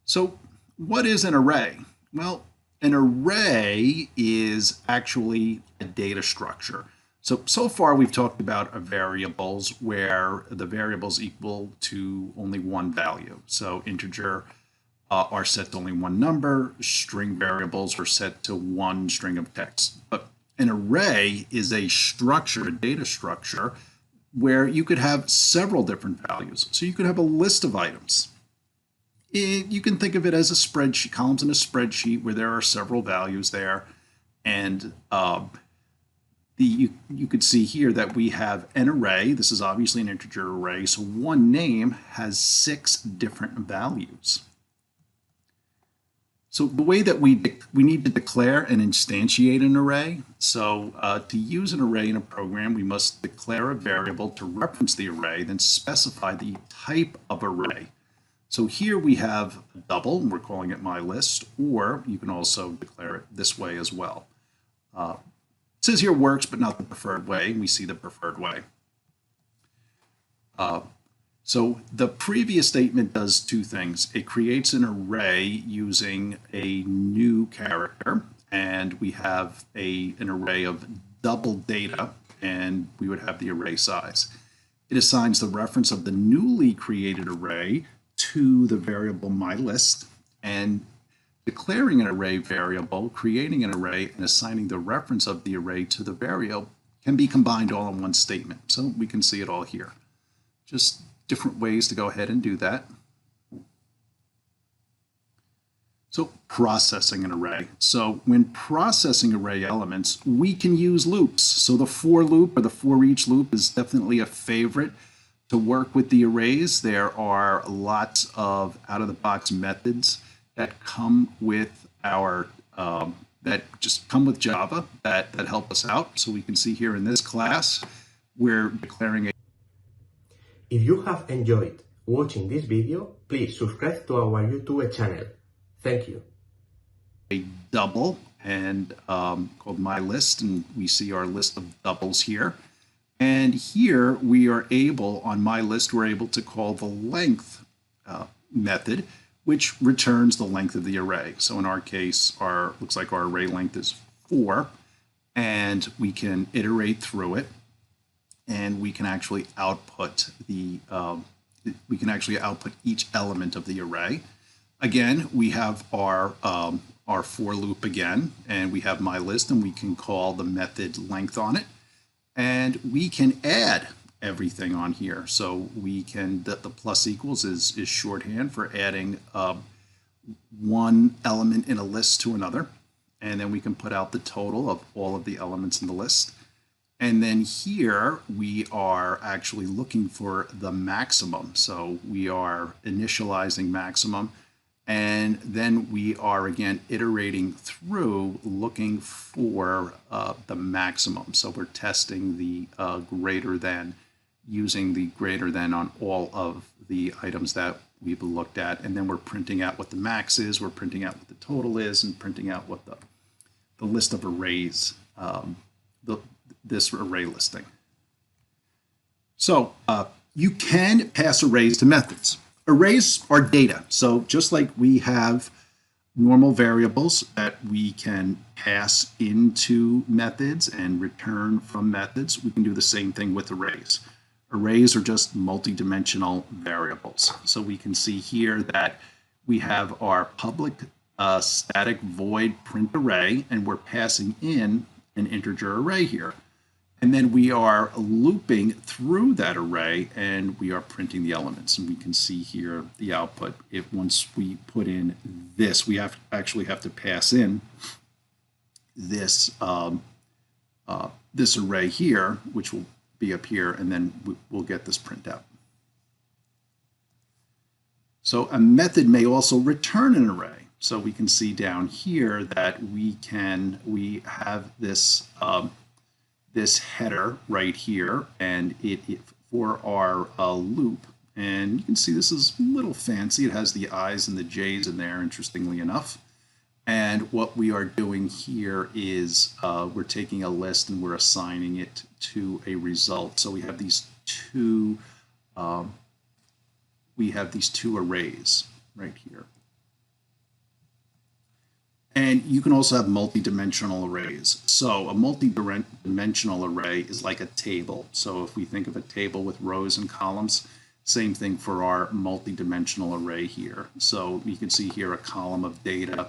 C: So what is an array? Well, an array is actually a data structure. So far we've talked about variables where the variables equal to only one value. So integer are set to only one number, string variables are set to one string of text. But an array is a structure, a data structure, where you could have several different values. So you could have a list of items. You can think of it as a spreadsheet, columns in a spreadsheet where there are several values there. And you could see here that we have an array. This is obviously an integer array. So one name has 6 different values. So the way that we need to declare and instantiate an array. So to use an array in a program, we must declare a variable to reference the array, then specify the type of array. So here we have a double, and we're calling it myList, or you can also declare it this way as well. It says here works, but not the preferred way. We see the preferred way. So the previous statement does two things. It creates an array using a new character, and we have an array of double data, and we would have the array size. It assigns the reference of the newly created array to the variable mylist, and declaring an array variable, creating an array, and assigning the reference of the array to the variable can be combined all in one statement. So we can see it all here. Just different ways to go ahead and do that. So processing an array. So when processing array elements, we can use loops. So the for loop or the for each loop is definitely a favorite to work with the arrays. There are lots of out-of-the-box methods that come with our that just come with Java that help us out. So we can see here in this class, we're declaring a.
D: If you have enjoyed watching this video, please subscribe to our YouTube channel. Thank you.
C: A double and called mylist, and we see our list of doubles here. And here we are able, on mylist, we're able to call the length method, which returns the length of the array. So in our case, looks like our array length is 4, and we can iterate through it, and we can actually output each element of the array. Again, we have our for loop again, and we have mylist, and we can call the method length on it, and we can add everything on here. So we can, the plus equals is shorthand for adding one element in a list to another, and then we can put out the total of all of the elements in the list. And then here we are actually looking for the maximum. So we are initializing maximum, and then we are again iterating through looking for the maximum. So we're testing the greater than, using the greater than on all of the items that we've looked at. And then we're printing out what the max is, we're printing out what the total is, and printing out what the list of arrays, this array listing. So you can pass arrays to methods. Arrays are data. So just like we have normal variables that we can pass into methods and return from methods, we can do the same thing with arrays. Arrays are just multi-dimensional variables. So we can see here that we have our public static void print array, and we're passing in an integer array here. And then we are looping through that array, and we are printing the elements. And we can see here the output. Once we put in this, we actually have to pass in this this array here, which will be up here, and then we'll get this printout. So a method may also return an array. So we can see down here that we have this this header right here, and it for our loop, and you can see this is a little fancy. It has the I's and the J's in there, interestingly enough. And what we are doing here is we're taking a list and we're assigning it to a result. So we have these two arrays right here. And you can also have multi-dimensional arrays. So a multi-dimensional array is like a table. So if we think of a table with rows and columns, same thing for our multi-dimensional array here. So you can see here a column of data.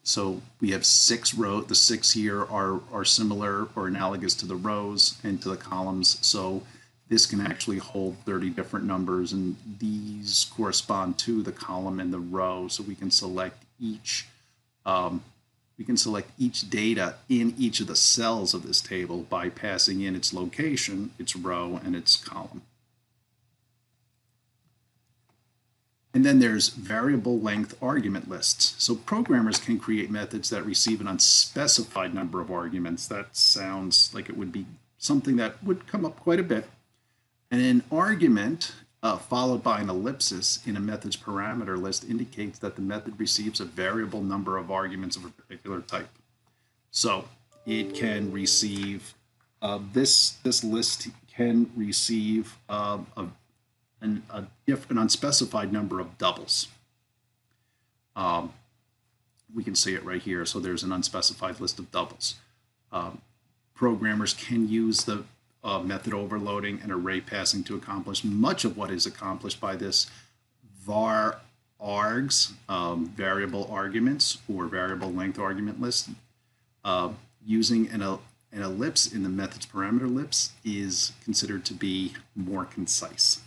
C: So we have 6 rows. The 6 here are similar or analogous to the rows and to the columns. So this can actually hold 30 different numbers, and these correspond to the column and the row. So we can select each data in each of the cells of this table by passing in its location, its row, and its column. And then there's variable length argument lists. So programmers can create methods that receive an unspecified number of arguments. That sounds like it would be something that would come up quite a bit. And an argument followed by an ellipsis in a method's parameter list indicates that the method receives a variable number of arguments of a particular type. So it can receive, this list can receive an unspecified number of doubles. We can see it right here. So there's an unspecified list of doubles. Programmers can use the method overloading and array passing to accomplish much of what is accomplished by this var args, variable arguments or variable length argument list. Using an ellipse in the method's parameter ellipse is considered to be more concise.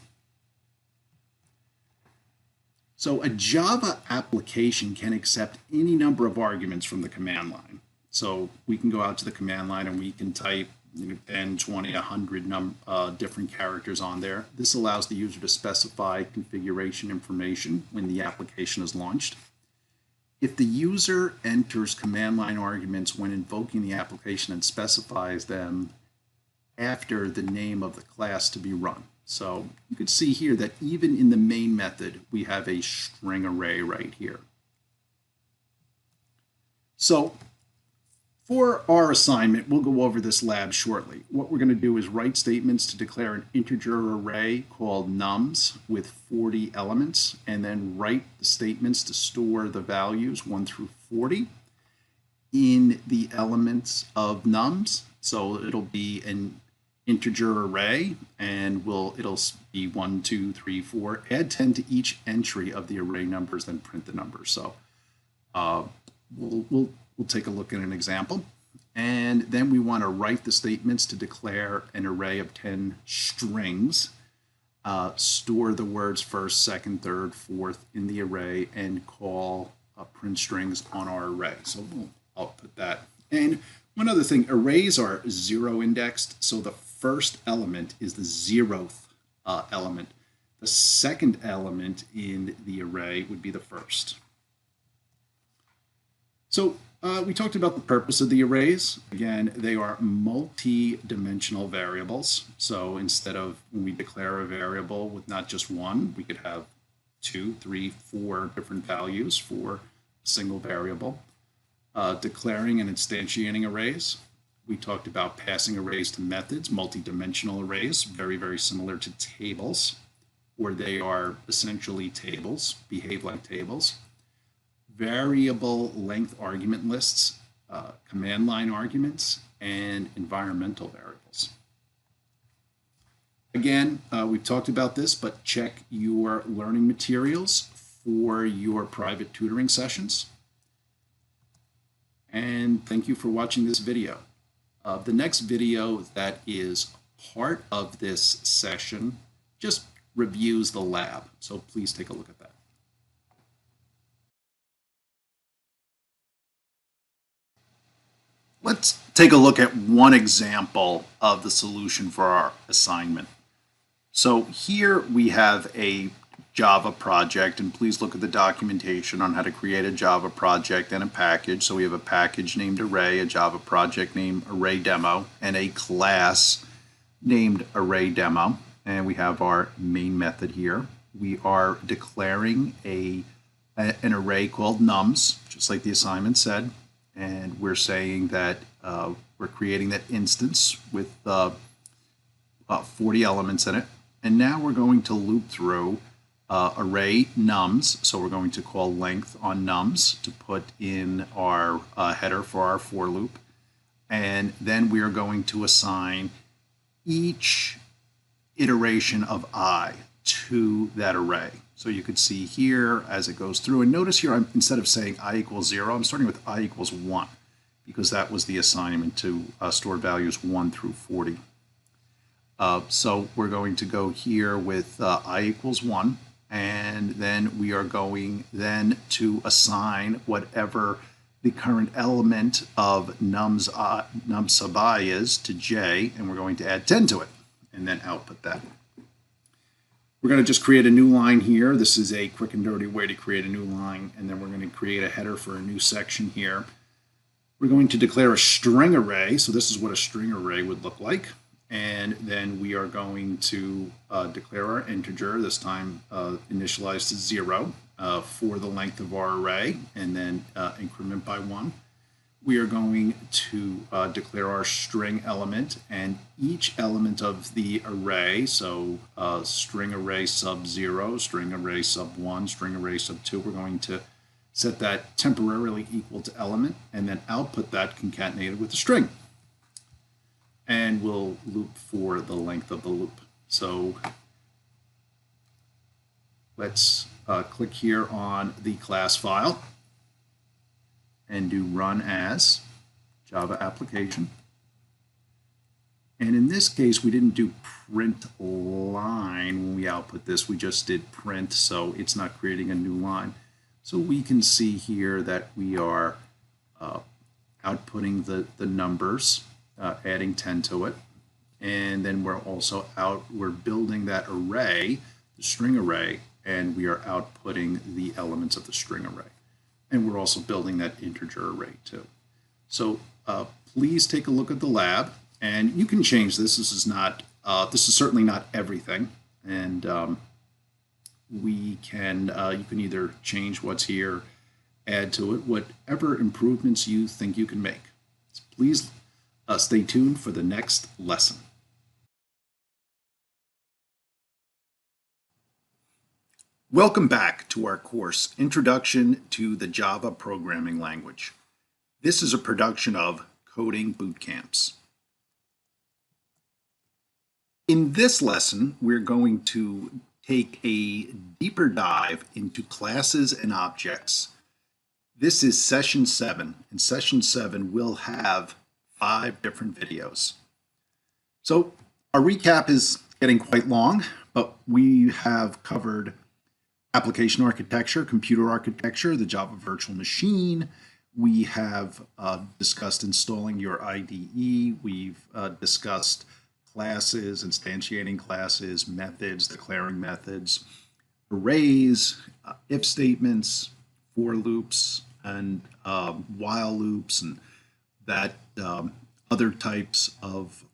C: So a Java application can accept any number of arguments from the command line. So we can go out to the command line and we can type 10, 20, 100 different characters on there. This allows the user to specify configuration information when the application is launched. If the user enters command line arguments when invoking the application and specifies them after the name of the class to be run. So you can see here that even in the main method, we have a string array right here. So for our assignment, we'll go over this lab shortly. What we're going to do is write statements to declare an integer array called nums with 40 elements, and then write the statements to store the values 1 through 40 in the elements of nums. So it'll be an integer array, and it'll be 1, 2, 3, 4. Add 10 to each entry of the array numbers, then print the numbers. So we'll take a look at an example. And then we want to write the statements to declare an array of 10 strings, store the words first, second, third, fourth in the array, and call print strings on our array. So we'll output that. And one other thing, arrays are 0 indexed, so the first element is the 0th element. The second element in the array would be the first. So we talked about the purpose of the arrays. Again, they are multi-dimensional variables. So instead of when we declare a variable with not just one, we could have 2, 3, 4 different values for a single variable. Declaring and instantiating arrays. We talked about passing arrays to methods, multi-dimensional arrays, very, very similar to tables, where they are essentially tables, behave like tables. Variable length argument lists, command line arguments, and environmental variables. Again, we've talked about this, but check your learning materials for your private tutoring sessions. And thank you for watching this video. The next video that is part of this session just reviews the lab, so please take a look at that. Let's take a look at one example of the solution for our assignment. So here we have a Java project, and please look at the documentation on how to create a Java project and a package. So we have a package named array, a Java project named array demo, and a class named array demo. And we have our main method here. We are declaring an array called nums, just like the assignment said. And we're saying that we're creating that instance with about 40 elements in it. And now we're going to loop through array nums. So we're going to call length on nums to put in our header for our for loop. And then we are going to assign each iteration of I to that array. So you could see here as it goes through, and notice here, instead of saying I equals 0, I'm starting with I equals 1, because that was the assignment to store values 1 through 40. So we're going to go here with I equals 1, and then we are going then to assign whatever the current element of nums sub I is to j, and we're going to add 10 to it, and then output that. We're going to just create a new line here. This is a quick and dirty way to create a new line, and then we're going to create a header for a new section here. We're going to declare a string array, so this is what a string array would look like, and then we are going to declare our integer, this time initialized to 0 for the length of our array, and then increment by 1. we are going to declare our string element, and each element of the array, so string array sub 0, string array sub 1, string array sub 2, we're going to set that temporarily equal to element, and then output that concatenated with the string. And we'll loop for the length of the loop. So let's click here on the class file and do run as Java application. And in this case, we didn't do print line when we output this. We just did print, so it's not creating a new line. So we can see here that we are outputting the numbers, adding 10 to it. And then we're building that array, the string array, and we are outputting the elements of the string array. And we're also building that integer array too. So please take a look at the lab, and you can change this. This is certainly not everything, and you can either change what's here, add to it, whatever improvements you think you can make. So please stay tuned for the next lesson. Welcome back to our course, Introduction to the Java Programming Language. This is a production of Coding Boot Camps. In this lesson, we're going to take a deeper dive into classes and objects. This is session 7. In session 7, we'll have 5 different videos. So our recap is getting quite long, but we have covered application architecture, computer architecture, the Java virtual machine. We have discussed installing your IDE. We've discussed classes, instantiating classes, methods, declaring methods, arrays, if statements, for loops, and while loops, and that other types of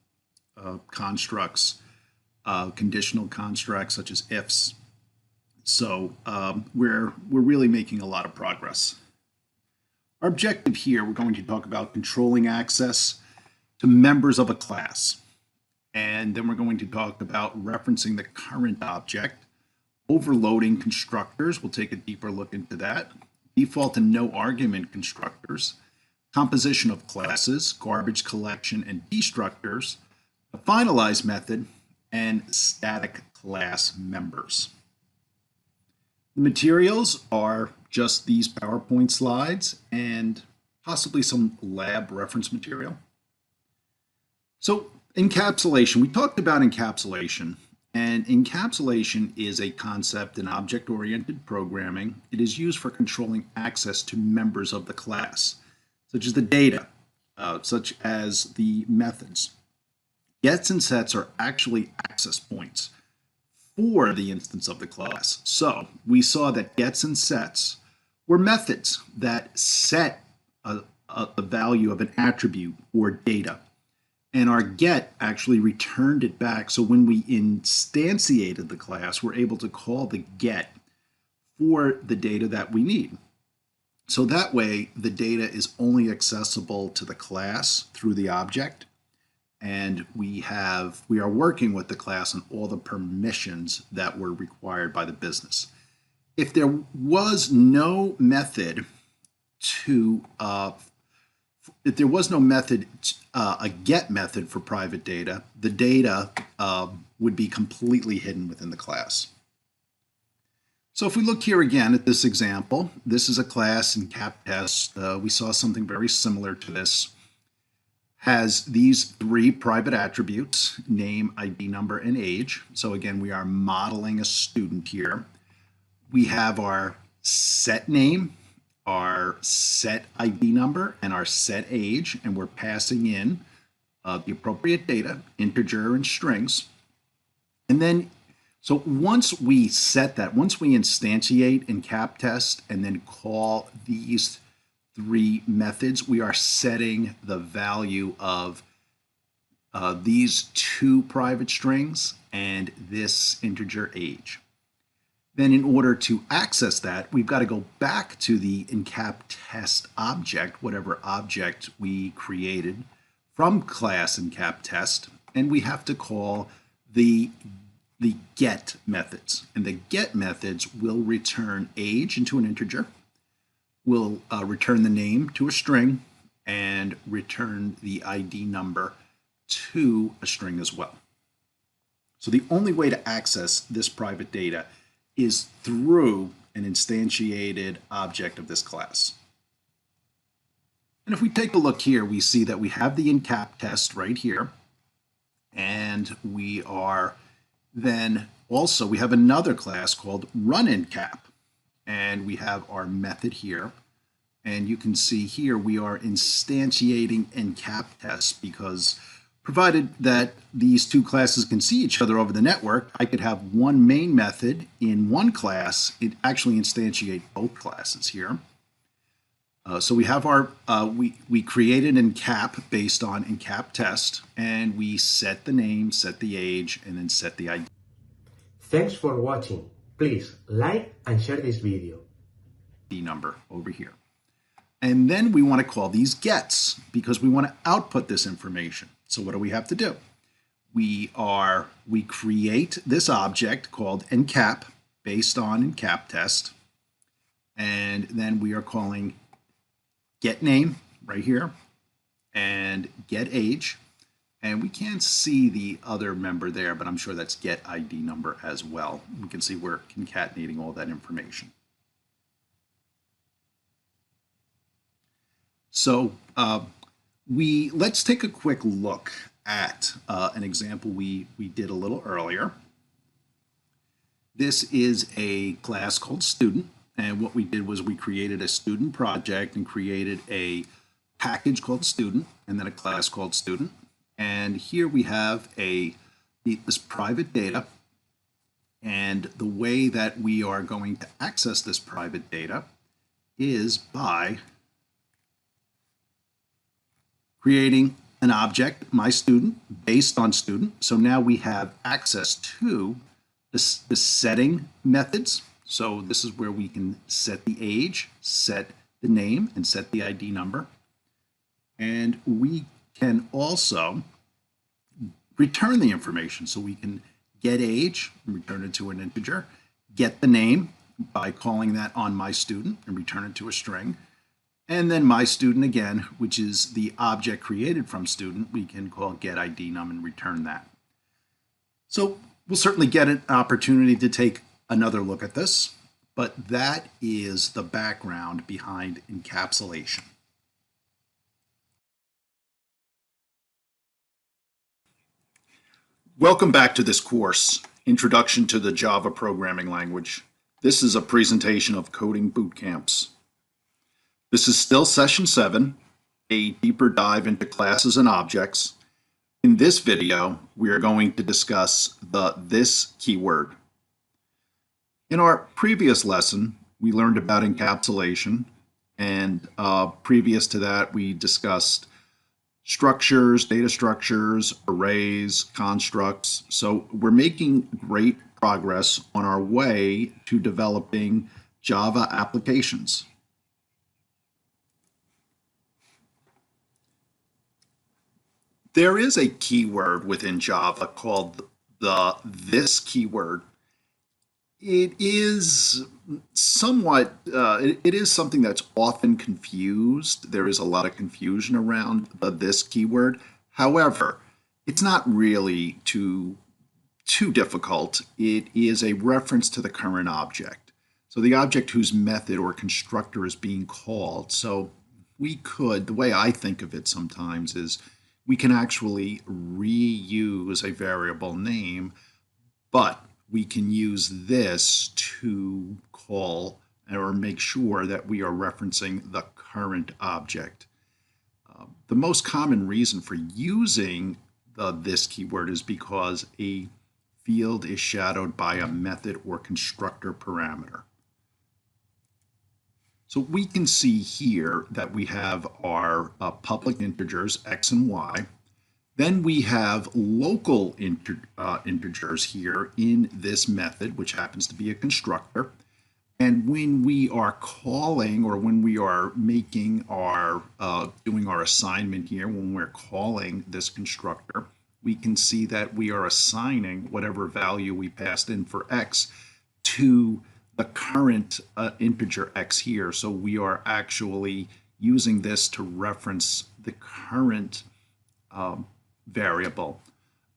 C: constructs, conditional constructs such as ifs. So we're really making a lot of progress. Our objective here, we're going to talk about controlling access to members of a class. And then we're going to talk about referencing the current object, overloading constructors. We'll take a deeper look into that. Default and no argument constructors, composition of classes, garbage collection and destructors, the finalize method, and static class members. The materials are just these PowerPoint slides and possibly some lab reference material. So encapsulation, we talked about encapsulation, and encapsulation is a concept in object-oriented programming. It is used for controlling access to members of the class, such as the data, such as the methods. Gets and sets are actually access points for the instance of the class. So we saw that gets and sets were methods that set the value of an attribute or data. And our get actually returned it back. So when we instantiated the class, we're able to call the get for the data that we need. So that way, the data is only accessible to the class through the object. And we are working with the class on all the permissions that were required by the business. If there was no method a get method for private data, the data would be completely hidden within the class. So if we look here again at this example, this is a class in CapTest. We saw something very similar to this. Has these 3 private attributes, name, ID number, and age. So again, we are modeling a student here. We have our set name, our set ID number, and our set age, and we're passing in the appropriate data, integer and strings. And then, so once we set that, once we instantiate in CapTest and then call these 3 methods, we are setting the value of these 2 private strings and this integer age. Then in order to access that, we've got to go back to the incaptest object, whatever object we created from class incaptest, and we have to call the get methods. And the get methods will return age into an integer, will return the name to a string, and return the ID number to a string as well. So the only way to access this private data is through an instantiated object of this class. And if we take a look here, we see that we have the incaptest right here, and we are then also, we have another class called runIncap, and we have our method here. And you can see here we are instantiating incaptest because provided that these two classes can see each other over the network, I could have one main method in one class. It actually instantiate both classes here. So we have our, we created incap based on incaptest, and we set the name, set the age, and then set the ID.
D: Thanks for watching. Please like and share this video.
C: Number over here. And then we want to call these gets because we want to output this information. So what do we have to do? We create this object called incap based on incaptest, and then we are calling get name right here and get age, and we can't see the other member there, but I'm sure that's get ID number as well. We can see we're concatenating all that information. So let's take a quick look at an example we did a little earlier. This is a class called student, and what we did was we created a student project and created a package called student and then a class called student. And here we have this private data, and the way that we are going to access this private data is by creating an object, my student, based on student. So now we have access to the setting methods. So this is where we can set the age, set the name, and set the ID number. And we can also return the information. So we can get age and return it to an integer, get the name by calling that on my student and return it to a string. And then my student again, which is the object created from student, we can call get ID num and return that. So we'll certainly get an opportunity to take another look at this, but that is the background behind encapsulation. Welcome back to this course, Introduction to the Java Programming Language. This is a presentation of coding boot camps. This is still session 7, a deeper dive into classes and objects. In this video, we are going to discuss the this keyword. In our previous lesson, we learned about encapsulation, and previous to that, we discussed structures, data structures, arrays, constructs. So we're making great progress on our way to developing Java applications. There is a keyword within Java called the this keyword. It is somewhat, it is something that's often confused. There is a lot of confusion around the this keyword. However, it's not really too difficult. It is a reference to the current object. So the object whose method or constructor is being called. So we could, the way I think of it sometimes is we can actually reuse a variable name, but we can use this to call or make sure that we are referencing the current object. The most common reason for using the this keyword is because a field is shadowed by a method or constructor parameter. So we can see here that we have our public integers x and y. Then we have local integers here in this method, which happens to be a constructor. And when we are calling, or when we are making our, doing our assignment here, when we're calling this constructor, we can see that we are assigning whatever value we passed in for x to the current integer x here. So we are actually using this to reference the current variable.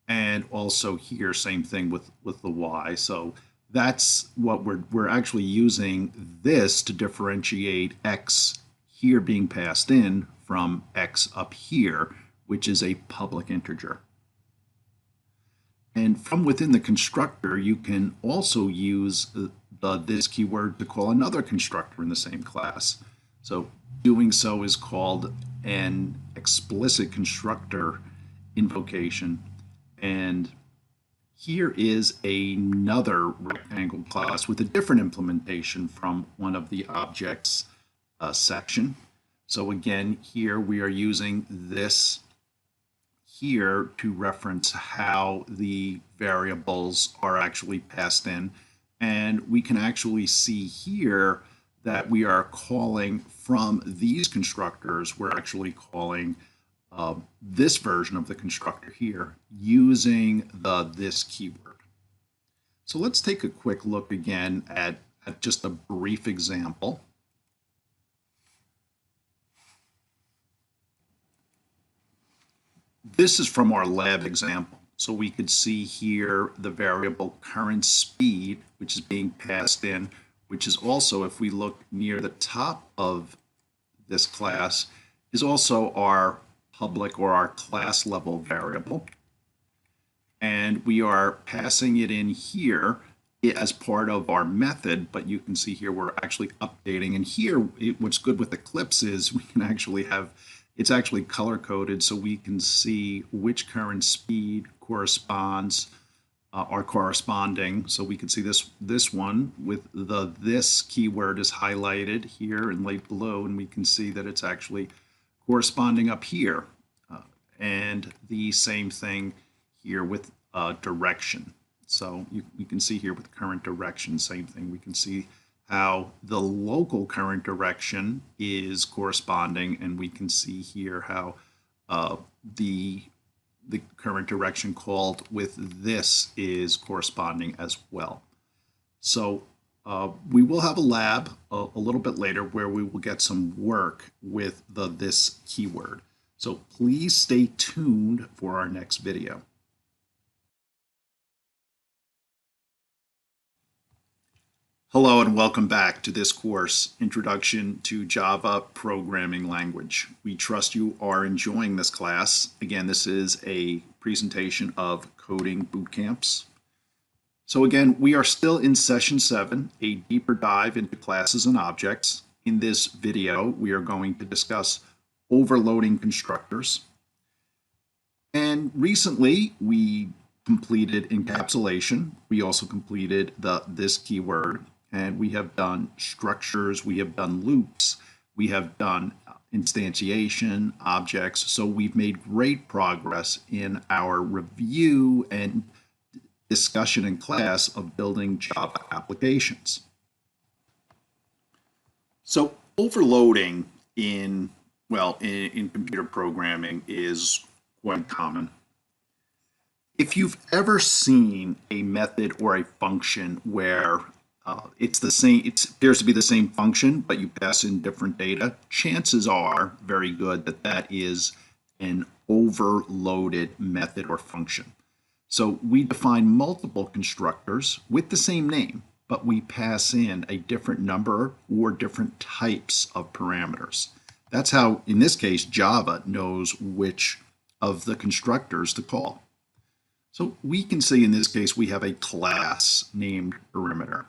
C: And also here, same thing with the y. So that's what we're actually using this to differentiate x here being passed in from x up here, which is a public integer. And from within the constructor, you can also use this keyword to call another constructor in the same class. So doing so is called an explicit constructor invocation. And here is another rectangle class with a different implementation from one of the objects section. So again, here we are using this here to reference how the variables are actually passed in. And we can actually see here that we are calling from these constructors, we're actually calling this version of the constructor here using this keyword. So let's take a quick look again at just a brief example. This is from our lab example. So we could see here the variable current speed, which is being passed in, which is also, if we look near the top of this class, is also our public or our class level variable. And we are passing it in here as part of our method, but you can see here we're actually updating. And here, what's good with Eclipse is we can actually have, it's actually color coded, so we can see which current speed corresponds are corresponding. So we can see this one with this keyword is highlighted here in light blue, and we can see that it's actually corresponding up here. And the same thing here with direction. So you can see here with current direction, same thing. We can see how the local current direction is corresponding, and we can see here how the current direction called with this is corresponding as well. So we will have a lab a little bit later where we will get some work with this keyword. So please stay tuned for our next video. Hello and welcome back to this course, Introduction to Java Programming Language. We trust you are enjoying this class. Again, this is a presentation of coding boot camps. So again, we are still in session 7, a deeper dive into classes and objects. In this video, we are going to discuss overloading constructors. And recently, we completed encapsulation. We also completed this keyword. And we have done structures, we have done loops, we have done instantiation, objects. So we've made great progress in our review and discussion in class of building Java applications. So overloading in computer programming is quite common. If you've ever seen a method or a function where it's the same, it appears to be the same function, but you pass in different data, chances are very good that that is an overloaded method or function. So we define multiple constructors with the same name, but we pass in a different number or different types of parameters. That's how, in this case, Java knows which of the constructors to call. So we can see in this case we have a class named perimeter.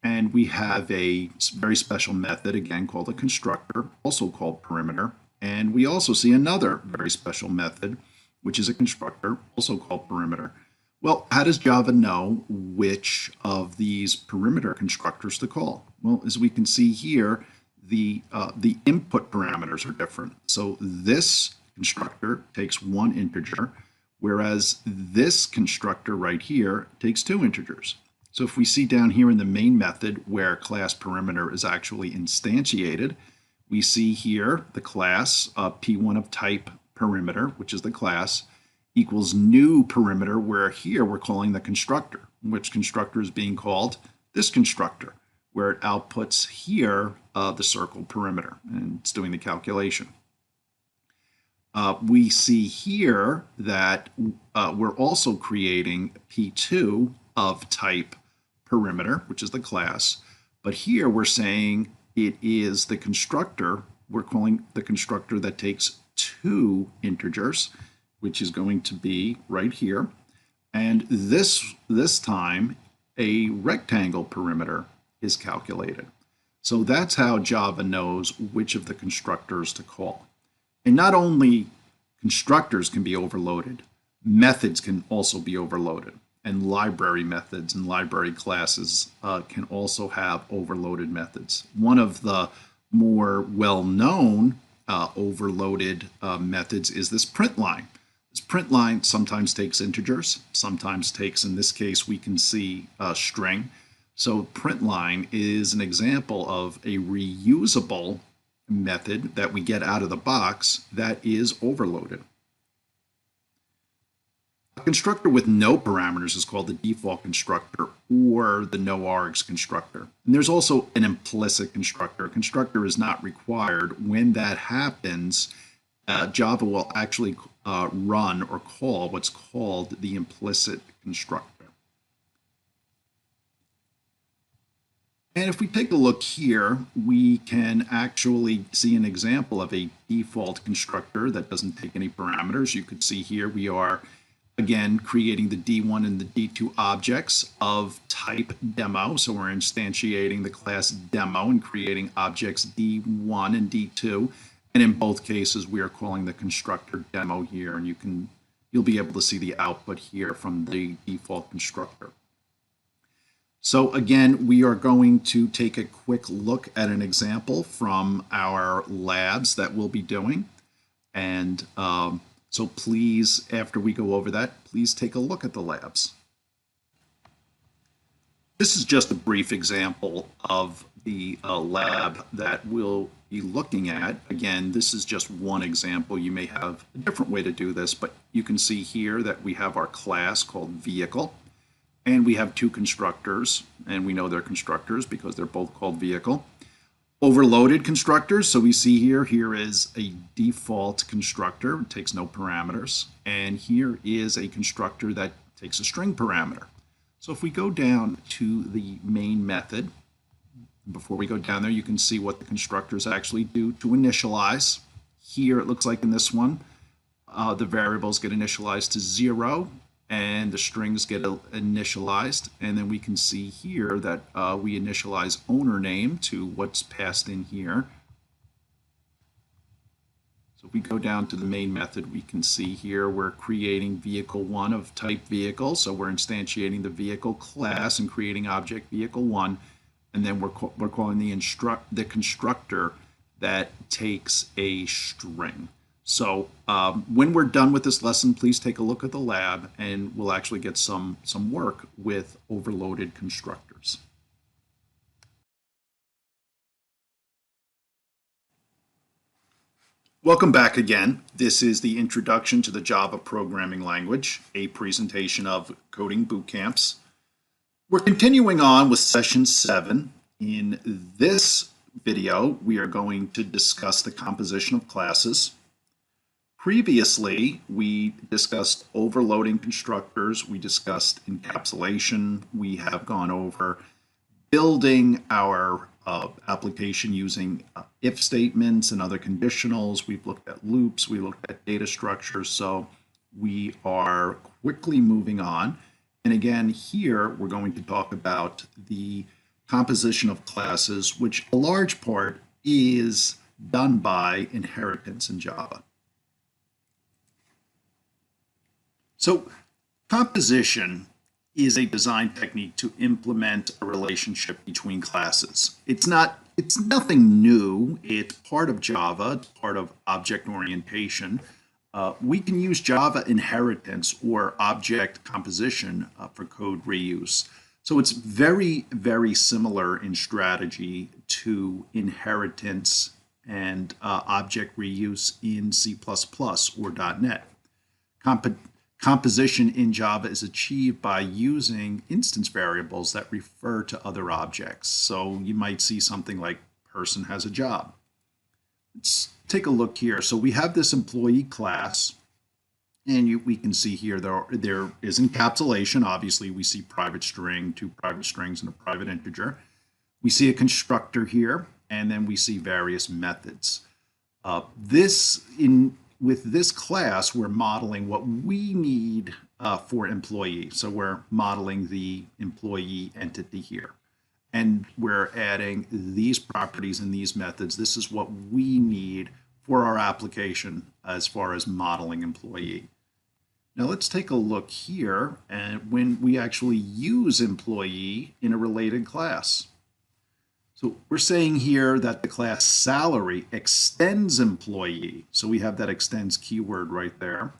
C: And we have a very special method, again, called a constructor, also called perimeter. And we also see another very special method, which is a constructor, also called perimeter. Well, how does Java know which of these perimeter constructors to call? Well, as we can see here, the input parameters are different. So this constructor takes one integer. whereas this constructor right here takes 2 integers. So if we see down here in the main method where class perimeter is actually instantiated, we see here the class P1 of type perimeter, which is the class, equals new perimeter, where here we're calling the constructor. Which constructor is being called? This constructor, where it outputs here the circle perimeter, and it's doing the calculation. We see here that we're also creating P2 of type perimeter, which is the class, but here we're saying it is the constructor. We're calling the constructor that takes 2 integers, which is going to be right here. And this time, a rectangle perimeter is calculated. So that's how Java knows which of the constructors to call. And not only constructors can be overloaded, methods can also be overloaded. And library methods and library classes can also have overloaded methods. One of the more well-known overloaded methods is this print line. This print line sometimes takes integers, sometimes takes, in this case, we can see a string. So print line is an example of a reusable method that we get out of the box that is overloaded. A constructor with no parameters is called the default constructor or the no args constructor. And there's also an implicit constructor. A constructor is not required. When that happens, Java will actually run or call what's called the implicit constructor. And if we take a look here, we can actually see an example of a default constructor that doesn't take any parameters. You could see here we are, again, creating the D1 and the D2 objects of type demo. So we're instantiating the class demo and creating objects D1 and D2. And in both cases, we are calling the constructor demo here. And you'll be able to see the output here from the default constructor. So again, we are going to take a quick look at an example from our labs that we'll be doing. And so please, after we go over that, please take a look at the labs. This is just a brief example of the lab that we'll be looking at. Again, this is just one example. You may have a different way to do this, but you can see here that we have our class called vehicle. And we have 2 constructors, and we know they're constructors because they're both called vehicle. Overloaded constructors, so we see here is a default constructor, it takes no parameters. And here is a constructor that takes a string parameter. So if we go down to the main method, before we go down there, you can see what the constructors actually do to initialize. Here, it looks like in this one, the variables get initialized to 0. And the strings get initialized, and then we can see here that we initialize owner name to what's passed in here. So if we go down to the main method, we can see here we're creating vehicle 1 of type vehicle, so we're instantiating the vehicle class and creating object vehicle 1, and then we're calling the constructor that takes a string. So when we're done with this lesson, please take a look at the lab, and we'll actually get some work with overloaded constructors. Welcome back again. This is the Introduction to the Java Programming Language, a presentation of Coding Boot Camps. We're continuing on with session 7. In this video, we are going to discuss the composition of classes. Previously, we discussed overloading constructors, we discussed encapsulation, we have gone over building our application using if statements and other conditionals. We've looked at loops, we looked at data structures, so we are quickly moving on. And again, here we're going to talk about the composition of classes, which a large part is done by inheritance in Java. So composition is a design technique to implement a relationship between classes. It's nothing new. It's part of Java, it's part of object orientation. We can use Java inheritance or object composition for code reuse. So it's very, very similar in strategy to inheritance and object reuse in C++ or .NET. Composition in Java is achieved by using instance variables that refer to other objects. So you might see something like person has a job. Let's take a look here. So we have this employee class, and we can see here there is encapsulation. Obviously, we see private string, 2 private strings, and a private integer. We see a constructor here, and then we see various methods. With this class, we're modeling what we need for employee. So we're modeling the employee entity here. And we're adding these properties and these methods. This is what we need for our application as far as modeling employee. Now let's take a look here and when we actually use employee in a related class. So we're saying here that the class salary extends employee. So we have that extends keyword right there.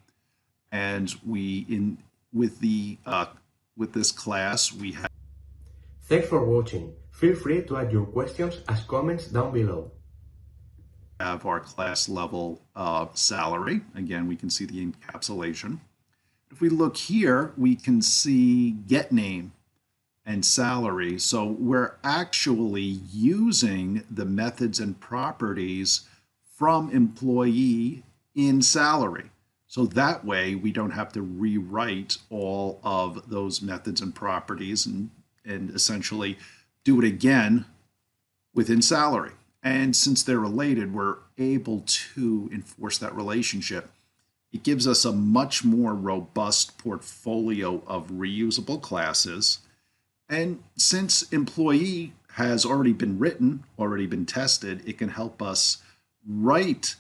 C: And with this class, we have.
D: Thanks for watching. Feel free to add your questions as comments down below.
C: Have our class level salary. Again, we can see the encapsulation. If we look here, we can see get name and salary. So we're actually using the methods and properties from employee in salary. So that way we don't have to rewrite all of those methods and properties and essentially do it again within salary. And since they're related, we're able to enforce that relationship. It gives us a much more robust portfolio of reusable classes. And since employee has already been written, already been tested, it can help us write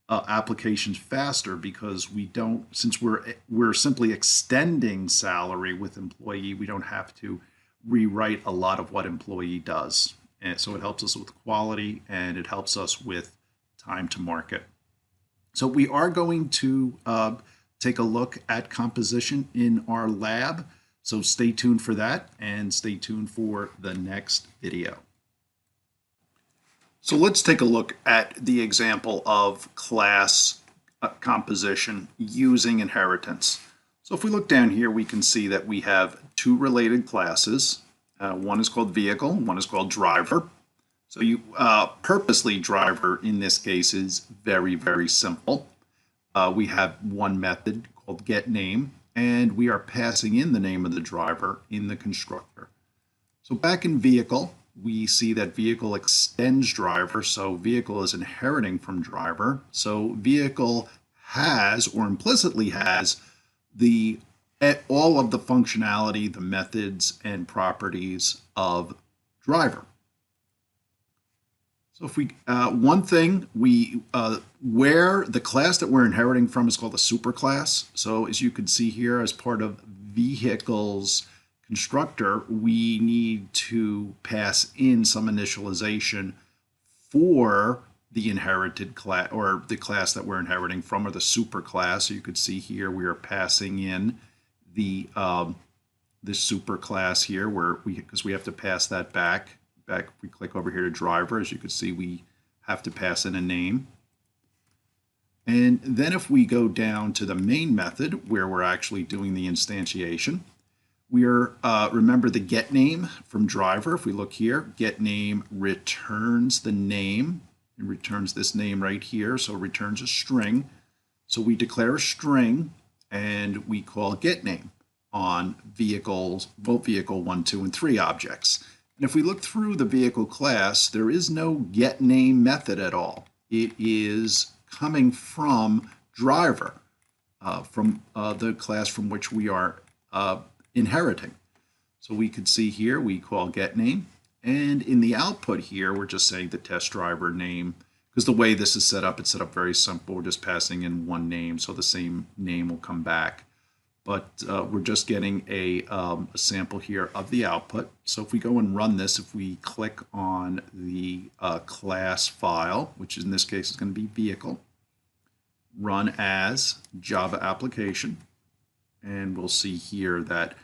C: applications faster because we don't, since we're simply extending salary with employee, we don't have to rewrite a lot of what employee does. And so it helps us with quality and it helps us with time to market. So we are going to take a look at composition in our lab. So stay tuned for that and stay tuned for the next video. So let's take a look at the example of class composition using inheritance. So if we look down here, we can see that we have 2 related classes. One is called vehicle, one is called driver. So purposely driver in this case is very, very simple. We have one method called getName, and we are passing in the name of the driver in the constructor. So back in vehicle, we see that vehicle extends driver, so vehicle is inheriting from driver. So vehicle has, or implicitly has, all of the functionality, the methods and properties of driver. So if we, one thing, where the class that we're inheriting from is called a superclass. So as you can see here, as part of vehicle's constructor, we need to pass in some initialization for the inherited class, or the class that we're inheriting from, or the superclass. So you could see here we are passing in the superclass here, because we have to pass that back. If we click over here to driver, as you can see, we have to pass in a name. And then if we go down to the main method where we're actually doing the instantiation, we're remember the get name from driver. If we look here, get name returns the name and returns this name right here. So it returns a string. So we declare a string and we call get name on vehicles, both vehicle 1, 2, and 3 objects. And if we look through the vehicle class, there is no get name method at all. It is coming from driver, from the class from which we are inheriting. So we could see here we call get name, and in the output here we're just saying the test driver name, because the way this is set up, it's set up very simple. We're just passing in one name, so the same name will come back. But we're just getting a sample here of the output. So if we go and run this, if we click on the class file, which in this case is going to be vehicle, run as Java application. And we'll see here that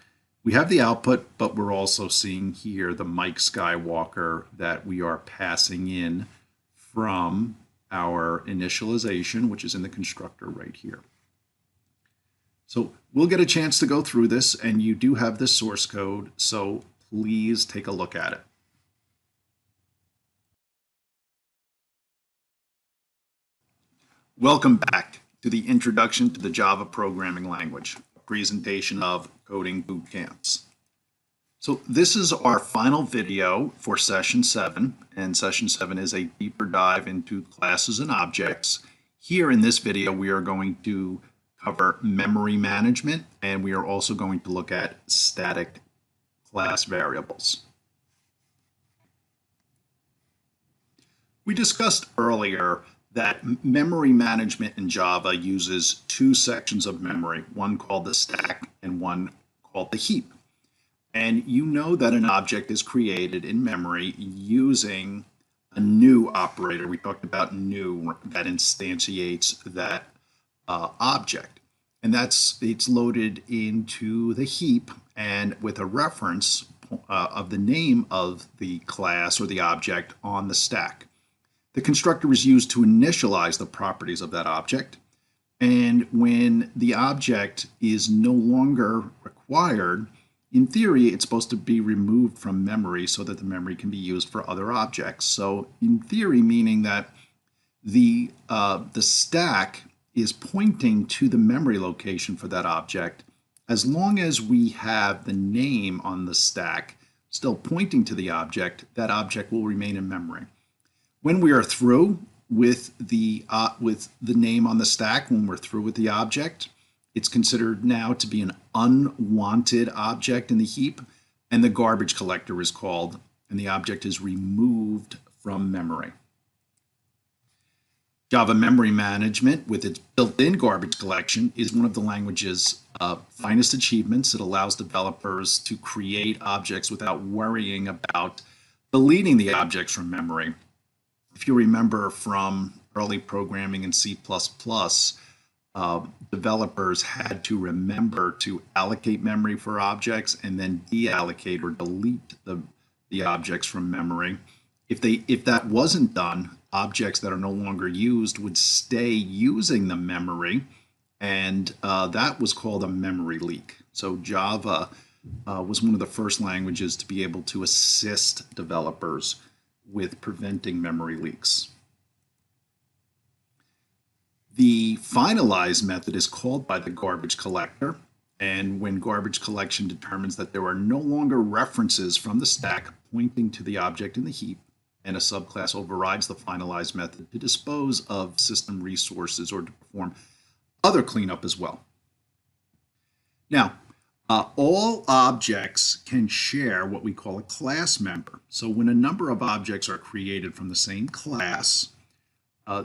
C: we have the output, but we're also seeing here the Mike Skywalker that we are passing in from our initialization, which is in the constructor right here. So we'll get a chance to go through this, and you do have the source code, so please take a look at it. Welcome back to the Introduction to the Java Programming Language, a presentation of Coding Boot Camps. So this is our final video for Session 7, and Session 7 is a deeper dive into classes and objects. Here in this video, we are going to cover memory management, and we are also going to look at static class variables. We discussed earlier that memory management in Java uses two sections of memory, one called the stack and one called the heap. And you know that an object is created in memory using a new operator. We talked about new that instantiates that object. And it's loaded into the heap and with a reference of the name of the class or the object on the stack. The constructor is used to initialize the properties of that object. And when the object is no longer required, in theory, it's supposed to be removed from memory so that the memory can be used for other objects. So in theory, meaning that the stack is pointing to the memory location for that object. As long as we have the name on the stack still pointing to the object, that object will remain in memory. When we are through with the name on the stack, when we're through with the object, it's considered now to be an unwanted object in the heap, and the garbage collector is called, and the object is removed from memory. Java memory management, with its built-in garbage collection, is one of the language's finest achievements. It allows developers to create objects without worrying about deleting the objects from memory. If you remember from early programming in C++, developers had to remember to allocate memory for objects and then deallocate or delete the objects from memory. If that wasn't done, objects that are no longer used would stay using the memory, and that was called a memory leak. So Java was one of the first languages to be able to assist developers with preventing memory leaks. The finalize method is called by the garbage collector, and when garbage collection determines that there are no longer references from the stack pointing to the object in the heap, and a subclass overrides the finalize method to dispose of system resources or to perform other cleanup as well. Now, all objects can share what we call a class member. So when a number of objects are created from the same class,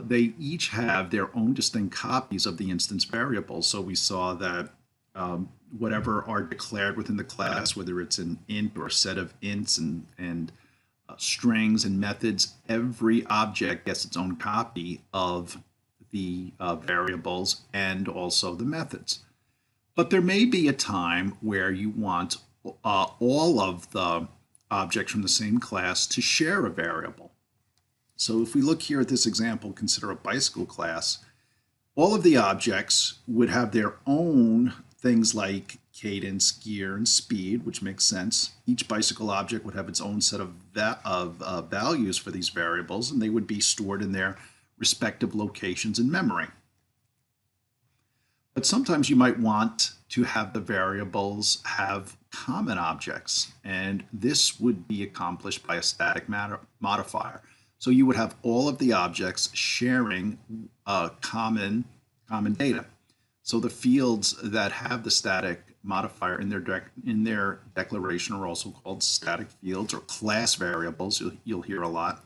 C: they each have their own distinct copies of the instance variables. So we saw that whatever are declared within the class, whether it's an int or a set of ints and strings and methods, every object gets its own copy of the variables and also the methods. But there may be a time where you want all of the objects from the same class to share a variable. So if we look here at this example, consider a bicycle class, all of the objects would have their own things like cadence, gear, and speed, which makes sense. Each bicycle object would have its own set of values for these variables, and they would be stored in their respective locations in memory. But sometimes you might want to have the variables have common objects, and this would be accomplished by a static modifier. So you would have all of the objects sharing common data. So the fields that have the static modifier in their declaration are also called static fields or class variables. You'll hear a lot.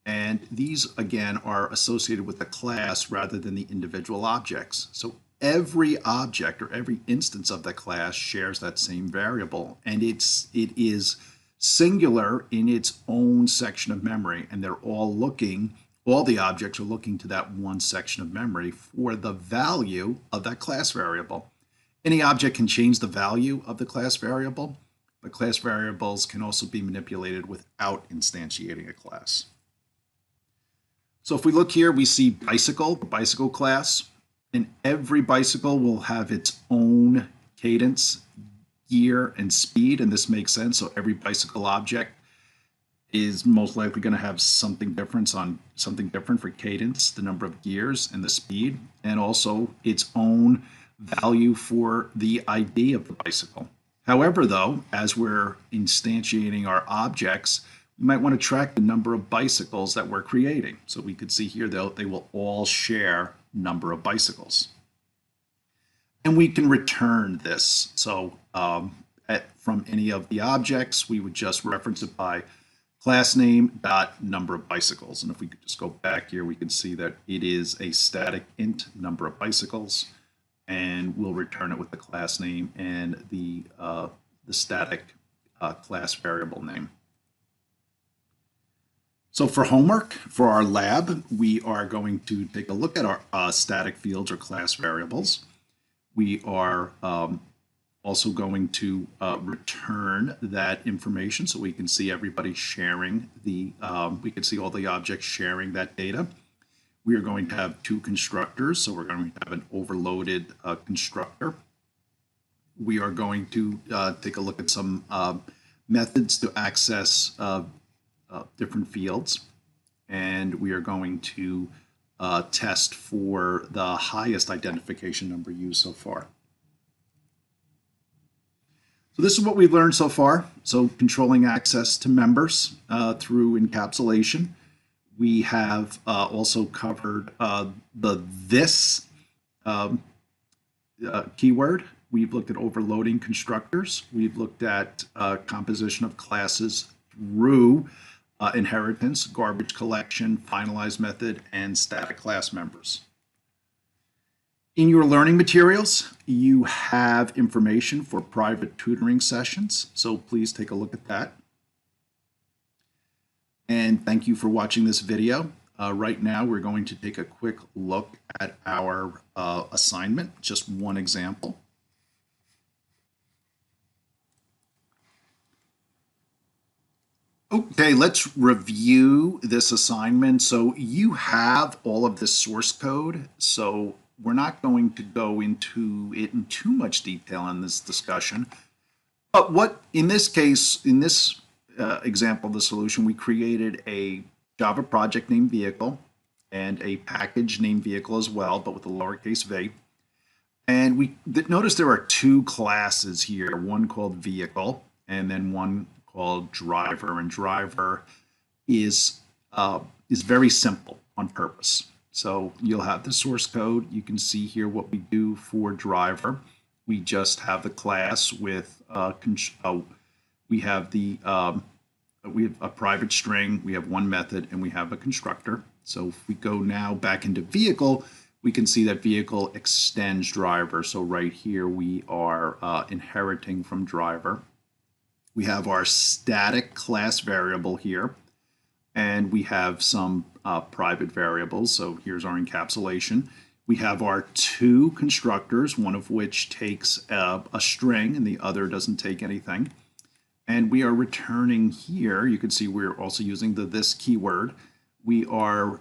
C: And these, again, are associated with the class rather than the individual objects. So every object or every instance of the class shares that same variable, and it is singular in its own section of memory, and they're all looking all the objects are looking to that one section of memory for the value of that class variable. Any object can change the value of the class variable, but class variables can also be manipulated without instantiating a class. So if we look here, we see bicycle class, and every bicycle will have its own cadence, gear, and speed, and this makes sense. So every bicycle object is most likely going to have something different for cadence, the number of gears, and the speed, and also its own value for the ID of the bicycle. However, though, as we're instantiating our objects, we might want to track the number of bicycles that we're creating. So we could see here they will all share number of bicycles. And we can return this. So from any of the objects, we would just reference it by class name dot number of bicycles. And if we could just go back here, we can see that it is a static int number of bicycles, and we'll return it with the class name and the static class variable name. So for homework, for our lab, we are going to take a look at our static fields or class variables. We are also going to return that information so we can see everybody sharing we can see all the objects sharing that data. We are going to have two constructors, so we're going to have an overloaded constructor. We are going to take a look at some methods to access different fields, and we are going to test for the highest identification number used so far. So this is what we've learned so far. So controlling access to members through encapsulation. We have also covered the this keyword. We've looked at overloading constructors. We've looked at composition of classes through inheritance, garbage collection, finalize method, and static class members. In your learning materials, you have information for private tutoring sessions, so please take a look at that. And thank you for watching this video. Right now, we're going to take a quick look at our assignment, just one example. Okay, let's review this assignment. So you have all of this source code, so we're not going to go into it in too much detail in this discussion. But what, in this case, in this example of the solution, we created a Java project named vehicle and a package named vehicle as well, but with a lowercase v. And we notice there are two classes here, one called vehicle and then one called driver. And driver is very simple on purpose. So you'll have the source code. You can see here what we do for driver. We just have the class with we have a private string, we have one method, and we have a constructor. So if we go now back into vehicle, we can see that vehicle extends driver. So right here we are inheriting from driver. We have our static class variable here, and we have some private variables. So here's our encapsulation. We have our two constructors, one of which takes a string and the other doesn't take anything. And we are returning here, you can see we're also using the this keyword. We are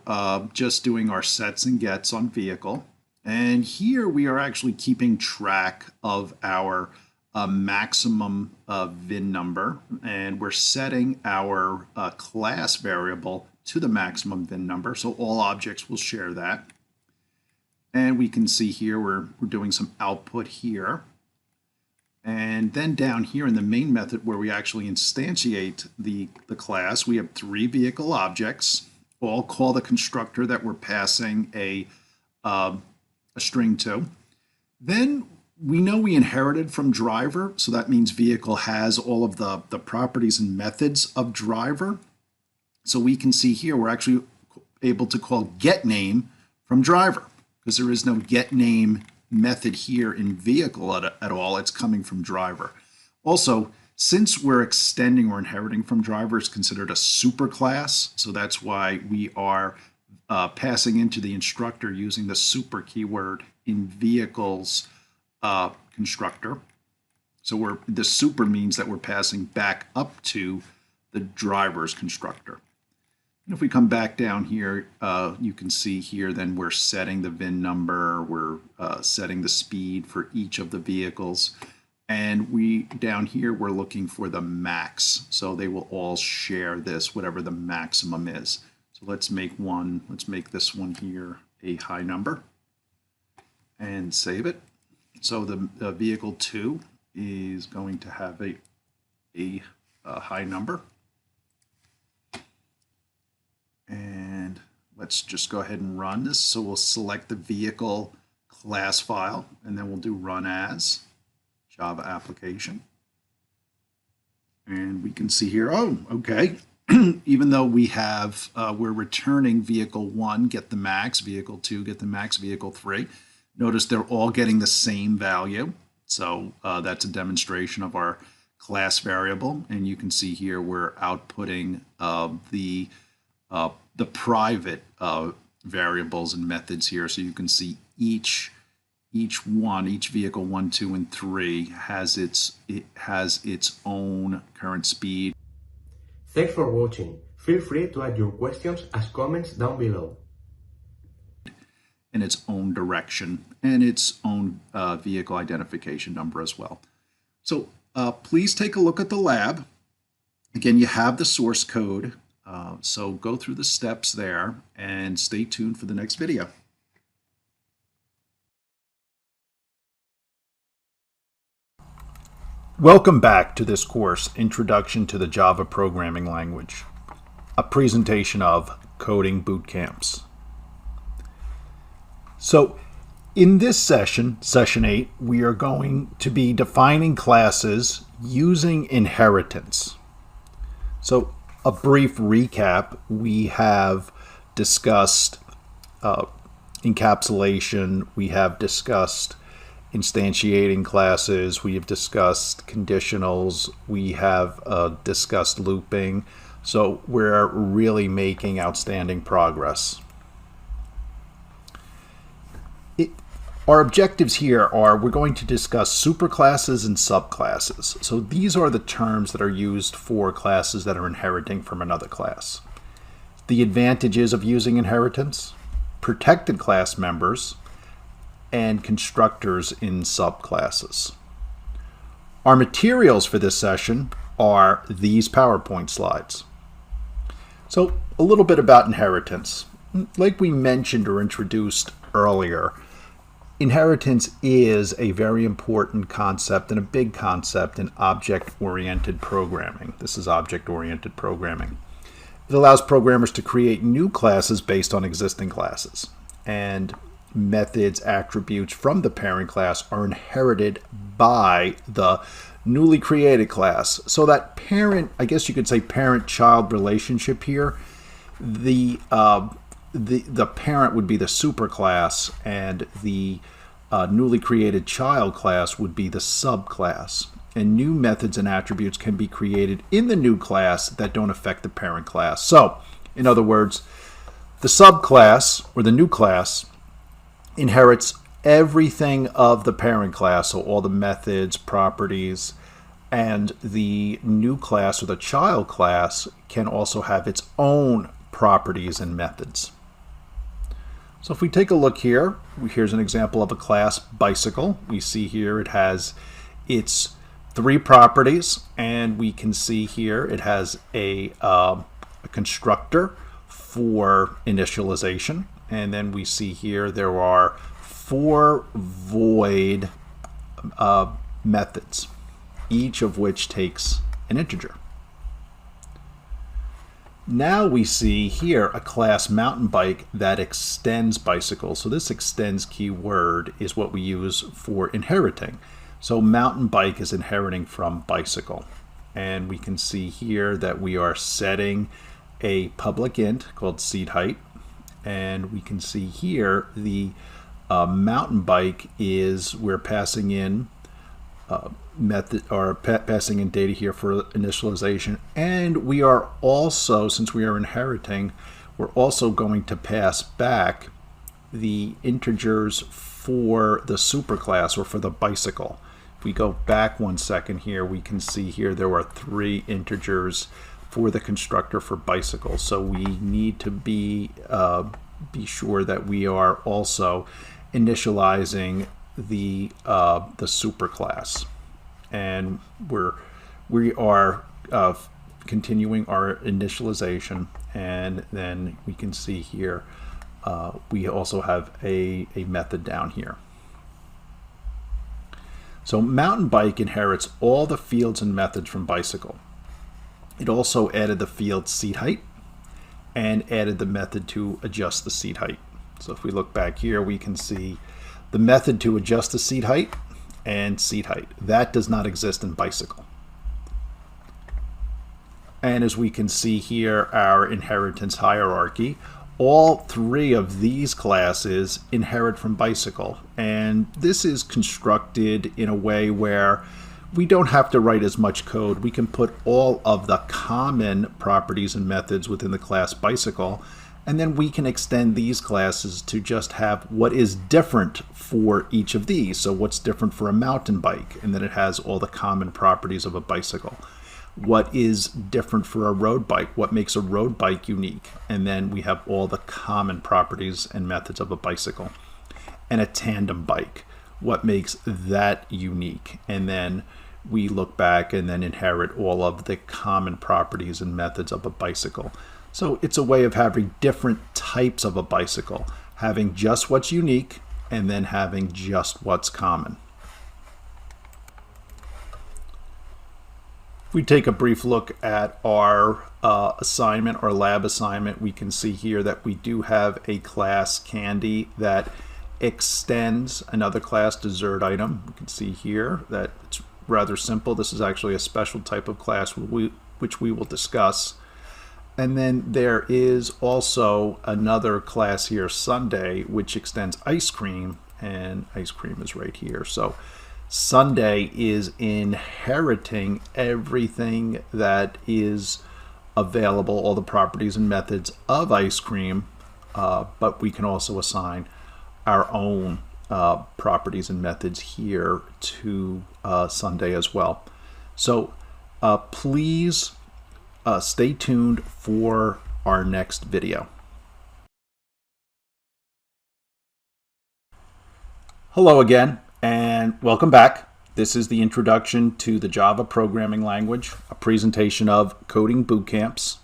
C: just doing our sets and gets on vehicle. And here we are actually keeping track of our maximum VIN number, and we're setting our class variable to the maximum VIN number, so all objects will share that. And we can see here we're doing some output here. And then down here in the main method where we actually instantiate the class, we have three vehicle objects, all call the constructor that we're passing a string to. Then we know we inherited from driver, so that means vehicle has all of the properties and methods of driver. So we can see here we're actually able to call getName from driver because there is no getName method here in vehicle at all. It's coming from driver. Also, since we're extending or inheriting from driver, it's considered a superclass. So that's why we are passing into the instructor using the super keyword in vehicles constructor. So the super means that we're passing back up to the driver's constructor. And if we come back down here, you can see here then we're setting the VIN number, we're setting the speed for each of the vehicles. And down here, we're looking for the max. So they will all share this, whatever the maximum is. So let's make this one here a high number and save it. So the vehicle 2 is going to have a high number. And let's just go ahead and run this. So we'll select the vehicle class file, and then we'll do run as Java application. And we can see here, oh, okay. Even though we have, we're returning vehicle 1, get the max, vehicle 2, get the max, vehicle 3. Notice they're all getting the same value. So that's a demonstration of our class variable. And you can see here we're outputting the private variables and methods here. So you can see each vehicle 1, 2, and 3 has its own current speed.
D: Thanks for watching. Feel free to add your questions as comments down below.
C: And its own direction and its own vehicle identification number as well. So please take a look at the lab. Again, you have the source code. So go through the steps there and stay tuned for the next video. Welcome back to this course, Introduction to the Java Programming Language, a presentation of Coding Boot Camps. So in this session, session 8, we are going to be defining classes using inheritance. So a brief recap, we have discussed encapsulation, we have discussed instantiating classes, we have discussed conditionals, we have discussed looping. So we're really making outstanding progress. Our objectives here are we're going to discuss superclasses and subclasses. So these are the terms that are used for classes that are inheriting from another class. The advantages of using inheritance, protected class members, and constructors in subclasses. Our materials for this session are these PowerPoint slides. So a little bit about inheritance. Like we mentioned or introduced earlier, inheritance is a very important concept and a big concept in object-oriented programming. This is object-oriented programming. It allows programmers to create new classes based on existing classes. And methods, attributes from the parent class are inherited by the newly created class. So that parent, I guess you could say parent-child relationship here, the parent would be the superclass and the newly created child class would be the subclass. And new methods and attributes can be created in the new class that don't affect the parent class. So, in other words, the subclass or the new class inherits everything of the parent class, so all the methods, properties, and the new class or the child class can also have its own properties and methods. So if we take a look here, here's an example of a class bicycle. We see here it has its 3 properties, and we can see here it has a constructor for initialization. And then we see here there are 4 void methods, each of which takes an integer. Now we see here a class mountain bike that extends bicycle. So this extends keyword is what we use for inheriting. So mountain bike is inheriting from bicycle. And we can see here that we are setting a public int called seat height. And we can see here the mountain bike is we're passing in method or passing in data here for initialization, and we are also, since we are inheriting, we're also going to pass back the integers for the superclass or for the bicycle. If we go back 1 second here, we can see here there are 3 integers for the constructor for bicycle. So we need to be sure that we are also initializing the superclass, and we are continuing our initialization, and then we can see here we also have a method down here. So mountain bike inherits all the fields and methods from bicycle. It also added the field seat height and added the method to adjust the seat height. So if we look back here, we can see the method to adjust the seat height and seat height. That does not exist in bicycle. And as we can see here, our inheritance hierarchy, all 3 of these classes inherit from bicycle. And this is constructed in a way where we don't have to write as much code. We can put all of the common properties and methods within the class bicycle, and then we can extend these classes to just have what is different for each of these. So what's different for a mountain bike, and then it has all the common properties of a bicycle. What is different for a road bike? What makes a road bike unique? And then we have all the common properties and methods of a bicycle. And a tandem bike, what makes that unique? And then we look back and then inherit all of the common properties and methods of a bicycle. So it's a way of having different types of a bicycle, having just what's unique and then having just what's common. If we take a brief look at our assignment, our lab assignment, we can see here that we do have a class Candy that extends another class dessert item. You can see here that it's rather simple. This is actually a special type of class which we will discuss. And then there is also another class here, Sunday, which extends ice cream, and ice cream is right here. So Sunday is inheriting everything that is available, all the properties and methods of ice cream, but we can also assign our own properties and methods here to Sunday as well. So please stay tuned for our next video. Hello again, and welcome back. This is the introduction to the Java programming language, a presentation of coding boot camps.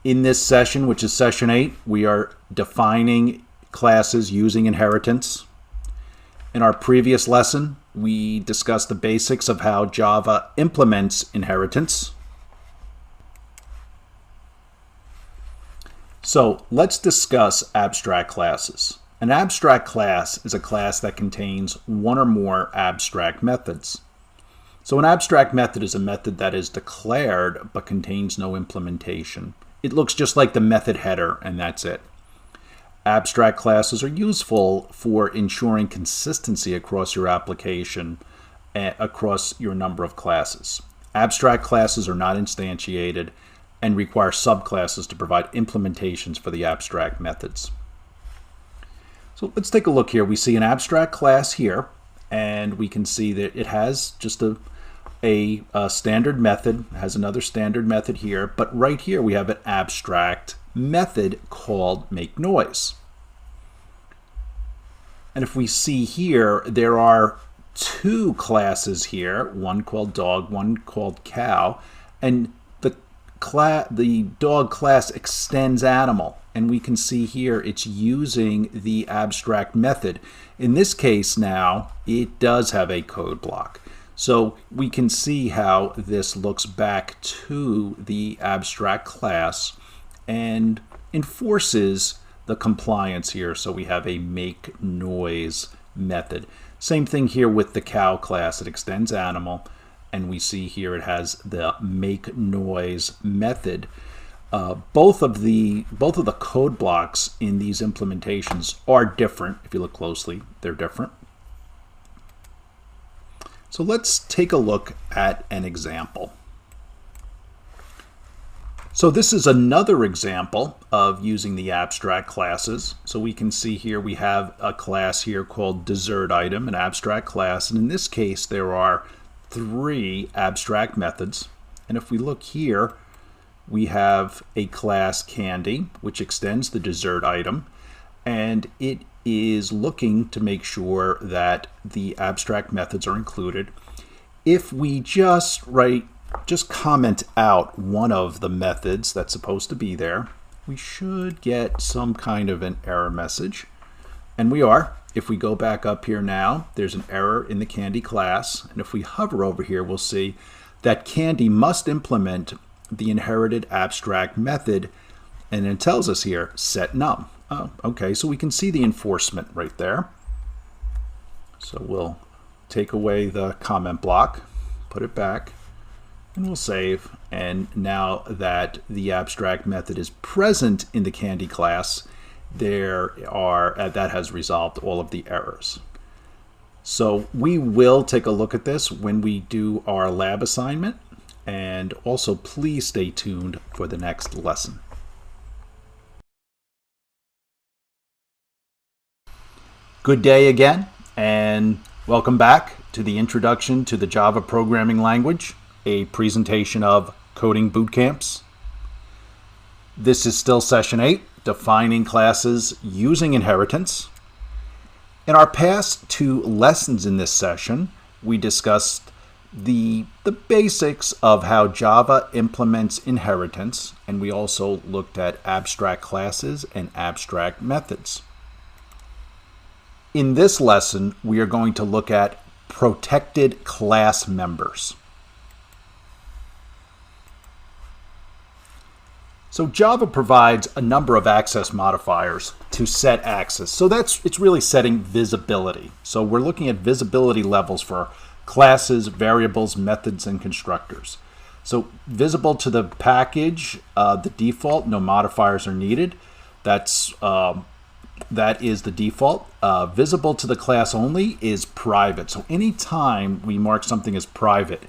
C: In this session, which is session 8, we are defining classes using inheritance. In our previous lesson, we discussed the basics of how Java implements inheritance. So let's discuss abstract classes. An abstract class is a class that contains one or more abstract methods. So an abstract method is a method that is declared but contains no implementation. It looks just like the method header, and that's it. Abstract classes are useful for ensuring consistency across your application, across your number of classes. Abstract classes are not instantiated and require subclasses to provide implementations for the abstract methods. So let's take a look here. We see an abstract class here, and we can see that it has just a standard method, has another standard method here, but right here we have an abstract method called makeNoise. And if we see here, there are 2 classes here, one called dog, one called cow, and the dog class extends animal, and we can see here it's using the abstract method. In this case now, it does have a code block. So we can see how this looks back to the abstract class and enforces the compliance here. So we have a makeNoise method. Same thing here with the cow class. It extends animal, and we see here it has the makeNoise method. Both of the code blocks in these implementations are different. If you look closely, they're different. So let's take a look at an example. So this is another example of using the abstract classes. So we can see here we have a class here called dessert item, an abstract class. And in this case, there are 3 abstract methods. And if we look here, we have a class candy, which extends the dessert item. And it is looking to make sure that the abstract methods are included. If we just comment out one of the methods that's supposed to be there, we should get some kind of an error message. And we are. If we go back up here now, there's an error in the candy class. And if we hover over here, we'll see that candy must implement the inherited abstract method. And it tells us here, set num. Oh, okay, so we can see the enforcement right there. So we'll take away the comment block, put it back, and we'll save. And now that the abstract method is present in the candy class, that has resolved all of the errors. So we will take a look at this when we do our lab assignment, and also please stay tuned for the next lesson. Good day again, and welcome back to the Introduction to the Java Programming Language, a presentation of Coding Bootcamps. This is still Session 8, Defining Classes Using Inheritance. In our past 2 lessons in this session, we discussed the basics of how Java implements inheritance, and we also looked at abstract classes and abstract methods. In this lesson, we are going to look at protected class members. So Java provides a number of access modifiers to set access. So it's really setting visibility. So we're looking at visibility levels for classes, variables, methods, and constructors. So visible to the package, the default, no modifiers are needed. That is the default. Visible to the class only is private. So anytime we mark something as private,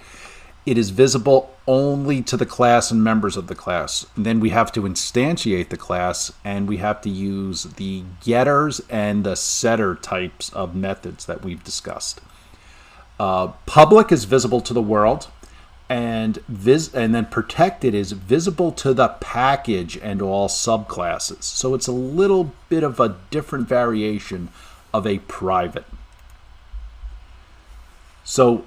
C: it is visible only to the class and members of the class. And then we have to instantiate the class, and we have to use the getters and the setter types of methods that we've discussed. Public is visible to the world, and then protected is visible to the package and all subclasses. So it's a little bit of a different variation of a private. So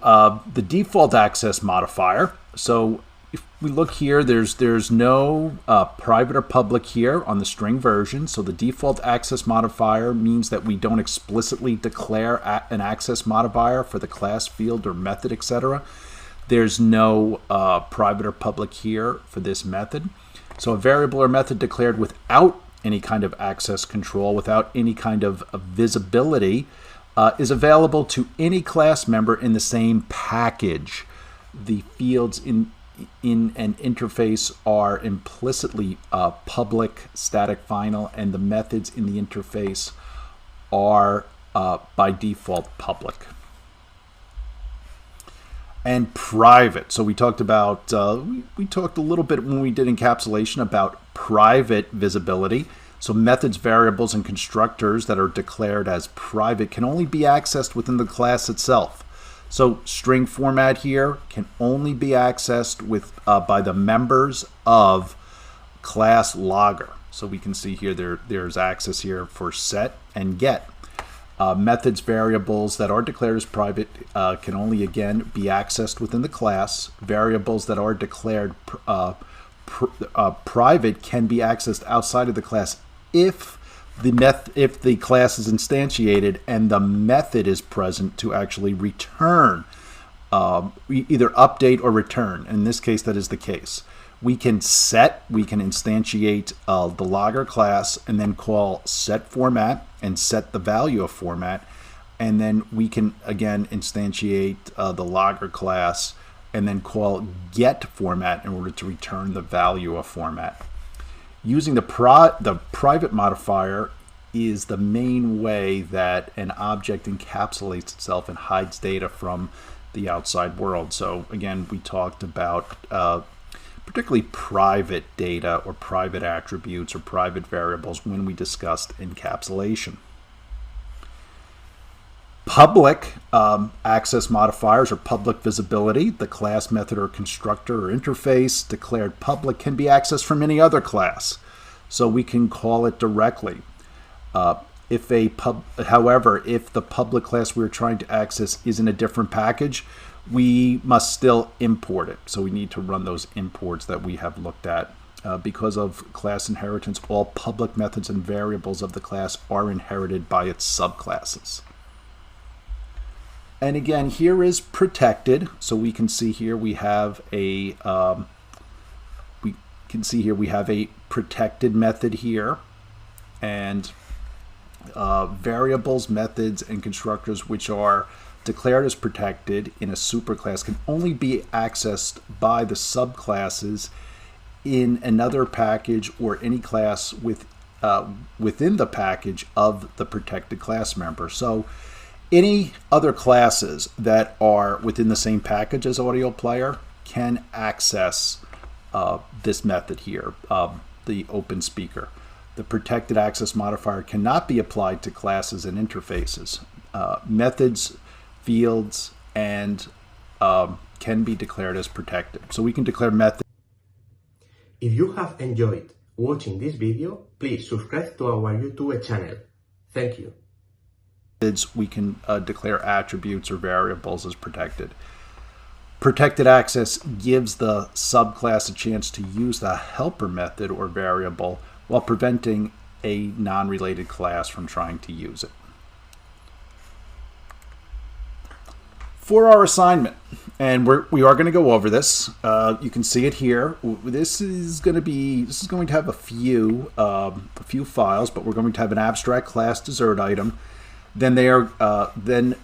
C: the default access modifier. So if we look here, there's no private or public here on the string version. So the default access modifier means that we don't explicitly declare an access modifier for the class, field, or method, etc. There's no private or public here for this method. So a variable or method declared without any kind of access control, without any kind of visibility, is available to any class member in the same package. The fields in an interface are implicitly public, static, final, and the methods in the interface are by default public. And private. So we talked about, we talked a little bit when we did encapsulation about private visibility. So methods, variables, and constructors that are declared as private can only be accessed within the class itself. So string format here can only be accessed by the members of class logger. So we can see here there's access here for set and get. Methods, variables that are declared as private can only, again, be accessed within the class. Variables that are declared private can be accessed outside of the class if the class is instantiated and the method is present to actually return, either update or return. In this case, that is the case. We can instantiate the logger class and then call set format and set the value of format. And then we can, again, instantiate the logger class and then call get format in order to return the value of format. Using the private modifier is the main way that an object encapsulates itself and hides data from the outside world. So again, we talked about particularly private data or private attributes or private variables when we discussed encapsulation. Public access modifiers or public visibility, the class, method, or constructor or interface declared public can be accessed from any other class. So we can call it directly. However, if the public class we're trying to access is in a different package, we must still import it. So we need to run those imports that we have looked at. Because of class inheritance, all public methods and variables of the class are inherited by its subclasses. And again, here is protected. So we can see here we have a protected method here, and variables, methods, and constructors which are declared as protected in a superclass can only be accessed by the subclasses in another package or any class within the package of the protected class member. So any other classes that are within the same package as audio player can access this method here, the open speaker. The protected access modifier cannot be applied to classes and interfaces. Methods, fields, and can be declared as protected. So we can declare methods.
D: If you have enjoyed watching this video, please subscribe to our YouTube channel. Thank you.
C: We can declare attributes or variables as protected. Protected access gives the subclass a chance to use the helper method or variable while preventing a non-related class from trying to use it. For our assignment, and we are going to go over this. You can see it here. This is going to have a few files, but we're going to have an abstract class dessert item. Then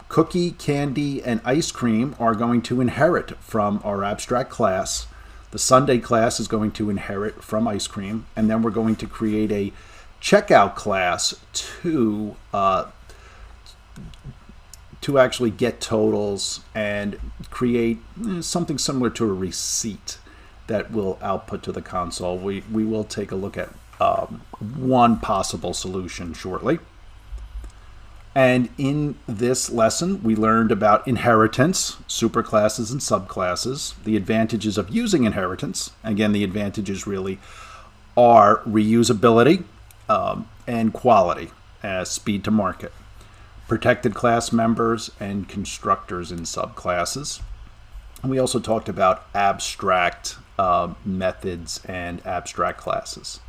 C: cookie, candy, and ice cream are going to inherit from our abstract class. The Sunday class is going to inherit from ice cream, and then we're going to create a checkout class to actually get totals and create something similar to a receipt that will output to the console. We will take a look at one possible solution shortly. And in this lesson, we learned about inheritance, superclasses and subclasses, the advantages of using inheritance. Again, the advantages really are reusability and quality as speed to market, protected class members and constructors in subclasses. And we also talked about abstract methods and abstract classes.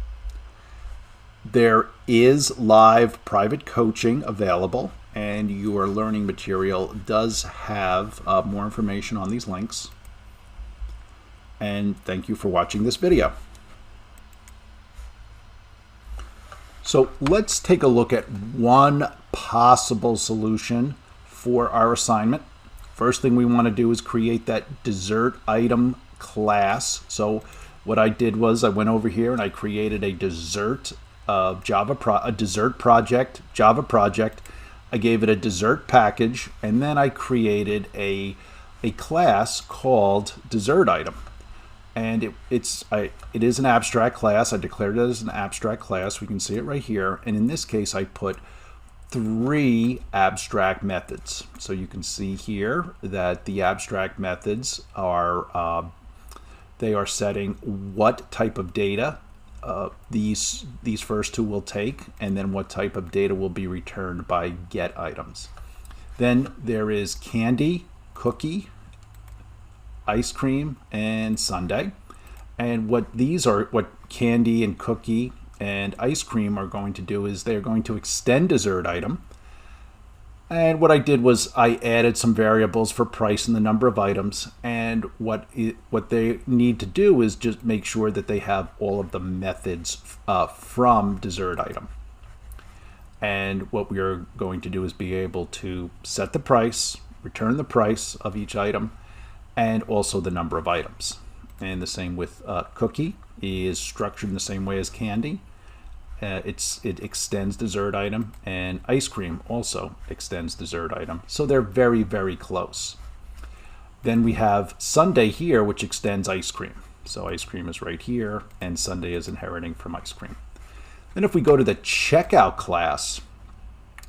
C: There is live private coaching available, and your learning material does have more information on these links. And thank you for watching this video. So let's take a look at one possible solution for our assignment. First thing we want to do is create that dessert item class. So what I did was I went over here and I created a dessert dessert project, Java project. I gave it a dessert package, and then I created a class called dessert item. And it is an abstract class. I declared it as an abstract class. We can see it right here. And in this case, I put 3 abstract methods. So you can see here that the abstract methods are they are setting what type of data these first 2 will take, and then what type of data will be returned by get items. Then there is candy, cookie, ice cream, and sundae. And what candy and cookie and ice cream are going to do is they're going to extend dessert item. And what I did was I added some variables for price and the number of items. And what they need to do is just make sure that they have all of the methods from dessert item. And what we are going to do is be able to set the price, return the price of each item, and also the number of items. And the same with cookie is structured in the same way as candy. It extends dessert item, and ice cream also extends dessert item. So they're very, very close. Then we have Sunday here, which extends ice cream. So ice cream is right here, and Sunday is inheriting from ice cream. Then if we go to the checkout class,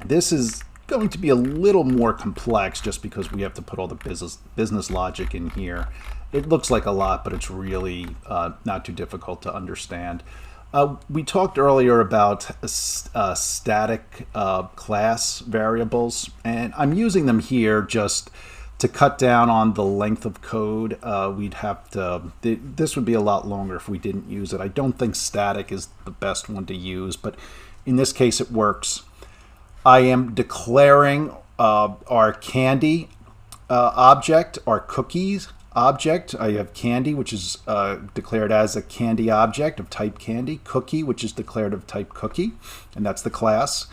C: this is going to be a little more complex just because we have to put all the business logic in here. It looks like a lot, but it's really not too difficult to understand. We talked earlier about static class variables, and I'm using them here just to cut down on the length of code. We'd have to, this would be a lot longer if we didn't use it. I don't think static is the best one to use, but in this case it works. I am declaring our candy object, our cookies object. I have candy, which is declared as a candy object of type candy, cookie, which is declared of type cookie, and that's the class.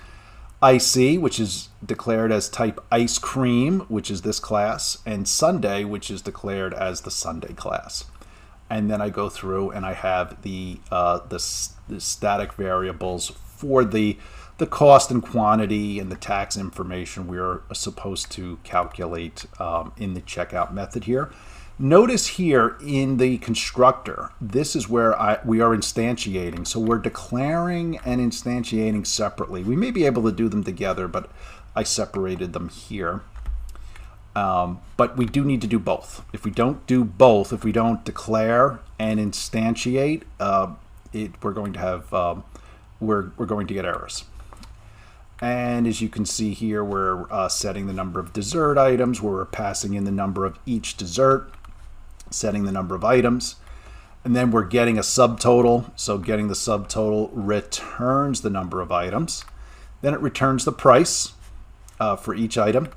C: IC, which is declared as type ice cream, which is this class, and Sunday, which is declared as the Sunday class. And then I go through and I have the static variables for the cost and quantity and the tax information we're supposed to calculate in the checkout method here. Notice here in the constructor, this is where we are instantiating. So we're declaring and instantiating separately. We may be able to do them together, but I separated them here. But we do need to do both. If we don't do both, if we don't declare and instantiate, we're going to have we're going to get errors. And as you can see here, we're setting the number of dessert items, where we're passing in the number of each dessert, setting the number of items, and then we're getting a subtotal. So getting the subtotal returns the number of items. Then it returns the price for each item.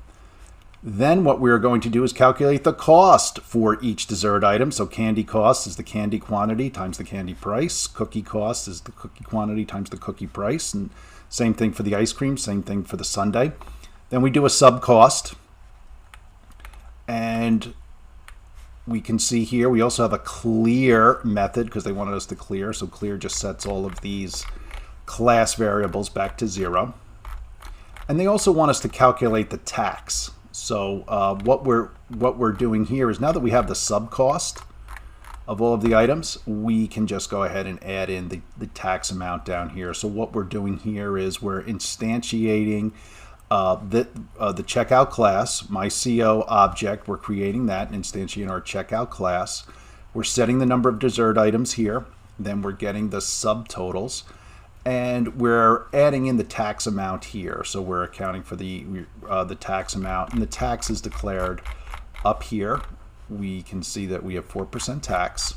C: Then what we're going to do is calculate the cost for each dessert item. So candy cost is the candy quantity times the candy price. Cookie cost is the cookie quantity times the cookie price. And same thing for the ice cream, same thing for the sundae. Then we do a sub cost. And we can see here we also have a clear method because they wanted us to clear. So clear just sets all of these class variables back to 0. And they also want us to calculate the tax. So what we're doing here is, now that we have the sub cost of all of the items, we can just go ahead and add in the tax amount down here. So what we're doing here is we're instantiating the checkout class, my CO object. We're creating that and instantiating our checkout class. We're setting the number of dessert items here. Then we're getting the subtotals. And we're adding in the tax amount here. So we're accounting for the tax amount. And the tax is declared up here. We can see that we have 4% tax.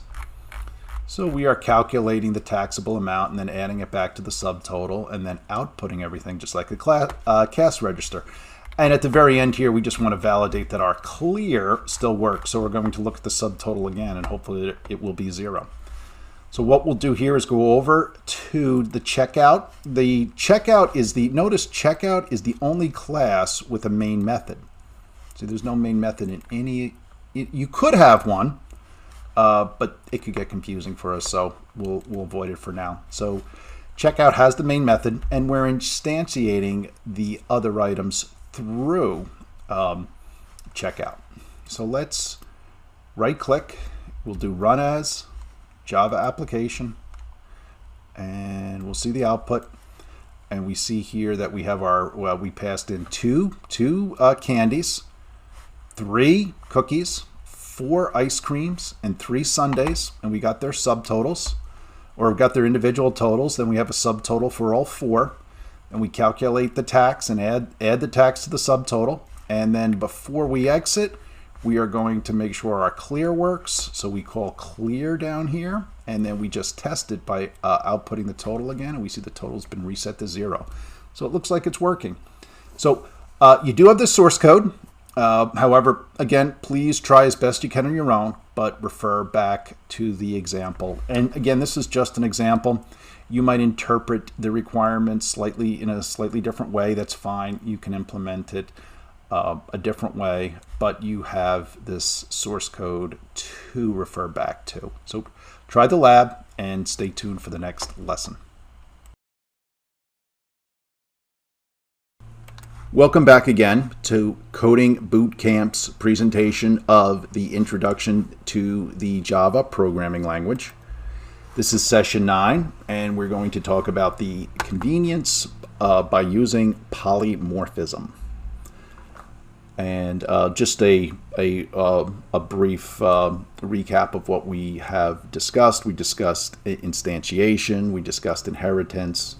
C: So we are calculating the taxable amount and then adding it back to the subtotal and then outputting everything just like a cash register. And at the very end here, we just want to validate that our clear still works. So we're going to look at the subtotal again, and hopefully it will be 0. So what we'll do here is go over to the checkout. The checkout is notice checkout is the only class with a main method. So there's no main method in any, you could have one, but it could get confusing for us, so we'll avoid it for now. So checkout has the main method, and we're instantiating the other items through checkout. So let's right click, we'll do run as Java application, and we'll see the output, and we see here that we have we passed in two candies, 3 cookies, 4 ice creams, and 3 sundaes, and we got their subtotals, or we got their individual totals. Then we have a subtotal for all 4, and we calculate the tax and add the tax to the subtotal. And then before we exit, we are going to make sure our clear works. So we call clear down here, and then we just test it by outputting the total again, and we see the total has been reset to 0. So it looks like it's working. So you do have the source code. However, again, please try as best you can on your own, but refer back to the example. And again, this is just an example. You might interpret the requirements in a slightly different way. That's fine. You can implement it a different way, but you have this source code to refer back to. So try the lab and stay tuned for the next lesson. Welcome back again to Coding Bootcamp's presentation of the Introduction to the Java Programming Language. This is session 9, and we're going to talk about the convenience by using polymorphism. And just a brief recap of what we have discussed. We discussed instantiation, we discussed inheritance,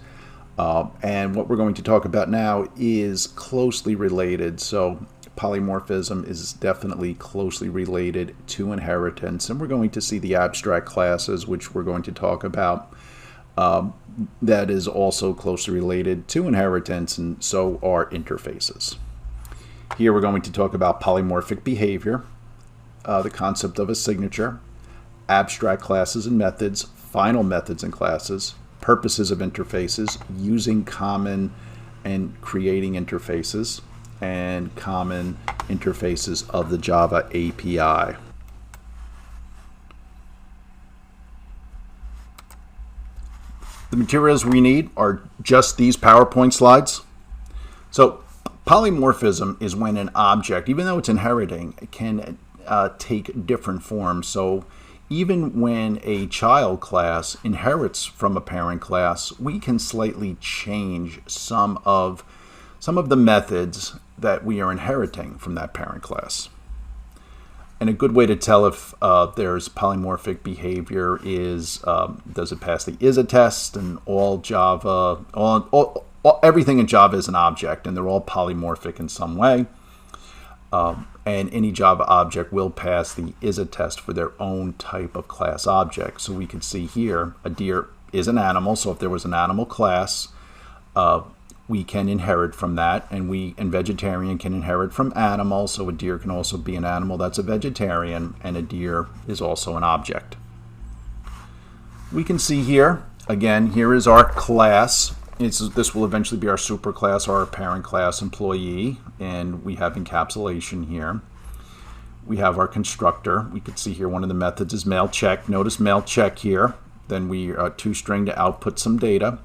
C: and what we're going to talk about now is closely related. So polymorphism is definitely closely related to inheritance, and we're going to see the abstract classes, which we're going to talk about. That is also closely related to inheritance, and so are interfaces. Here we're going to talk about polymorphic behavior, the concept of a signature, abstract classes and methods, final methods and classes, purposes of interfaces, using common and creating interfaces, and common interfaces of the Java API. The materials we need are just these PowerPoint slides. So polymorphism is when an object, even though it's inheriting, can take different forms. So even when a child class inherits from a parent class, we can slightly change some of the methods that we are inheriting from that parent class. And a good way to tell if there's polymorphic behavior is, does it pass the is a test? And all Java, everything in Java is an object, and they're all polymorphic in some way. And any Java object will pass the is a test for their own type of class object. So we can see here, a deer is an animal. So if there was an animal class, we can inherit from that, and vegetarian can inherit from animal. So a deer can also be an animal that's a vegetarian, and a deer is also an object. We can see here, again, here is our class. This will eventually be our superclass or our parent class employee, and we have encapsulation here. We have our constructor. We can see here one of the methods is mail check. Notice mail check here. Then we are toString to output some data.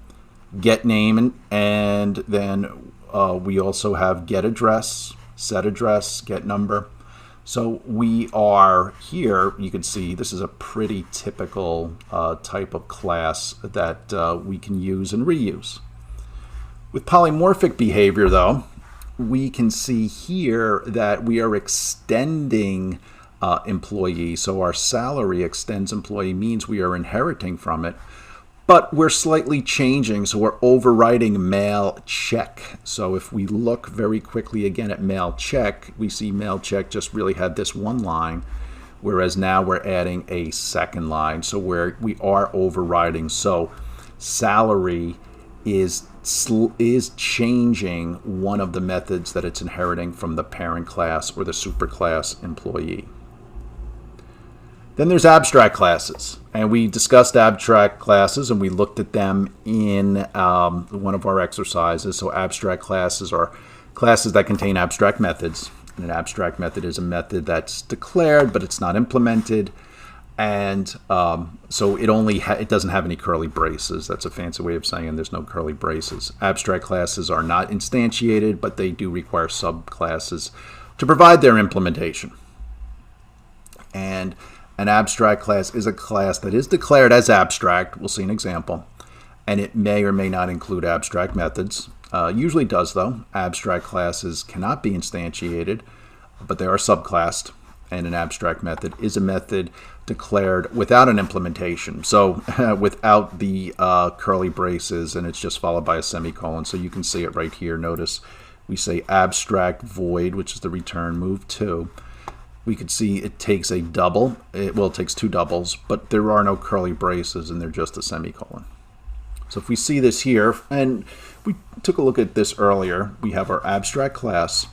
C: Get name, and then we also have get address, set address, get number. So we are here, you can see this is a pretty typical type of class that we can use and reuse. With polymorphic behavior, though, we can see here that we are extending employee. So our salary extends employee means we are inheriting from it, but we're slightly changing. So we're overriding mail check. So if we look very quickly again at mail check, we see mail check just really had this one line, whereas now we're adding a second line. So we are overriding. So salary is changing one of the methods that it's inheriting from the parent class or the superclass employee. Then there's abstract classes, and we discussed abstract classes and we looked at them in one of our exercises. So abstract classes are classes that contain abstract methods, and an abstract method is a method that's declared but it's not implemented, and so it doesn't have any curly braces. That's a fancy way of saying there's no curly braces. Abstract classes are not instantiated, but they do require subclasses to provide their implementation. And an abstract class is a class that is declared as abstract. We'll see an example. And it may or may not include abstract methods. Usually does, though. Abstract classes cannot be instantiated, but they are subclassed. And an abstract method is a method declared without an implementation. So without the curly braces, and it's just followed by a semicolon. So you can see it right here. Notice we say abstract void, which is the return move to. We could see it takes a double. It takes two doubles, but there are no curly braces, and they're just a semicolon. So if we see this here, and we took a look at this earlier, we have our abstract class,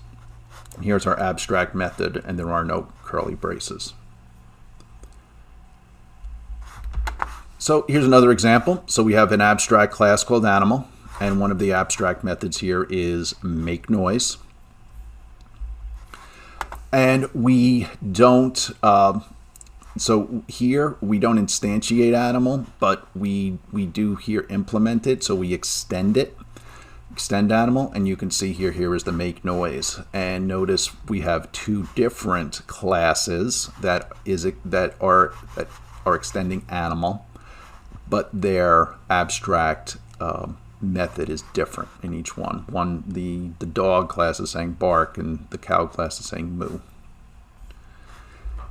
C: and here's our abstract method, and there are no curly braces. So here's another example. So we have an abstract class called animal, and one of the abstract methods here is make noise. And we don't, so here we don't instantiate animal, but we do here implement it, so we extend it. extend animal, and you can see here is the make noise. And notice we have two different classes that are extending animal, but their abstract method is different in each one. The dog class is saying bark, and the cow class is saying moo.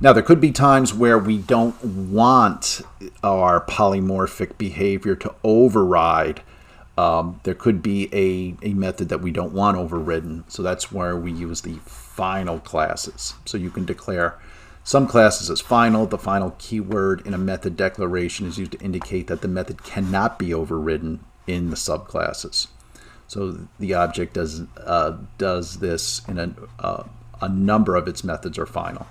C: Now, there could be times where we don't want our polymorphic behavior to override. There could be a method that we don't want overridden, so that's where we use the final classes. So you can declare some classes as final. The final keyword in a method declaration is used to indicate that the method cannot be overridden in the subclasses. So the object does this in a number of its methods are final.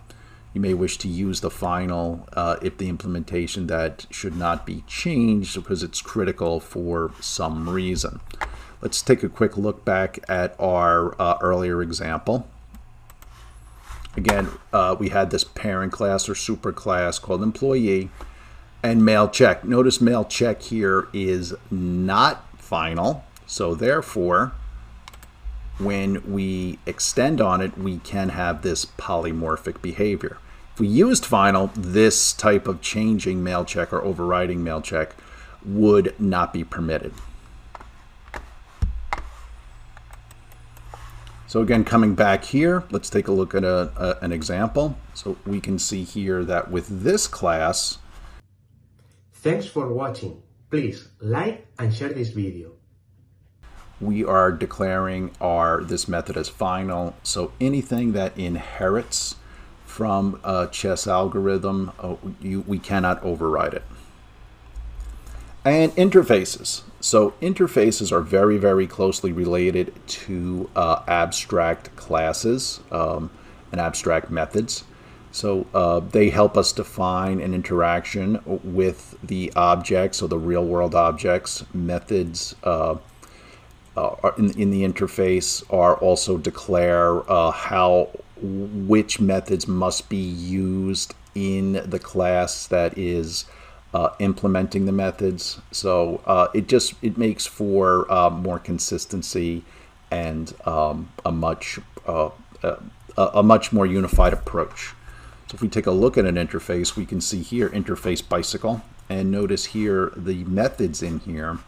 C: You may wish to use the final if the implementation that should not be changed because it's critical for some reason. Let's take a quick look back at our earlier example. Again, we had this parent class or superclass called employee and mail check. Notice mail check here is not final, so therefore when we extend on it, we can have this polymorphic behavior. If we used final, this type of changing mail check or overriding mail check would not be permitted. So again, coming back here, let's take a look at an example. So we can see here that with this class.
D: Thanks for watching. Please like and share this video.
C: We are declaring this method as final. So anything that inherits from a chess algorithm, we cannot override it. And interfaces. So interfaces are very, very closely related to abstract classes and abstract methods. So they help us define an interaction with the objects, so the real world objects. Methods in the interface are also declare which methods must be used in the class that is implementing the methods. So it makes for more consistency and a much more unified approach. So if we take a look at an interface, we can see here interface bicycle, and notice here the methods in here.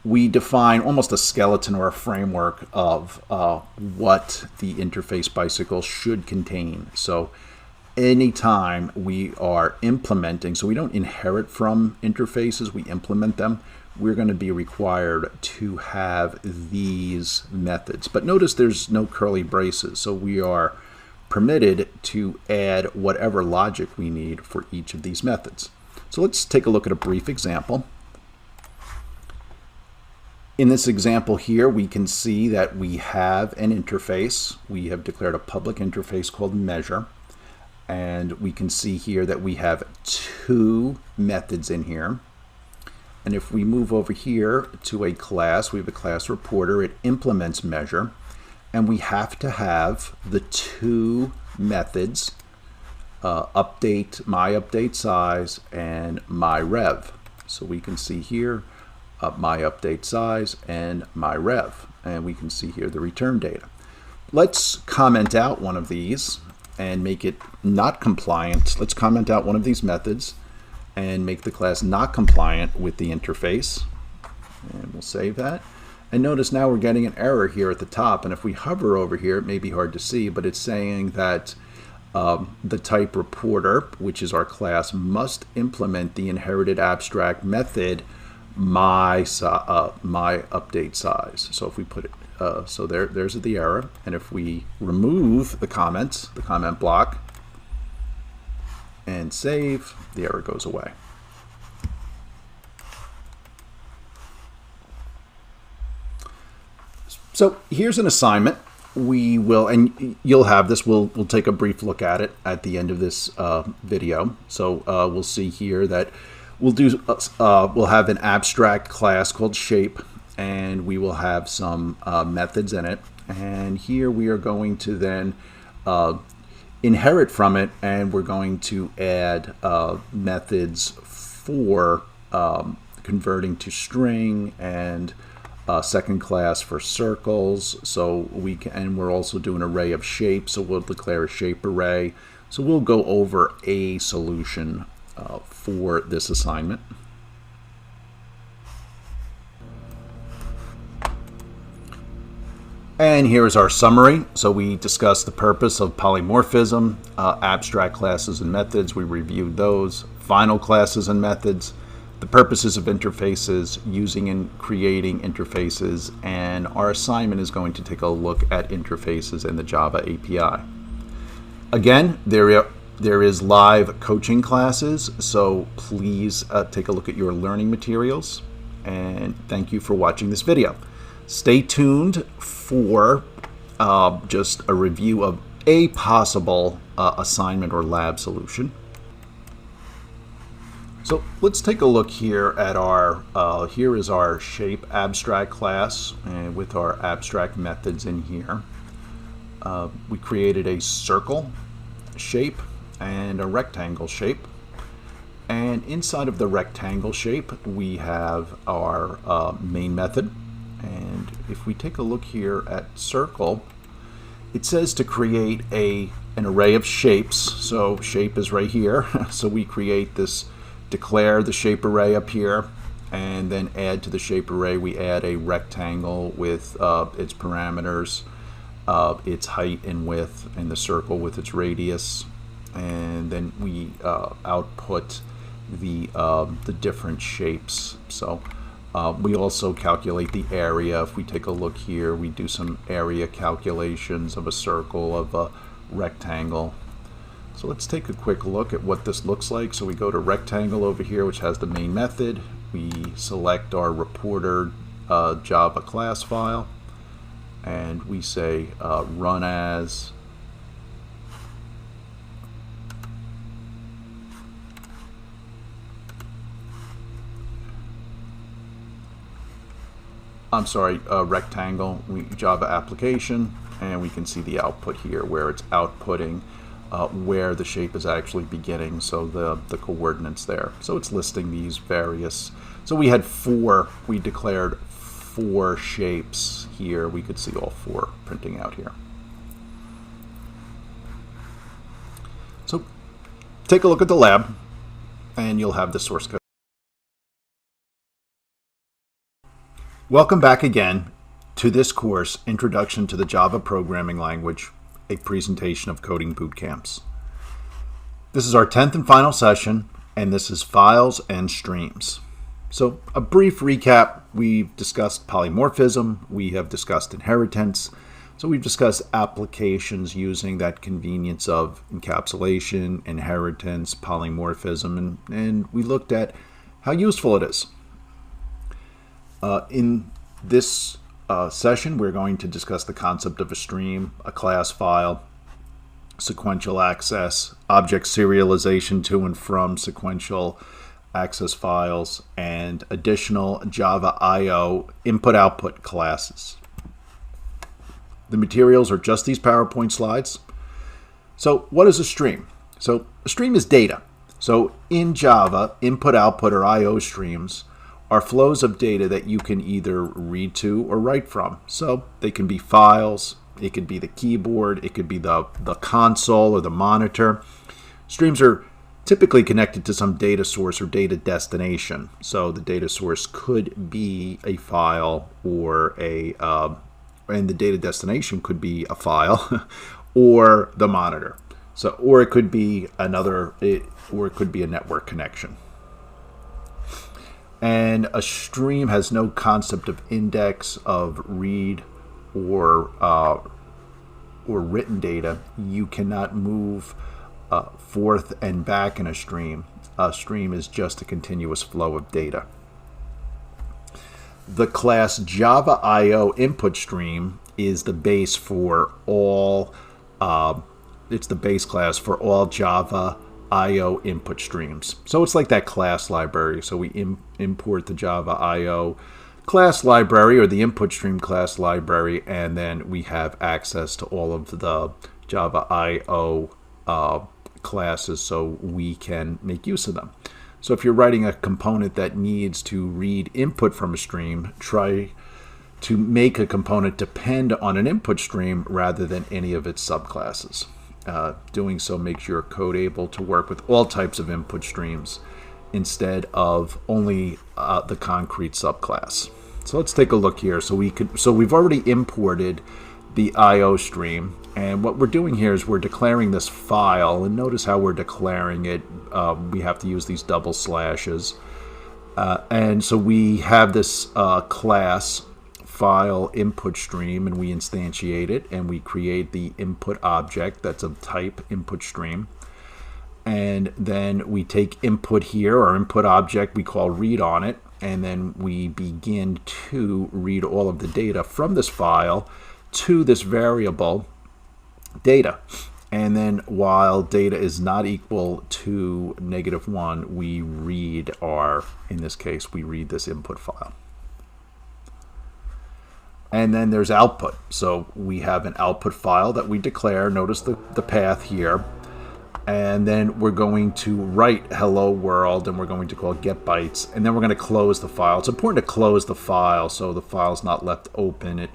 C: We define almost a skeleton or a framework of what the interface bicycle should contain. So anytime we are implementing, so we don't inherit from interfaces, we implement them, we're going to be required to have these methods. But notice there's no curly braces, so we are permitted to add whatever logic we need for each of these methods. So let's take a look at a brief example. In this example here, we can see that we have an interface. We have declared a public interface called measure. And we can see here that we have two methods in here. And if we move over here to a class, we have a class reporter. It implements measure. And we have to have the two methods, my update size and my rev. So we can see here my update size and my rev. And we can see here the return data. Let's comment out one of these and make it not compliant. Let's comment out one of these methods and make the class not compliant with the interface. And we'll save that. And notice now we're getting an error here at the top. And if we hover over here, it may be hard to see, but it's saying that the type reporter, which is our class, must implement the inherited abstract method my update size. So if we put it, so there's the error. And if we remove the comments, the comment block, and save, the error goes away. So here's an assignment. We will, and you'll have this, we'll take a brief look at it at the end of this video. So we'll see here that we'll have an abstract class called shape, and we will have some methods in it. And here we are going to then inherit from it, and we're going to add methods for converting to string and second class for circles. So we can, and we're also doing an array of shapes. So we'll declare a shape array. So we'll go over a solution for this assignment. And here's our summary. So we discussed the purpose of polymorphism, abstract classes and methods. We reviewed those. Final classes and methods, the purposes of interfaces, using and creating interfaces, and our assignment is going to take a look at interfaces in the Java API. Again, there is live coaching classes, so please take a look at your learning materials, and thank you for watching this video. Stay tuned for just a review of a possible assignment or lab solution. So let's take a look here at our, here is our shape abstract class with our abstract methods in here. We created a circle shape and a rectangle shape. And inside of the rectangle shape, we have our main method. And if we take a look here at circle, it says to create an array of shapes. So shape is right here. So we create this, declare the shape array up here, and then add to the shape array, we add a rectangle with its parameters, its height and width, and the circle with its radius. And then we output the different shapes. So we also calculate the area. If we take a look here, we do some area calculations of a circle, of a rectangle. So let's take a quick look at what this looks like. So we go to rectangle over here, which has the main method. We select our reporter Java class file, and we say run as rectangle, Java application, and we can see the output here where it's outputting where the shape is actually beginning, so the coordinates there. So it's listing these various, so we had we declared 4 shapes here. We could see all 4 printing out here. So take a look at the lab, and you'll have the source code. Welcome back again to this course, Introduction to the Java Programming Language, a presentation of coding boot camps. This is our 10th and final session, and this is files and streams. So a brief recap: we've discussed polymorphism, we have discussed inheritance, so we've discussed applications using that convenience of encapsulation, inheritance, polymorphism, and we looked at how useful it is. In this session, we're going to discuss the concept of a stream, a class file, sequential access, object serialization to and from sequential access files, and additional Java I/O input-output classes. The materials are just these PowerPoint slides. So what is a stream? So a stream is data. So in Java, input-output or I/O streams are flows of data that you can either read to or write from. So they can be files, it could be the keyboard, it could be the console or the monitor. Streams are typically connected to some data source or data destination. So the data source could be a file or and the data destination could be a file or the monitor. So, or it could be or it could be a network connection. And a stream has no concept of index, of read, or written data. You cannot move forth and back in a stream. A stream is just a continuous flow of data. The class Java I/O input stream is the base for all. It's the base class for all Java I/O input streams. So it's like that class library. So we import the Java I/O class library or the input stream class library, and then we have access to all of the Java I/O classes so we can make use of them. So if you're writing a component that needs to read input from a stream, try to make a component depend on an input stream rather than any of its subclasses. Doing so makes your code able to work with all types of input streams instead of only the concrete subclass. So let's take a look here. So we've already imported the IO stream, and what we're doing here is we're declaring this file, and notice how we're declaring it. We have to use these double slashes, and so we have this class file input stream, and we instantiate it, and we create the input object that's of type input stream. And then we take input here, our input object we call read on it, and then we begin to read all of the data from this file to this variable data. And then while data is not equal to -1, we read in this case, we read this input file. And then there's output. So we have an output file that we declare. Notice the path here. And then we're going to write hello world, and we're going to call get bytes. And then we're going to close the file. It's important to close the file so the file's not left open.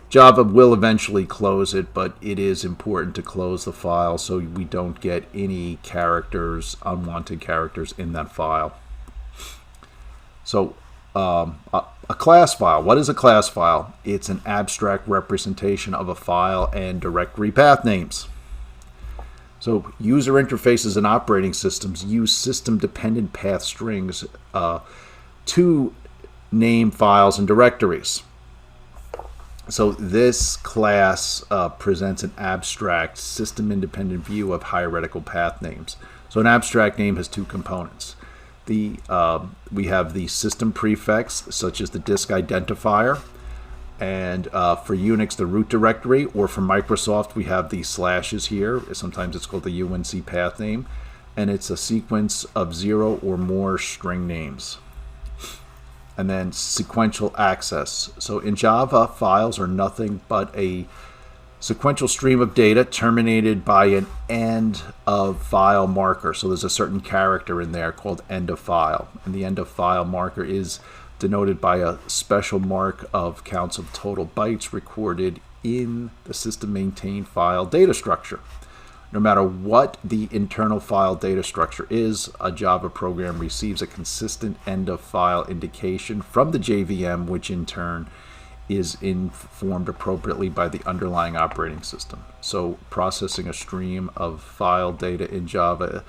C: Java will eventually close it, but it is important to close the file so we don't get any characters, unwanted characters in that file. So a class file. What is a class file? It's an abstract representation of a file and directory path names. So user interfaces and operating systems use system-dependent path strings to name files and directories. So this class presents an abstract, system-independent view of hierarchical path names. So an abstract name has two components. We have the system prefix, such as the disk identifier, and for Unix, the root directory, or for Microsoft, we have the slashes here. Sometimes it's called the UNC path name, and it's a sequence of 0 or more string names. And then sequential access. So in Java, files are nothing but a sequential stream of data terminated by an end of file marker. So there's a certain character in there called end of file. And the end of file marker is denoted by a special mark of counts of total bytes recorded in the system maintained file data structure. No matter what the internal file data structure is, a Java program receives a consistent end of file indication from the JVM, which in turn is informed appropriately by the underlying operating system. So processing a stream of file data in Java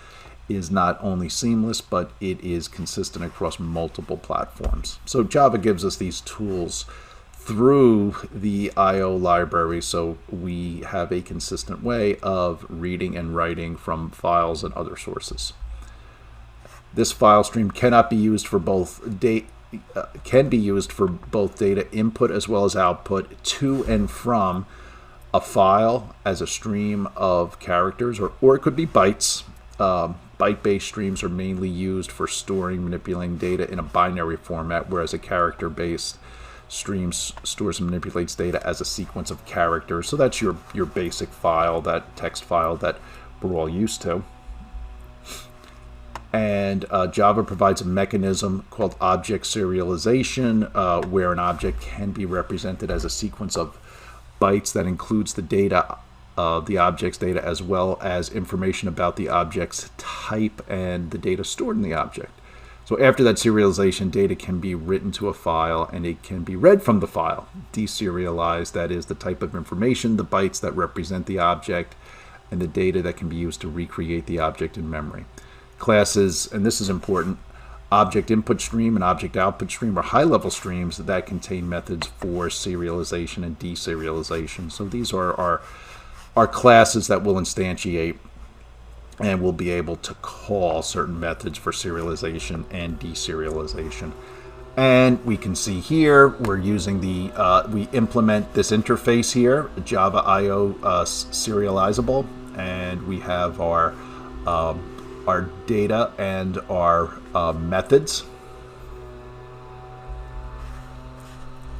C: is not only seamless, but it is consistent across multiple platforms. So Java gives us these tools through the IO library, so we have a consistent way of reading and writing from files and other sources. This file stream cannot be used for both data input as well as output to and from a file as a stream of characters, or it could be bytes. Byte-based streams are mainly used for storing, manipulating data in a binary format, whereas a character-based stream stores and manipulates data as a sequence of characters. So that's your basic file, that text file that we're all used to. And Java provides a mechanism called object serialization, where an object can be represented as a sequence of bytes that includes the data, the object's data, as well as information about the object's type and the data stored in the object. So after that serialization, data can be written to a file and it can be read from the file. Deserialized, that is the type of information, the bytes that represent the object, and the data that can be used to recreate the object in memory. Classes, and this is important, object input stream and object output stream are high-level streams that contain methods for serialization and deserialization. So these are our classes that will instantiate, and we'll be able to call certain methods for serialization and deserialization. And we can see here we're using we implement this interface here, Java IO serializable, and we have our data and our methods.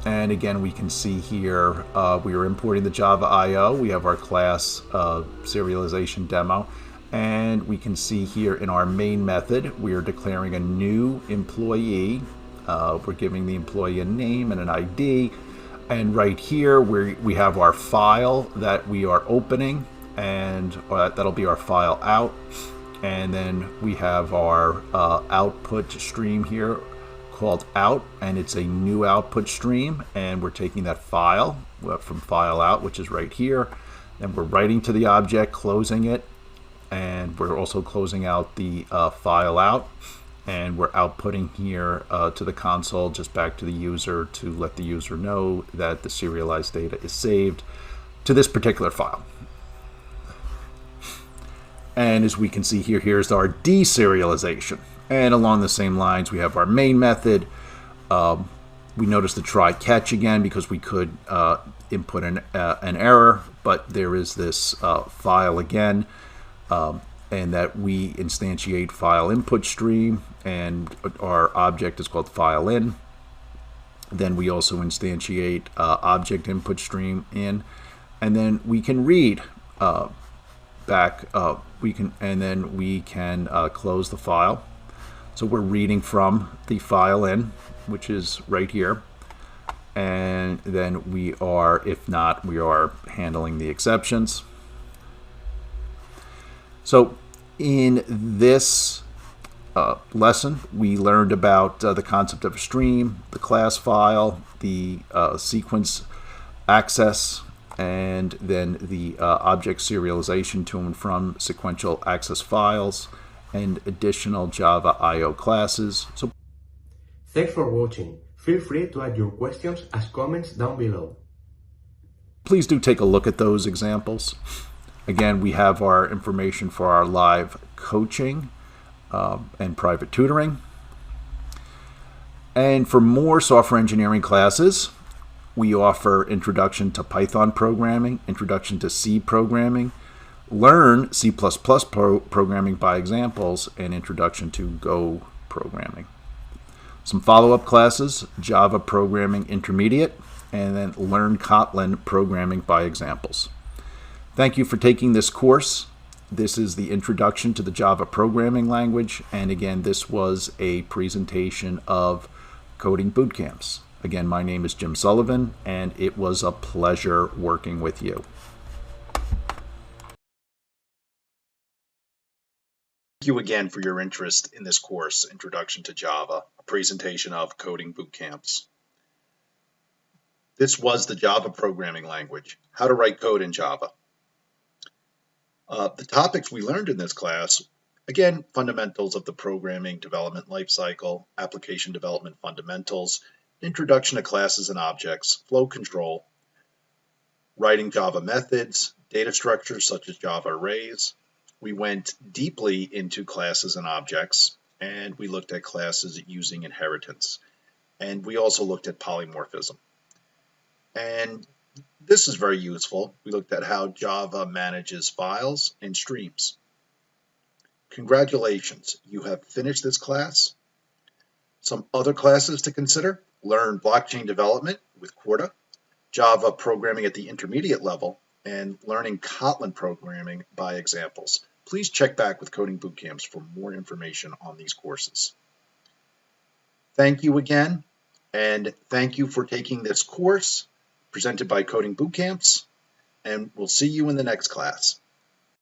C: And again, we can see here we are importing the Java IO. We have our class serialization demo. And we can see here in our main method, we are declaring a new employee. We're giving the employee a name and an ID. And right here, we have our file that we are opening, and that'll be our file out. And then we have our output stream here called out, and it's a new output stream. And we're taking that file from file out, which is right here. Then we're writing to the object, closing it, and we're also closing out the file out. And we're outputting here to the console, just back to the user to let the user know that the serialized data is saved to this particular file. And as we can see here, here's our deserialization. And along the same lines, we have our main method. We notice the try catch again because we could input an error, but there is this file again. And that we instantiate file input stream, and our object is called file in. Then we also instantiate object input stream in, and then we can read back. And then we can close the file. So we're reading from the file in, which is right here, and then we are, if not, we are handling the exceptions. So in this lesson, we learned about the concept of a stream, the class file, the sequence access, and then the object serialization to and from sequential access files, and additional Java I/O classes. So,
D: thanks for watching. Feel free to add your questions as comments down below.
C: Please do take a look at those examples. Again, we have our information for our live coaching and private tutoring. And for more software engineering classes, we offer Introduction to Python Programming, Introduction to C Programming, Learn C++ Programming by Examples, and Introduction to Go Programming. Some follow-up classes, Java Programming Intermediate, and then Learn Kotlin Programming by Examples. Thank you for taking this course. This is the introduction to the Java programming language. And again, this was a presentation of coding boot camps. Again, my name is Jim Sullivan, and it was a pleasure working with you.
B: Thank you again for your interest in this course, Introduction to Java, a presentation of coding boot camps. This was the Java programming language, how to write code in Java. The topics we learned in this class, again, fundamentals of the programming development lifecycle, application development fundamentals, introduction to classes and objects, flow control, writing Java methods, data structures such as Java arrays. We went deeply into classes and objects, and we looked at classes using inheritance. And we also looked at polymorphism. And this is very useful. We looked at how Java manages files and streams. Congratulations, you have finished this class. Some other classes to consider: learn blockchain development with Quarta, Java programming at the intermediate level, and learning Kotlin programming by examples. Please check back with Coding Bootcamps for more information on these courses. Thank you again, and thank you for taking this course presented by Coding Bootcamps, and we'll see you in the next class.